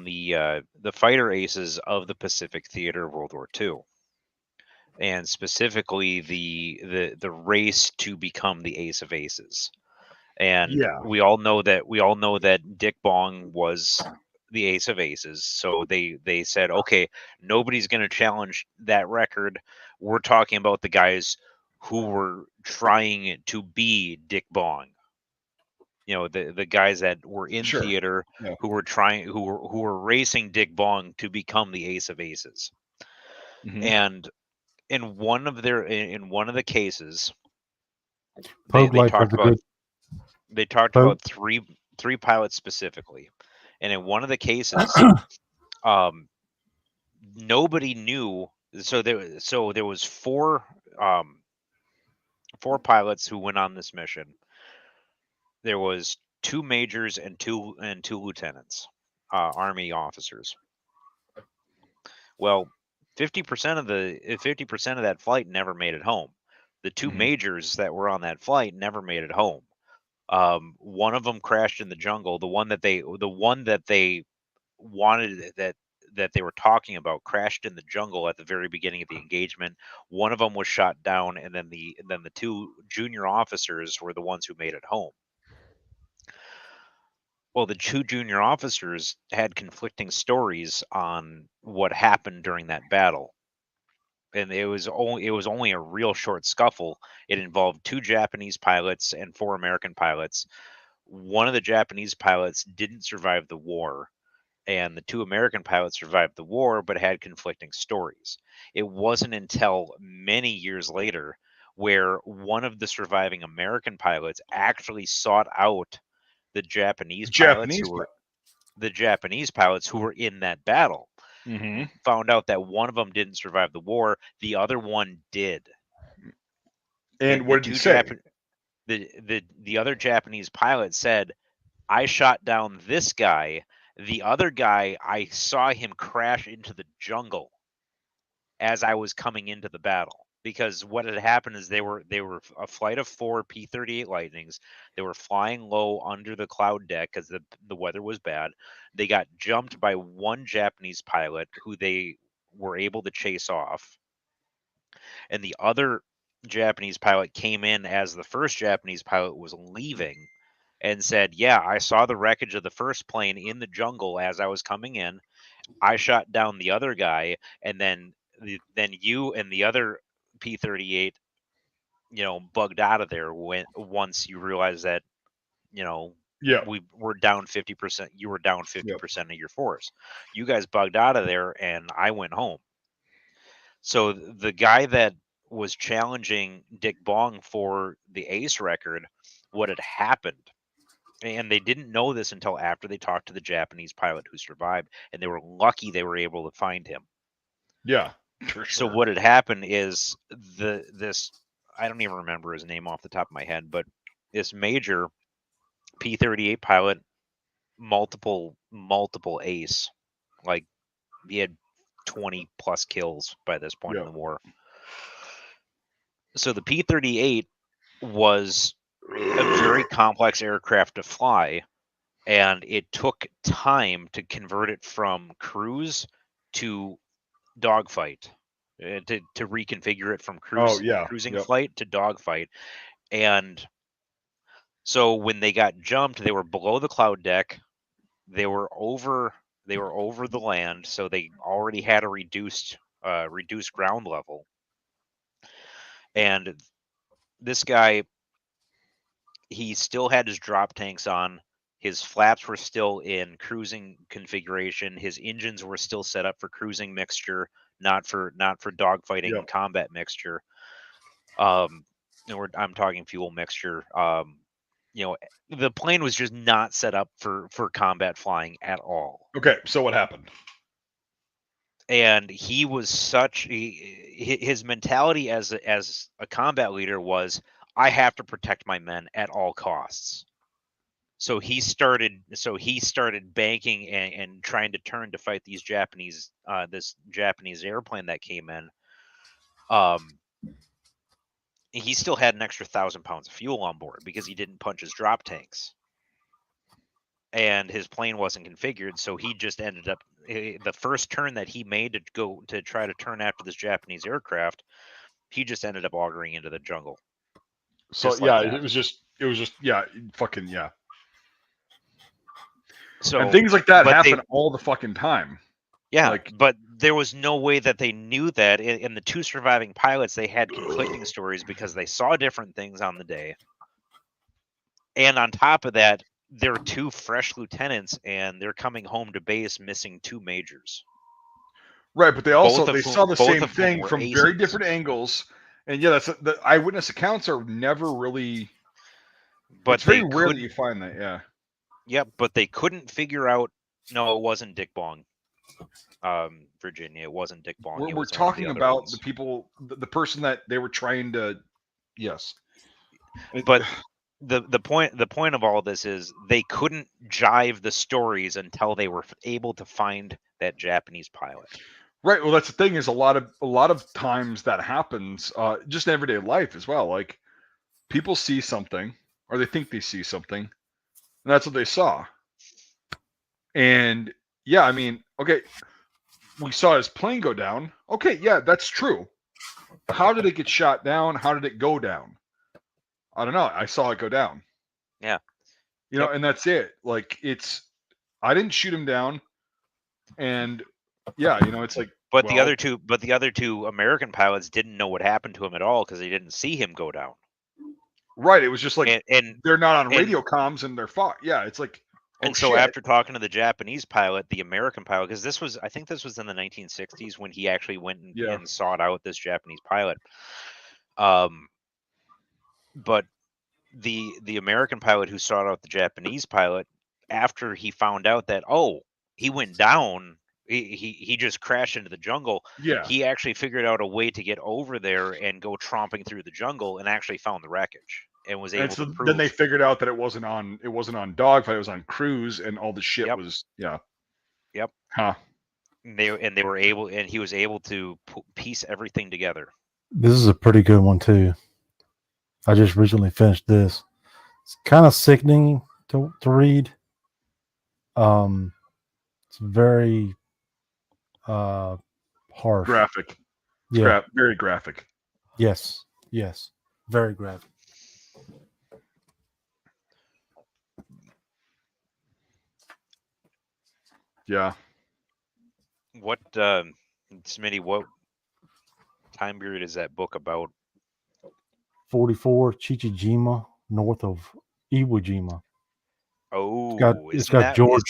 the fighter aces of the Pacific theater of World War II, and specifically the race to become the ace of aces. And Yeah. we all know that Dick Bong was the ace of aces. So they said, okay, nobody's going to challenge that record. We're talking about the guys who were trying to be Dick Bong. The guys that were in Sure. theater Yeah. who were racing Dick Bong to become the ace of aces. And in one of the cases, they talked about three pilots specifically, and in one of the cases, nobody knew. So there was four pilots who went on this mission. There was two majors and two lieutenants, Army officers. Well, 50% of that flight never made it home. The two majors that were on that flight never made it home. One of them crashed in the jungle. The one that they wanted that they were talking about crashed in the jungle at the very beginning of the engagement. One of them was shot down, and then the two junior officers were the ones who made it home. Well, the two junior officers had conflicting stories on what happened during that battle. And it was only a real short scuffle. It involved two Japanese pilots and four American pilots. One of the Japanese pilots didn't survive the war, and the two American pilots survived the war but had conflicting stories. It wasn't until many years later where one of the surviving American pilots actually sought out the Japanese pilots who were in that battle. Found out that one of them didn't survive the war, the other one did. And what did he say? The other Japanese pilot said, I shot down this guy. The other guy, I saw him crash into the jungle as I was coming into the battle. Because what had happened is they were a flight of 4 P-38 Lightnings. They were flying low under the cloud deck because the weather was bad. They got jumped by one Japanese pilot who they were able to chase off. And the other Japanese pilot came in as the first Japanese pilot was leaving and said, yeah, I saw the wreckage of the first plane in the jungle as I was coming in. I shot down the other guy, and then you and the other P-38, bugged out of there once you realize that, we were down 50%. You were down 50% of your force. You guys bugged out of there, and I went home. So the guy that was challenging Dick Bong for the ace record, what had happened. And they didn't know this until after they talked to the Japanese pilot who survived, and they were lucky they were able to find him. Yeah, for So sure. what had happened is this I don't even remember his name off the top of my head, but this major P-38 pilot, multiple ace, like he had 20 plus kills by this point in the war. So the P-38 was a very complex aircraft to fly, and it took time to convert it from cruise to dogfight, to reconfigure it from cruising flight to dogfight. And so when they got jumped, they were below the cloud deck, they were over the land, so they already had a reduced ground level. And this guy, he still had his drop tanks on. His flaps were still in cruising configuration. His engines were still set up for cruising mixture, not for dogfighting and combat mixture. I'm talking fuel mixture. The plane was just not set up for combat flying at all. Okay, so what happened? And he was his mentality as a combat leader was, I have to protect my men at all costs. So he started banking and trying to turn to fight these this Japanese airplane that came in. He still had an extra 1,000 pounds of fuel on board because he didn't punch his drop tanks. And his plane wasn't configured, so he just ended up, the first turn that he made to try to turn after this Japanese aircraft, he just ended up augering into the jungle. So it was just fucking yeah. So and things like that happen all the fucking time. Yeah, but there was no way that they knew that. And the two surviving pilots, they had conflicting stories because they saw different things on the day. And on top of that, they're two fresh lieutenants, and they're coming home to base missing two majors. Right, but they saw the same thing from very different angles. And yeah, the eyewitness accounts are never really. But it's very rare that you find that. Yeah. Yep, but they couldn't figure out. No, it wasn't Dick Bong. Virginia, it wasn't Dick Bong. We're talking about the people, the person that they were trying to. Yes. But the point of all this is they couldn't jive the stories until they were able to find that Japanese pilot. Right. Well, that's the thing, is a lot of times that happens just in everyday life as well. Like people see something, or they think they see something, and that's what they saw. And yeah, I mean, okay, we saw his plane go down. Okay, yeah, that's true. How did it get shot down? How did it go down? I don't know. I saw it go down. Yeah. You know, and that's it. Like I didn't shoot him down. And yeah, you know, it's like. But the other two American pilots didn't know what happened to him at all because they didn't see him go down. Right. It was just like, and they're not on radio comms and they're fought. Yeah, it's like. And so after talking to the Japanese pilot, the American pilot, because I think this was in the 1960s when he actually went and sought out this Japanese pilot. But the American pilot who sought out the Japanese pilot, after he found out that, he went down, he just crashed into the jungle. Yeah. He actually figured out a way to get over there and go tromping through the jungle and actually found the wreckage. And was able to prove. Then they figured out that it wasn't on dogfight, it was on cruise, and all the shit was Yep. Huh. They were able, and he was able to piece everything together. This is a pretty good one too. I just recently finished this. It's kind of sickening to read. It's very harsh. Graphic. Yeah. Very graphic. Yes. Very graphic. Yeah. What, Smitty, what time period is that book about? 44, Chichijima, north of Iwo Jima. Oh, it's got George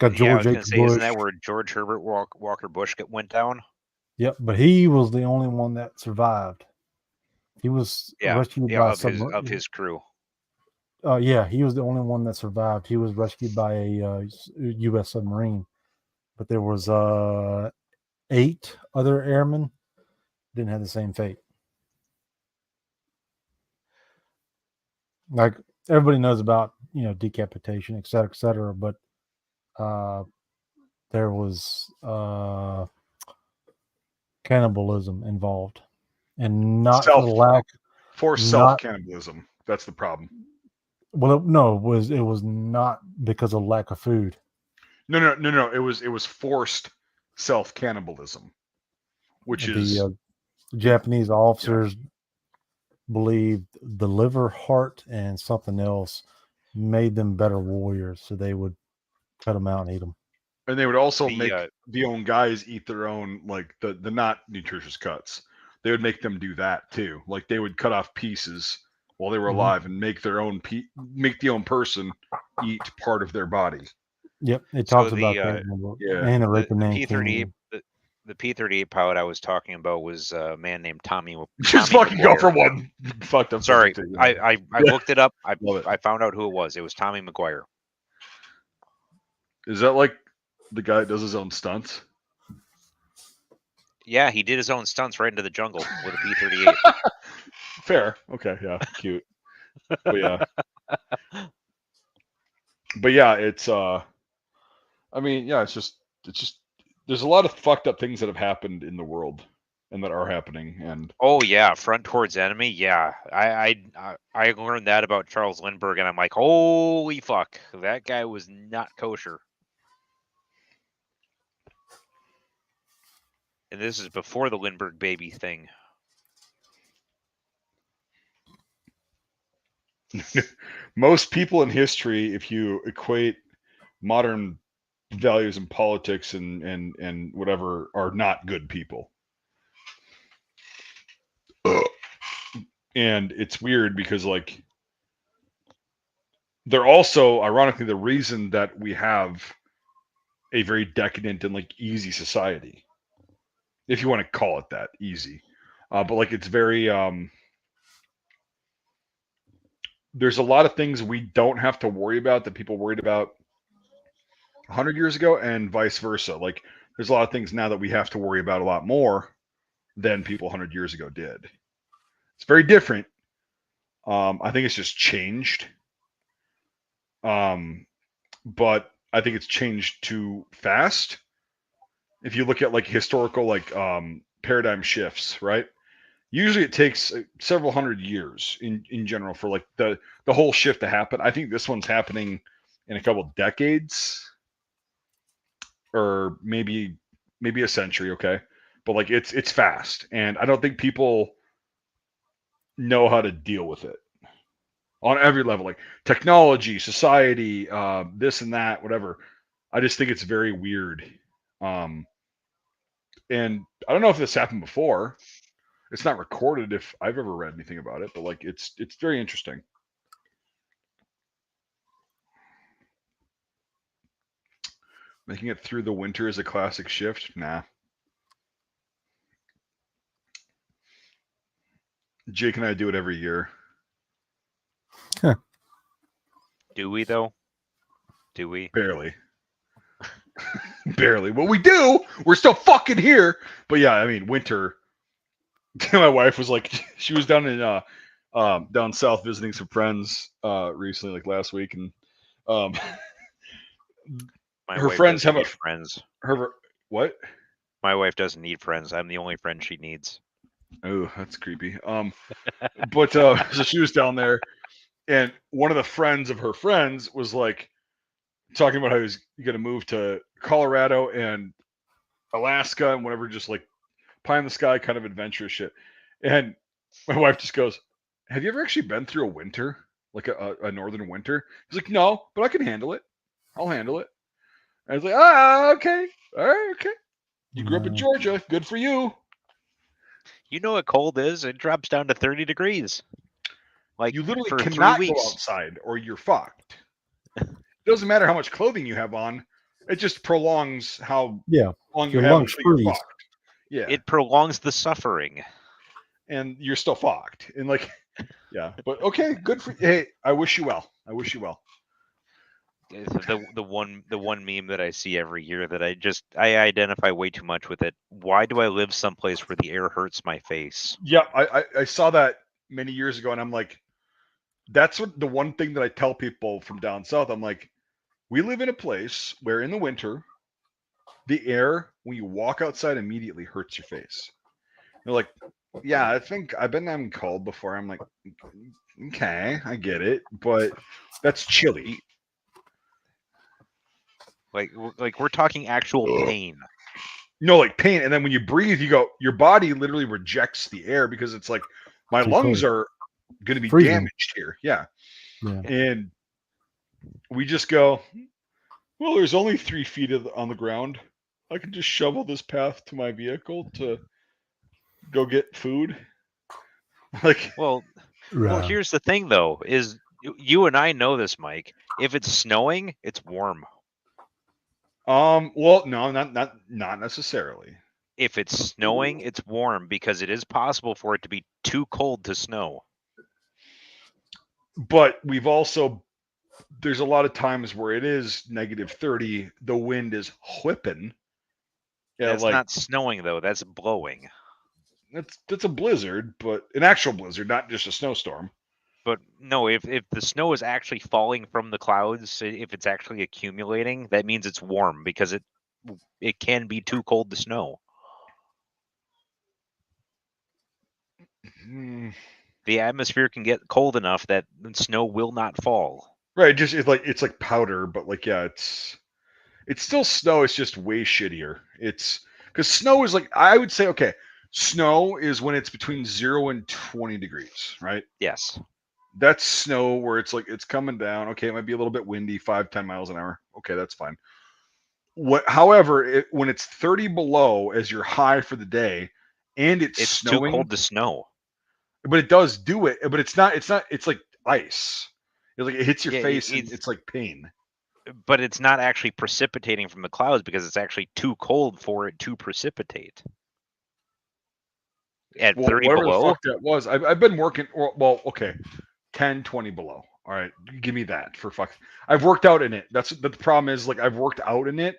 H. Bush. Isn't that where George Herbert Walker Bush went down? Yep, but he was the only one that survived. He was Yeah, rescued yeah, by of his crew. yeah, he was the only one that survived. He was rescued by a U.S. submarine, but there was 8 other airmen didn't have the same fate. Like everybody knows about decapitation, et cetera, but there was cannibalism involved, and not for the lack forced not- self-cannibalism. That's the problem. well, no, it was not because of lack of food. No. It was forced self-cannibalism, which is The Japanese officers believed the liver, heart, and something else made them better warriors, so they would cut them out and eat them. and they would also The, make the own guys eat their own, like the not nutritious cuts. They would make them do that too. Like they would cut off pieces while they were alive and make their own make the own person eat part of their body. Yep, it So talks the, about that in the book. yeah. And the the Rape and P-38 the P-38 pilot I was talking about was a man named Tommy. Just Tommy fucking go McGuire. from one fucked up. Sorry, subject to, I Yeah. looked it up. Love it. I found out who it was. It was Tommy McGuire. Is that like the guy that does his own stunts? Yeah, he did his own stunts right into the jungle with a P-38. Fair. Okay. Yeah. Cute. But yeah. But yeah, it's I mean, yeah, it's just there's a lot of fucked up things that have happened in the world and that are happening, and Oh yeah, front towards enemy. Yeah, I learned that about Charles Lindbergh, and I'm like, holy fuck, that guy was not kosher. And this is before the Lindbergh baby thing. most people in history, if you equate modern values in politics and whatever, are not good people. And it's weird because like they're also ironically the reason that we have a very decadent and like easy society, if you want to call it that, easy. But like it's very there's a lot of things we don't have to worry about that people worried about 100 years ago, and vice versa. Like there's a lot of things now that we have to worry about a lot more than people 100 years ago did. It's very different. I think it's just changed. But I think it's changed too fast. If you look at like historical like paradigm shifts, right? Usually it takes several hundred years in general for like the whole shift to happen. I think this one's happening in a couple decades, or maybe a century. Okay, but like it's fast, and I don't think people know how to deal with it on every level, like technology, society, this and that, whatever. I just think it's very weird. And I don't know if this happened before. It's not recorded if I've ever read anything about it, but like it's very interesting. Making it through the winter is a classic shift. Nah. Jake and I do it every year. Do we though? Do we? Barely. Barely. Well, we do. We're still fucking here. But yeah, I mean, winter. My wife was like, she was down in down south visiting some friends recently, like last week, and My her wife friends doesn't have need friends. her what? My wife doesn't need friends. I'm the only friend she needs. Oh, that's creepy. But so she was down there, and one of the friends of her friends was like talking about how he was going to move to Colorado and Alaska and whatever, just like pie in the sky kind of adventurous shit. And my wife just goes, "Have you ever actually been through a winter, like a northern winter?" He's like, "No, but I can handle it. I'll handle it." And I was like, okay, all right, okay. You grew up in Georgia, good for you. You know what cold is? It drops down to 30 degrees. Like You literally for 3 cannot go weeks. outside or you're fucked. It doesn't matter how much clothing you have on. It just prolongs how long you your have lungs until you're freeze. fucked. Yeah. It prolongs the suffering. and you're still fucked. And like, yeah, but okay, good for hey. I wish you well. I wish you well. The one meme that I see every year that I identify way too much with it. Why do I live someplace where the air hurts my face? Yeah, I saw that many years ago, and I'm like, that's what the one thing that I tell people from down south. I'm like, we live in a place where in the winter, the air when you walk outside immediately hurts your face. They're like, yeah, I think I've been having cold before. I'm like, okay, I get it, but that's chilly. Like we're talking actual pain. No, like pain, and then when you breathe, you go, your body literally rejects the air because it's like my Too lungs cold. are going to be Freezing. damaged here. Yeah, Yeah. and we just go, well, there's only 3 feet on the ground. I can just shovel this path to my vehicle to go get food. Like, Well, Right. here's the thing though: is you and I know this, Mike. If it's snowing, it's warm. well, no, not necessarily. If it's snowing, it's warm because it is possible for it to be too cold to snow. But we've also there's a lot of times where it is -30. The wind is whipping. Yeah, That's like not snowing though. That's blowing. that's a blizzard, but an actual blizzard, not just a snowstorm. But no, if the snow is actually falling from the clouds, if it's actually accumulating, that means it's warm because it can be too cold to snow. Hmm. The atmosphere can get cold enough that snow will not fall. Right, just it's like powder, but like yeah, it's still snow. It's just way shittier. It's because snow is like I would say okay, snow is when it's between 0 and 20 degrees, right? Yes. That's snow where it's like it's coming down. Okay, it might be a little bit windy, 5-10 miles an hour. Okay, that's fine. However, when it's 30 below as your high for the day, and it's snowing, too cold to snow. but it does do it. But it's not. It's like ice. It's like it hits your Yeah, face, and it's like pain. But it's not actually precipitating from the clouds because it's actually too cold for it to precipitate. At 30 whatever below? the fuck that was, I've been working. Well, okay, 10, 20 below. All right, give me that for fuck. I've worked out in it. The problem is like I've worked out in it,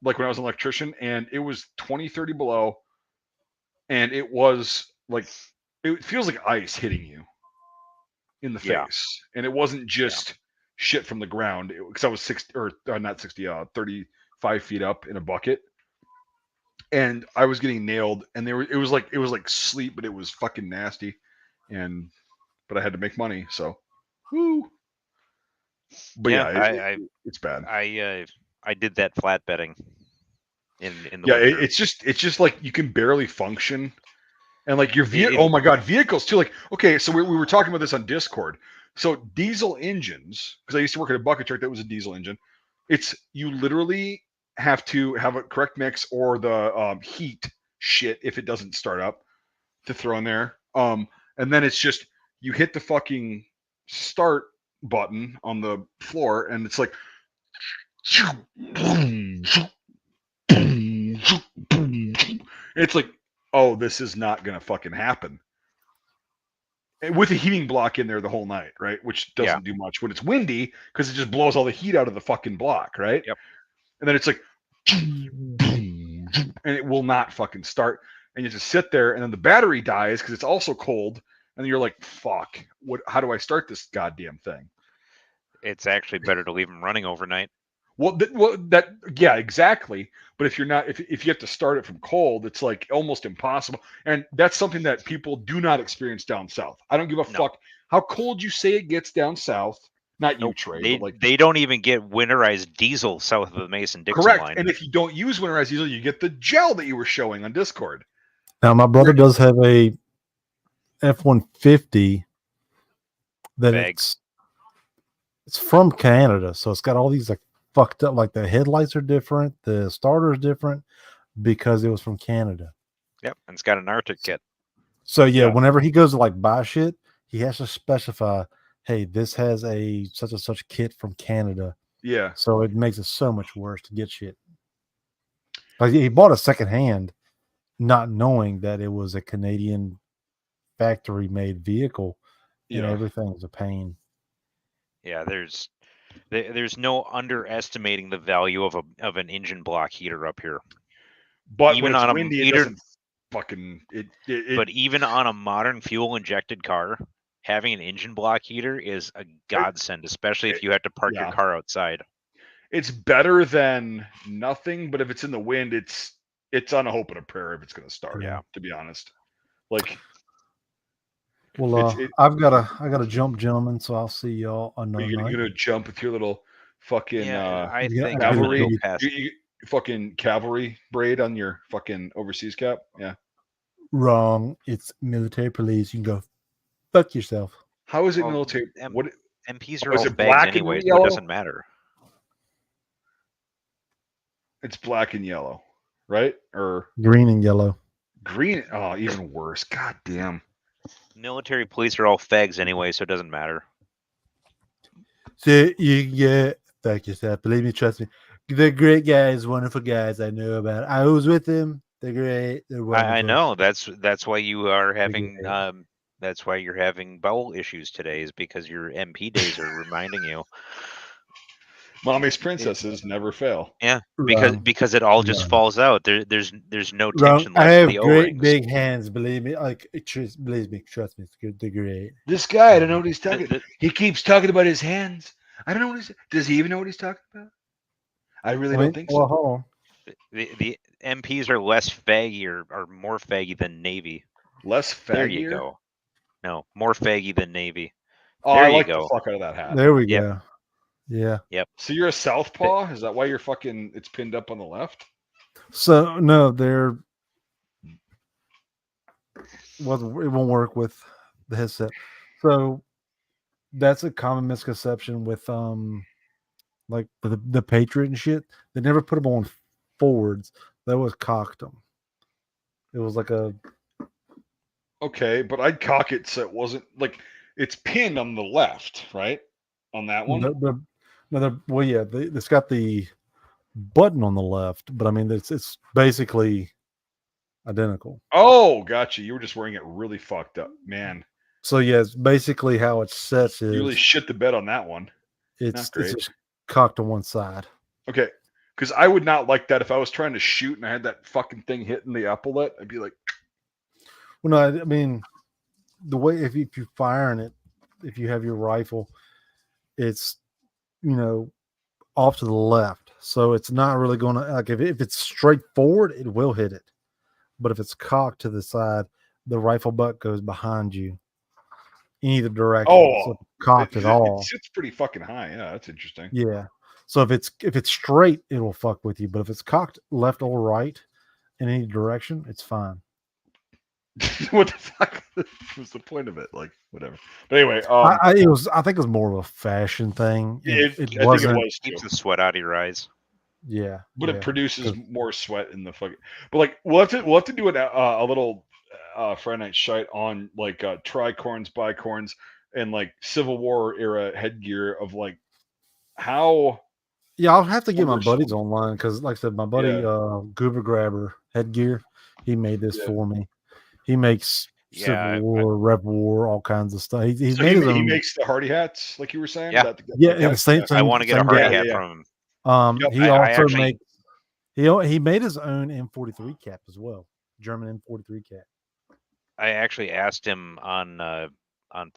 like when I was an electrician, and it was 20, 30 below, and it was like it feels like ice hitting you in the Yeah. face, and it wasn't just shit from the ground because I was 60 or not 60, 35 feet up in a bucket. And I was getting nailed, and it was like sleep, but it was fucking nasty, but I had to make money, so woo. But yeah, it's bad. I did that flat bedding in the Yeah, winter. it's just like you can barely function, and like your vehicle. Oh my god, vehicles too. Like okay, so we were talking about this on Discord. So diesel engines, because I used to work at a bucket truck that was a diesel engine. It's you literally have to have a correct mix or the heat shit if it doesn't start up to throw in there. And then it's just you hit the fucking start button on the floor and it's like it's like, oh, this is not gonna fucking happen. And with a heating block in there the whole night, right? Which doesn't do much when it's windy because it just blows all the heat out of the fucking block, right? Yep. And then it's like, and it will not fucking start. And you just sit there, and then the battery dies because it's also cold. And then you're like, fuck, how do I start this goddamn thing? It's actually better to leave them running overnight. Yeah, exactly. But if you're not, if you have to start it from cold, it's like almost impossible. And that's something that people do not experience down south. I don't give a fuck how cold you say it gets down south. Not you, Trey. But like they don't even get winterized diesel south of the Mason-Dixon correct. line. And if you don't use winterized diesel, you get the gel that you were showing on Discord. Now, my brother does have a F-150 that it's from Canada, so it's got all these like fucked up, like the headlights are different, the starter's different because it was from Canada. Yep, and it's got an Arctic kit. So yeah, whenever he goes to like buy shit, he has to specify, hey, this has a such and such kit from Canada. Yeah. So it makes it so much worse to get shit. Like he bought a secondhand, not knowing that it was a Canadian factory made vehicle, and Yeah. everything's a pain. Yeah, there's no underestimating the value of an engine block heater up here. But Even when it's on a windy, it heater- doesn't fucking it But even on a modern fuel injected car, having an engine block heater is a godsend, especially if you have to park your yeah. car outside. it's better than nothing, but if it's in the wind, it's on a hope and a prayer if it's going to start. Yeah. To be honest, like Well, It's- it- I gotta jump, gentlemen. So I'll see y'all another you're night. gonna jump with your little fucking I Yeah, think I I'm agree gonna with go you. past. you fucking cavalry braid on your fucking overseas cap. Yeah. Wrong. It's military police. You can go fuck yourself. How is it Well, military? What MPs Oh, are is all it fags black and anyway, so yellow? it doesn't matter. it's black and yellow, right? Or Green and yellow. green? Oh, even worse. God damn. Military police are all fags anyway, so it doesn't matter. So you get fuck yourself. Believe me, trust me. They're great guys, wonderful guys. I know about it. I was with them. They're great. They're wonderful. I know that's why you are having great. that's why you're having bowel issues today, is because your MP days are reminding you. Mommy's princesses never fail. Yeah, Wrong. because it all just Wrong. falls out. There's no Wrong. tension I left in have the great O-rings. big hands. Believe me. Believe me. Trust me. It's good. They're great. This guy, I don't know what he's talking. The- He keeps talking about his hands. I don't know what he's. Does he even know what he's talking about? I really don't think so. Well, hold on. The MPs are less faggy or more faggy than Navy. Less faggier. There you go. No, more faggy than Navy. Oh, There I you like go. the fuck out of that hat. There we Yep. go. Yeah. So you're a southpaw? Is that why you're fucking? It's pinned up on the left. So no, they're. Well, it won't work with the headset. So that's a common misconception with like the Patriot and shit. They never put them on forwards. They always cocked them. It was like a Okay, but I'd cock it so it wasn't like it's pinned on the left, right? On that one. well, yeah. It's got the button on the left, but I mean it's basically identical. Oh, gotcha. You were just wearing it really fucked up, man. So yeah, it's basically how it sets is You really shit the bed on that one. it's great. just cocked on one side. Okay, because I would not like that if I was trying to shoot and I had that fucking thing hitting the epaulet. I'd be like, Well, no, I mean the way if you're firing it, if you have your rifle, it's off to the left, so it's not really going to like if it's straight forward, it will hit it, but if it's cocked to the side, the rifle butt goes behind you in either direction. Oh, so if it's cocked at all. It sits pretty fucking high. Yeah, that's interesting. Yeah. So if it's straight, it will fuck with you, but if it's cocked left or right in any direction, it's fine. What the fuck was the point of it? Like, whatever. But anyway, I think it was more of a fashion thing. I think it wasn't. was too. Keeps the sweat out of your eyes. Yeah, But yeah. it produces 'Cause- more sweat in the fucking. But like, we'll have to do a little Friday night shite on like tricorns, bicorns, and like Civil War era headgear of like how. Yeah, I'll have to get my Wonderful. buddies online because, like I said, my buddy Yeah. Goober Grabber Headgear, he made this Yeah. for me. He makes Yeah, Civil War, Rev War, all kinds of stuff. He's So made his he own. makes the hardy hats, like you were saying. Yeah. Yeah, the same. I want to get a same hardy guy. hat yeah. from him. Yep, He I also actually- makes. He made his own M43 cap as well, German M43 cap. I actually asked him on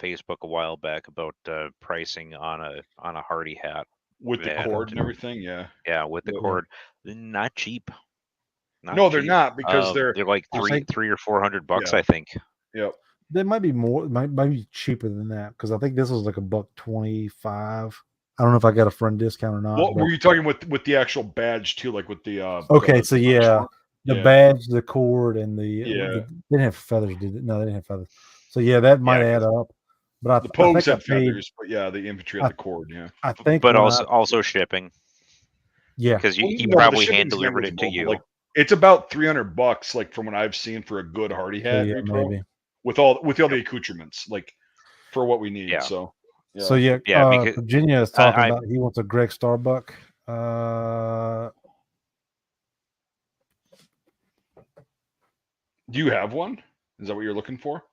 Facebook a while back about pricing on a hardy hat. with the Yeah. cord and everything. Yeah. Yeah, with the Yeah. cord. Not cheap. No, they're cheap. not because they're. like I three think- or $400, Yeah. I think. Yep. They might be more. Might be cheaper than that because I think this was like $125. I don't know if I got a friend discount or not. What but- were you talking with the actual badge too? Like with the. Okay, the- so yeah. The Yeah. badge, the cord, and Yeah. they didn't have feathers, did it? No, they didn't have feathers. So yeah, that might Yeah, add up. But The I pogues think I had paid. feathers, but yeah, the infantry had the cord. Yeah. I think, But when also shipping, yeah, because Well, he no, the probably shipping's hand delivered it to negligible, you. but, like, it's about $300, like from what I've seen for a good hardy so hat, yeah, repro, maybe. with all the accoutrements, like for what we need. Yeah. So. Yeah. So yeah, Yeah, because Virginia is talking I- about he wants a Greg Starbuck. Do you have one? Is that what you're looking for?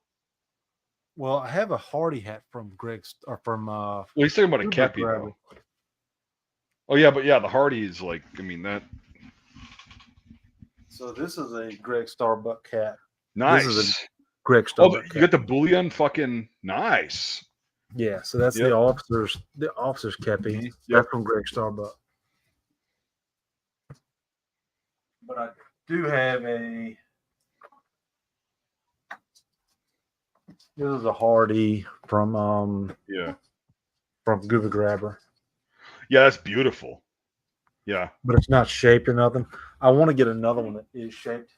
Well, I have a Hardy hat from Greg's or from Well, he's talking about a Uber Kepi driver. though. Oh yeah, but yeah, the Hardy is like, I mean that. So this is a Greg Starbuck hat. Nice. This is a Greg Oh, Starbuck you got the bullion, fucking nice. Yeah, so that's Yep. the officer's kepi. Mhm. Yep. That's from Greg Starbuck. But I do have a. This is a Hardy from Yeah, Goober Grabber, yeah, that's beautiful. Yeah, but it's not shaped or nothing. I want to get another one that is shaped.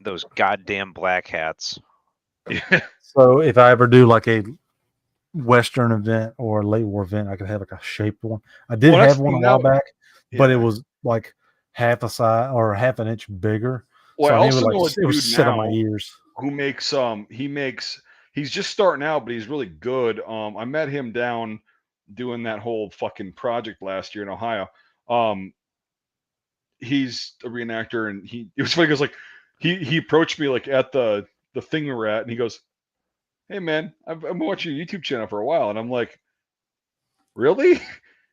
Those goddamn black hats. yeah. So if I ever do like a Western event or a late war event, I could have like a shaped one. I did Well, that's have one a the while thing back, but it Yeah. was like half a size or half an inch bigger. Well, So I I mean, also know a it was dude sit on my now ears. who makes he's just starting out, but he's really good. I met him down doing that whole fucking project last year in Ohio. He's a reenactor, and it was funny because like he approached me like at the thing we were at, and he goes, "Hey man, I've been watching your YouTube channel for a while," and I'm like, "Really?"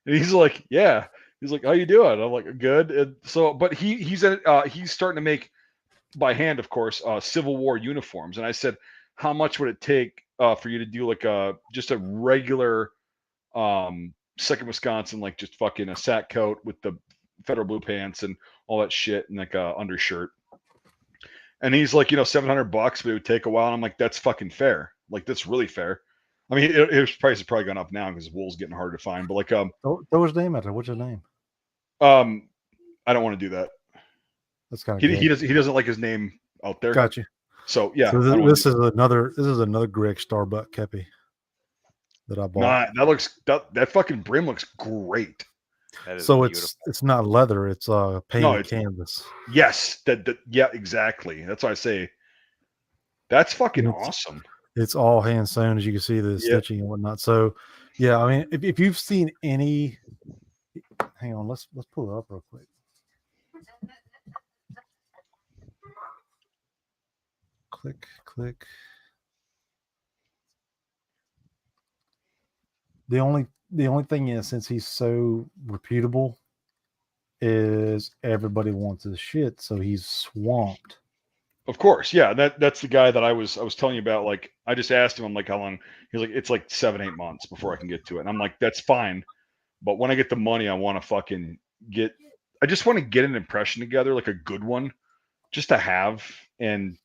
And he's like, "Yeah." He's like, "How you doing?" I'm like, "Good." And so, but he's starting to make by hand, of course, Civil War uniforms. And I said, "How much would it take for you to do like just a regular Second Wisconsin, like just fucking a sack coat with the federal blue pants and all that shit and like a undershirt?" And he's like, $700, but it would take a while. And I'm like, "That's fucking fair. Like, that's really fair." I mean, his price has probably gone up now because wool's getting harder to find. But like, Throw his name out there. What's his name? I don't want to do that. That's kind He of doesn't like his name out there. Gotcha. So yeah, So I don't wanna this do is another Greg Starbuck kepi that I bought. Nah, that fucking brim looks great. That is So beautiful. it's not leather. It's painted it's- canvas. Yes, yeah, exactly. That's why I say that's fucking It's- awesome. It's all hand sewn, as you can see the Yep. stitching and whatnot. So yeah, I mean, if you've seen any, hang on, let's pull it up real quick. Click. The only thing is, since he's so reputable, is everybody wants his shit, so he's swamped. Of course, yeah. That's the guy that I was telling you about. Like, I just asked him, I'm like, how long? He's like, it's like 7-8 months before I can get to it. And I'm like, that's fine, but when I get the money, I want to fucking I just want to get an impression together, like a good one, just to have. And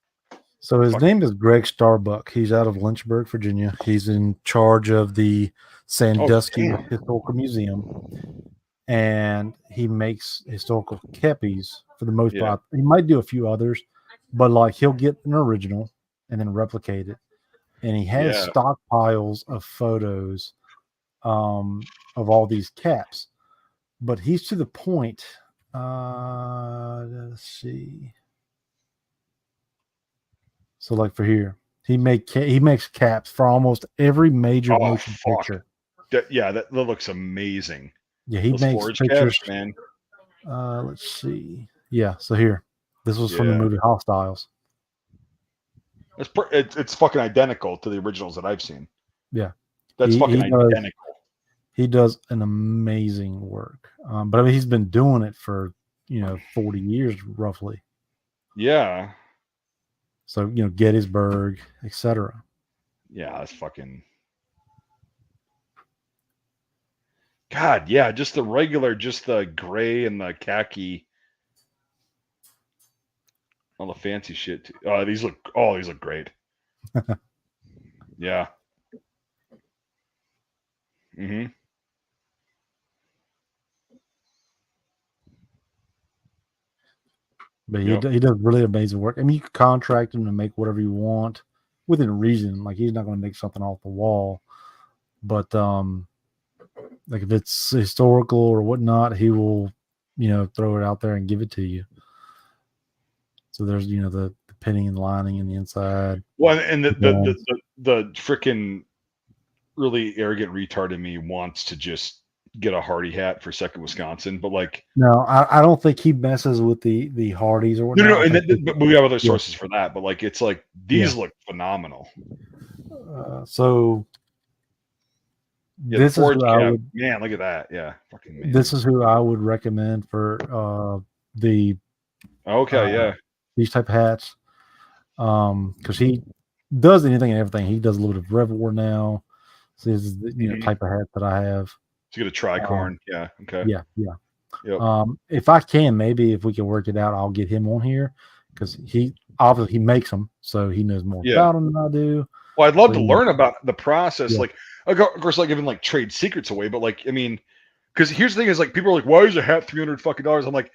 So his name is Greg Starbuck. He's out of Lynchburg, Virginia. He's in charge of the Sandusky damn. Historical Museum, and he makes historical kepis for the most Yeah. part. He might do a few others, but like he'll get an original and then replicate it. And he has Yeah. stockpiles of photos of all these caps. But he's to the point. Let's see. So like for here, he makes caps for almost every major Oh, motion fuck. picture. that looks amazing. Yeah, he Those makes forage pictures. caps, man. Let's see. Yeah, so here, this was from the Yeah. movie Hostiles. It's fucking identical to the originals that I've seen. Yeah. That's fucking identical. He does an amazing work. But I mean, he's been doing it for 40 years roughly. Yeah. So Gettysburg, etc. Yeah, that's fucking. God, yeah, just the regular, just the gray and the khaki. All the fancy shit. Too. These look great. Yeah. Mm-hmm. But Yep. he does really amazing work. I mean, you can contract him to make whatever you want within reason. Like he's not going to make something off the wall, but like if it's historical or whatnot, he will throw it out there and give it to you. So there's the pinning and lining in the inside. Well, and the freaking really arrogant retard in me wants to just get a Hardy hat for Second Wisconsin, but like no, I don't think he messes with the Hardys or whatnot. no, but we have other sources for that. But like it's like these look phenomenal. So Yeah, this the is forge who I cap. would. Man, look at that. Yeah, fucking amazing. This is who I would recommend for the Okay, yeah. these type of hats. Because he does anything and everything. He does a little bit of Revelwar now. So this is the type of hat that I have. So you get a tricorn. Yeah. Okay. Yeah. Yep. If I can, maybe if we can work it out, I'll get him on here because he obviously he makes them, so he knows more about them than I do. Well, I'd love So, to learn about the process. Yeah. Like, of course, like giving like trade secrets away, but like, I mean, because here's the thing: is like people are like, "Why is a hat $300 fucking dollars?" I'm like,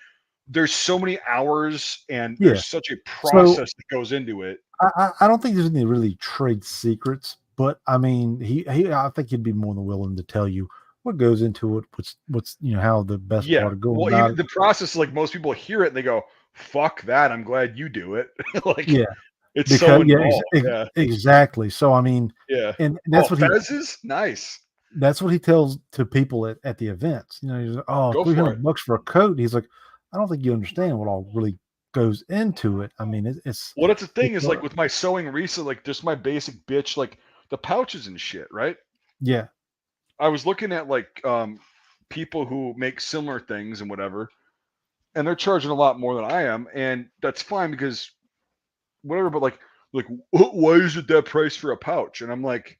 there's so many hours and Yeah. there's such a process that goes into it. I don't think there's any really trade secrets, but I mean, he I think he'd be more than willing to tell you what goes into it, what's how the best part of going Well, about even it. the process, like most people hear it and they go, "Fuck that! I'm glad you do it." Like, Yeah, it's because so involved. Yeah. exactly. So I mean, Yeah. and that's what Fezes? Nice. that's what he tells to people at the events. He's like, "Oh, Go for $300 for a coat." And he's like, "I don't think you understand what all really goes into it." I mean, it's Well, that's the thing it's is like with my sewing recently, like just my basic bitch, like the pouches and shit, right? yeah, I was looking at like people who make similar things and whatever, and they're charging a lot more than I am, and that's fine because whatever. But like, why is it that price for a pouch? And I'm like,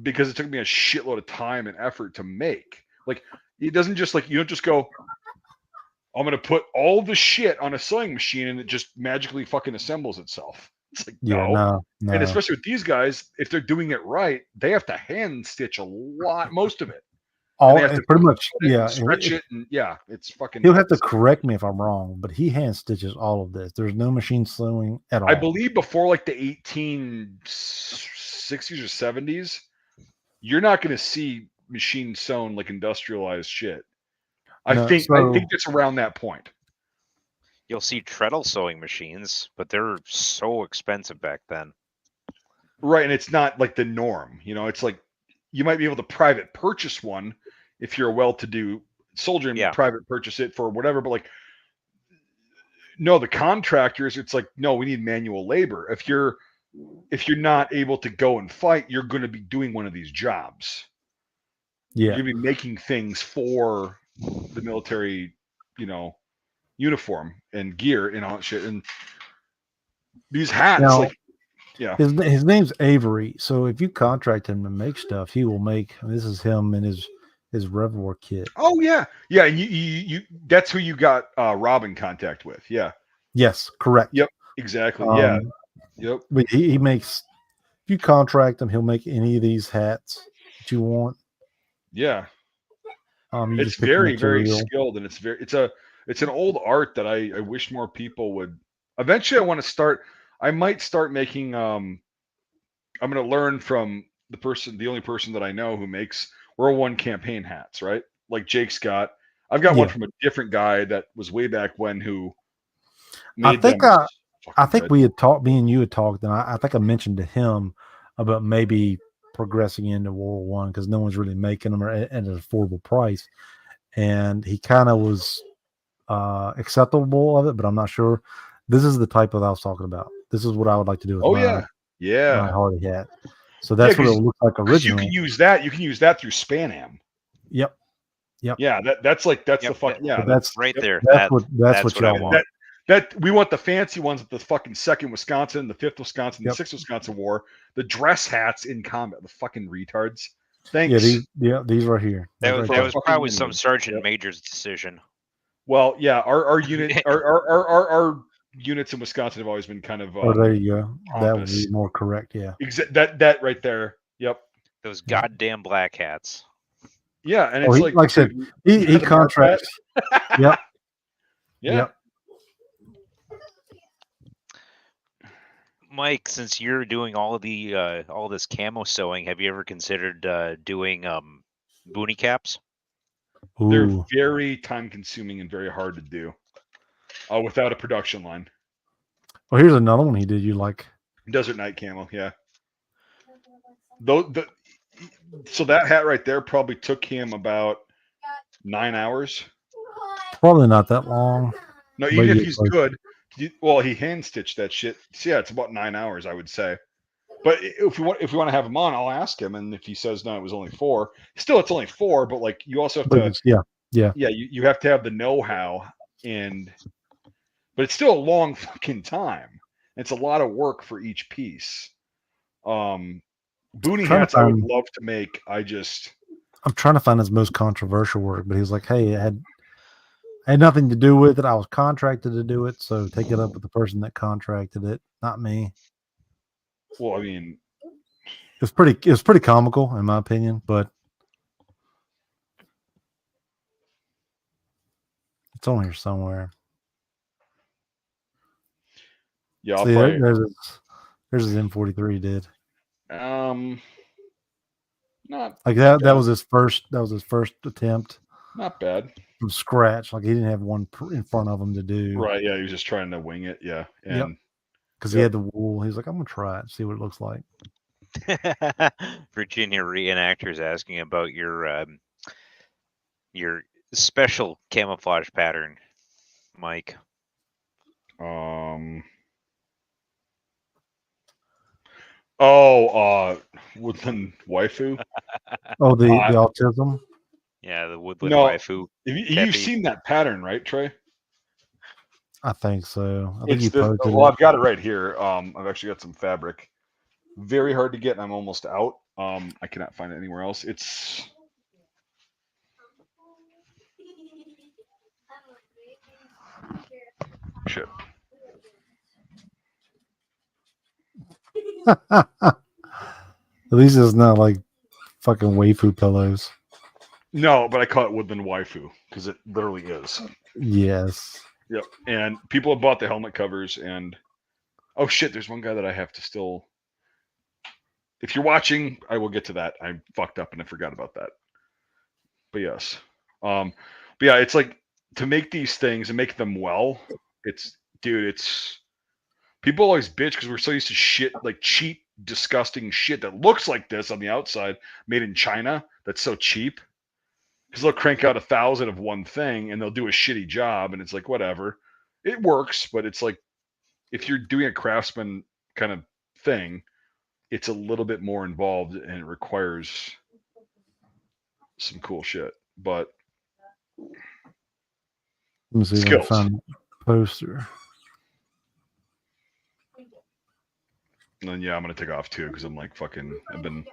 because it took me a shitload of time and effort to make. Like, it doesn't just like you don't just go, I'm gonna put all the shit on a sewing machine and it just magically fucking assembles itself. It's like no. And especially with these guys, if they're doing it right, they have to hand stitch a lot, most of it. all They have to pretty much, stretch it, and it's fucking. He'll have to correct me if I'm wrong, but he hand stitches all of this. There's no machine sewing at all. I believe before like the 1860s or 70s, you're not going to see machine sewn like industrialized shit. I think it's around that point. You'll see treadle sewing machines, but they're so expensive back then. Right, and it's not like the norm. It's like you might be able to private purchase one if you're a well-to-do soldier and private purchase it for whatever. But like, no, the contractors, it's like, no, we need manual labor. If you're not able to go and fight, you're going to be doing one of these jobs. Yeah, you're going to be making things for the military, uniform and gear and all that shit. And these hats, now, his name's Avery. So if you contract him to make stuff, he will make. This is him and his Revelwar kit. Oh yeah. And you that's who you got Rob in contact with. Yeah. Yes, correct. Yep, exactly. Yep. But he makes. If you contract him, he'll make any of these hats that you want. Yeah. It's very, very skilled, and it's an old art that I wish more people would. Eventually, I might start making. I'm going to learn from the only person that I know who makes World War I campaign hats, right? Like Jake's got. I've got one from a different guy that was way back when who made I think we had talked. Me and you had talked, and I think I mentioned to him about maybe progressing into World War I because no one's really making them at an affordable price, and he kind of was acceptable of it, but I'm not sure. This is the type that I was talking about. This is what I would like to do with my Hardy hat. So that's what it looks like originally. You can use that. You can use that through Span-Am. Yep. Yeah, that's the fucking That's right there. That's what y'all want. That we want the fancy ones at the fucking 2nd Wisconsin, the 5th Wisconsin, the 6th Wisconsin War, the dress hats in combat, the fucking retards. Thanks. These right here. That was probably some sergeant major's decision. Well, yeah, our unit, our units in Wisconsin have always been kind of. There you go. That would be more correct. Yeah. That right there. Yep. Those goddamn black hats. Yeah, and it's like I said, he contracts. Yep. Yeah. Yep. Mike, since you're doing all this camo sewing, have you ever considered doing boonie caps? Ooh. They're very time consuming and very hard to do without a production line. Well, here's another one he did. You like Desert Night Camo, yeah. So that hat right there probably took him about 9 hours. Probably not that long. No, even if he's good. Well, he hand stitched that shit. So yeah, it's about 9 hours, I would say. But if we want to have him on, I'll ask him, and if he says no, it was only 4. Still, it's only 4, but like you also have to, yeah. you have to have the know-how, but it's still a long fucking time. It's a lot of work for each piece. Boonie hats I would love to make. I'm trying to find his most controversial work, but he was like, "Hey, it had nothing to do with it. I was contracted to do it, so take it up with the person that contracted it, not me." Well, I mean, it was pretty comical in my opinion, but it's on here somewhere. Yeah, I'll probably. There's his M43 he did. Not like that. That was his first. That was his first attempt. Not bad. From scratch. Like he didn't have one in front of him to do. Right. Yeah. He was just trying to wing it. Yeah. And because he had the wool. He's like, I'm gonna try it, see what it looks like. Virginia reenactors asking about your special camouflage pattern, Mike. Woodland waifu. Oh, the autism. Yeah, the woodland waifu. You've seen that pattern, right, Trey? I think so. I think I've got it right here. I've actually got some fabric. Very hard to get, and I'm almost out. I cannot find it anywhere else. It's shit. At least it's not like fucking waifu pillows. No, but I call it woodland waifu because it literally is. Yes. Yep. And people have bought the helmet covers, and oh shit, there's one guy that I have to still. If you're watching, I will get to that. I fucked up and I forgot about that. But yes. But yeah, it's like to make these things and make them well. It's people always bitch because we're so used to shit, like cheap, disgusting shit that looks like this on the outside, made in China. That's so cheap. Because they'll crank out 1,000 of one thing and they'll do a shitty job, and it's like whatever. It works, but it's like if you're doing a craftsman kind of thing, it's a little bit more involved and it requires some cool shit. But let me see if I can find a poster. And then I'm gonna take off too because I'm like fucking. I've been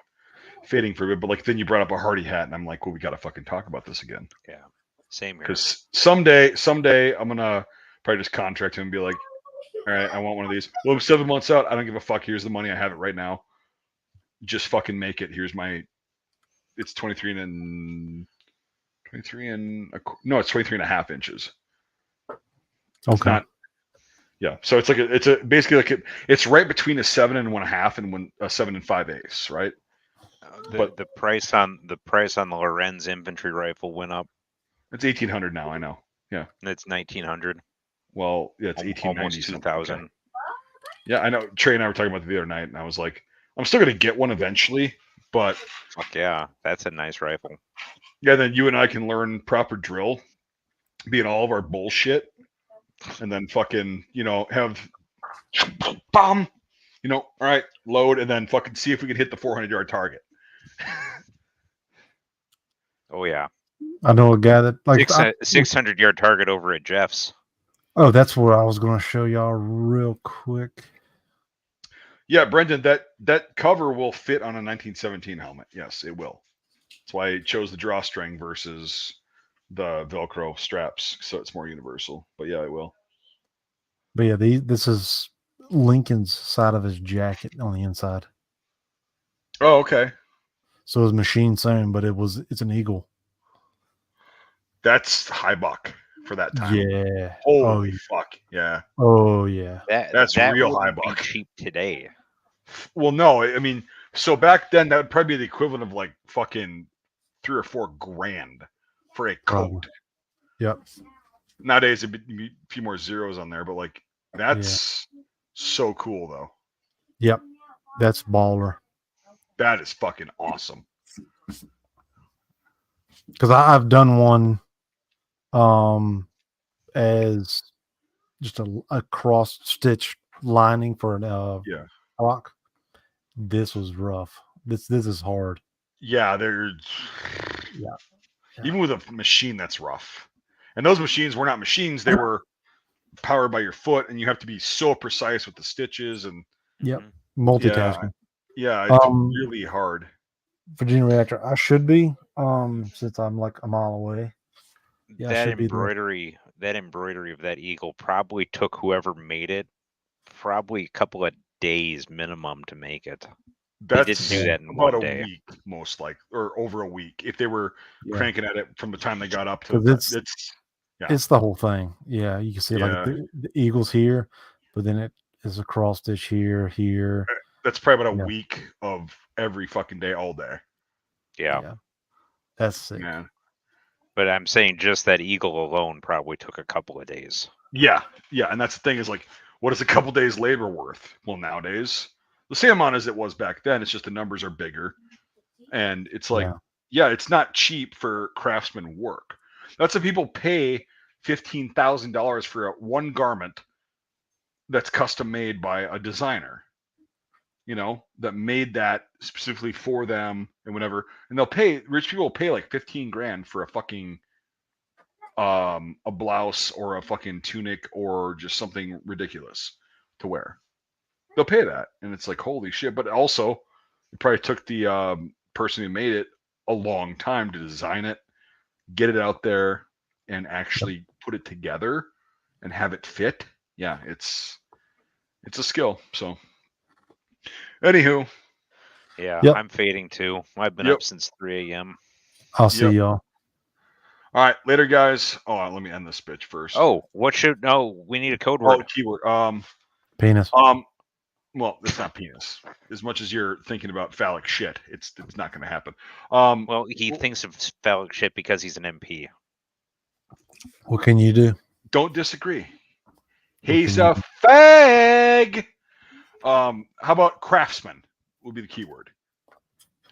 fading for a bit, but like then you brought up a Hardy hat, and I'm like, well, we gotta fucking talk about this again. Yeah, same here. Because someday I'm gonna probably just contract him and be like, all right, I want one of these. Well, I'm 7 months out. I don't give a fuck. Here's the money. I have it right now. Just fucking make it. Here's my. It's 23 and no, it's 23 and a half inches. It's okay. not. Yeah, so it's like basically like it's right between a 7 1/2 and a 7 5/8, right? But the price on the Lorenz infantry rifle went up. It's 1,800 now. I know. Yeah, it's 1,900. Well, yeah, it's 1,890. Almost 2,000. Okay. Yeah, I know. Trey and I were talking about it the other night, and I was like, I'm still gonna get one eventually, but fuck yeah, that's a nice rifle. Yeah, then you and I can learn proper drill, being all of our bullshit, and then fucking have bomb, all right, load, and then fucking see if we can hit the 400-yard target. Oh yeah, I know a guy that like 600-yard target over at Jeff's. Oh, that's what I was going to show y'all real quick. Yeah, Brendan, that cover will fit on a 1917 helmet. Yes, it will. That's why I chose the drawstring versus the Velcro straps, so it's more universal. But yeah, it will. But yeah, this is Lincoln's side of his jacket on the inside. Oh, okay. So it was machine sewn, but it's an eagle. That's high buck for that time. Yeah. Holy fuck. Yeah. Oh yeah. That's real high buck. Cheap today. Well, no, I mean, so back then that would probably be the equivalent of like fucking $3 or $4 grand for a coat. Probably. Yep. Nowadays it'd be a few more zeros on there, but like that's so cool though. Yep. That's baller. That is fucking awesome. Because I've done one as just a cross stitch lining for an rock. this was rough. This is hard. Yeah, they're Yeah. even with a machine that's rough. And those machines were not machines; they were powered by your foot, and you have to be so precise with the stitches and Yep. Mhm. Multitasking. yeah, it's Um, really hard. Virginia reactor. I should be. Since I'm like a mile away. Yeah, I That should be there. embroidery of that eagle probably took whoever made it probably a couple of days minimum to make it. They That's didn't do that in about one a day. week, most like, or over a week. If they were Yeah. cranking at it from the time they got up to 'Cause yeah. It's the whole thing. Yeah, you can see Yeah. like the eagles here, but then it is a cross stitch here. That's probably about a Yeah. week of every fucking day, all day. Yeah. That's sick. Man. But I'm saying just that eagle alone probably took a couple of days. Yeah, and that's the thing is like, what is a couple days labor worth? Well, nowadays the same amount as it was back then. It's just the numbers are bigger, and it's like, yeah, it's not cheap for craftsman work. That's what people pay $15,000 for one garment that's custom made by a designer. You know, that made that specifically for them and whatever, and rich people will pay like 15 grand for a fucking a blouse or a fucking tunic or just something ridiculous to wear. They'll pay that, and it's like, holy shit. But also it probably took the person who made it a long time to design it, get it out there, and actually put it together and have it fit. Yeah, it's a skill. So anywho, Yeah, Yep. I'm fading too. I've been Yep. up since 3 a.m. I'll see Yep. y'all. all right, later guys. Oh, let me end this bitch first. Oh, we need a code word. Keyword. Penis. Well, it's not penis. As much as you're thinking about phallic shit, it's not going to happen. Well, he thinks of phallic shit because he's an MP. What can you do? Don't disagree. What He's can a fag. How about craftsman? Would be the keyword.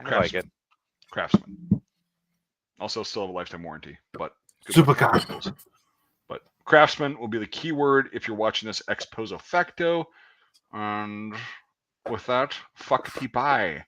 I like it. Craftsman. Also, still have a lifetime warranty, but Super luck with those. But craftsman will be the keyword if you're watching this ex post facto. And with that, fuck bye.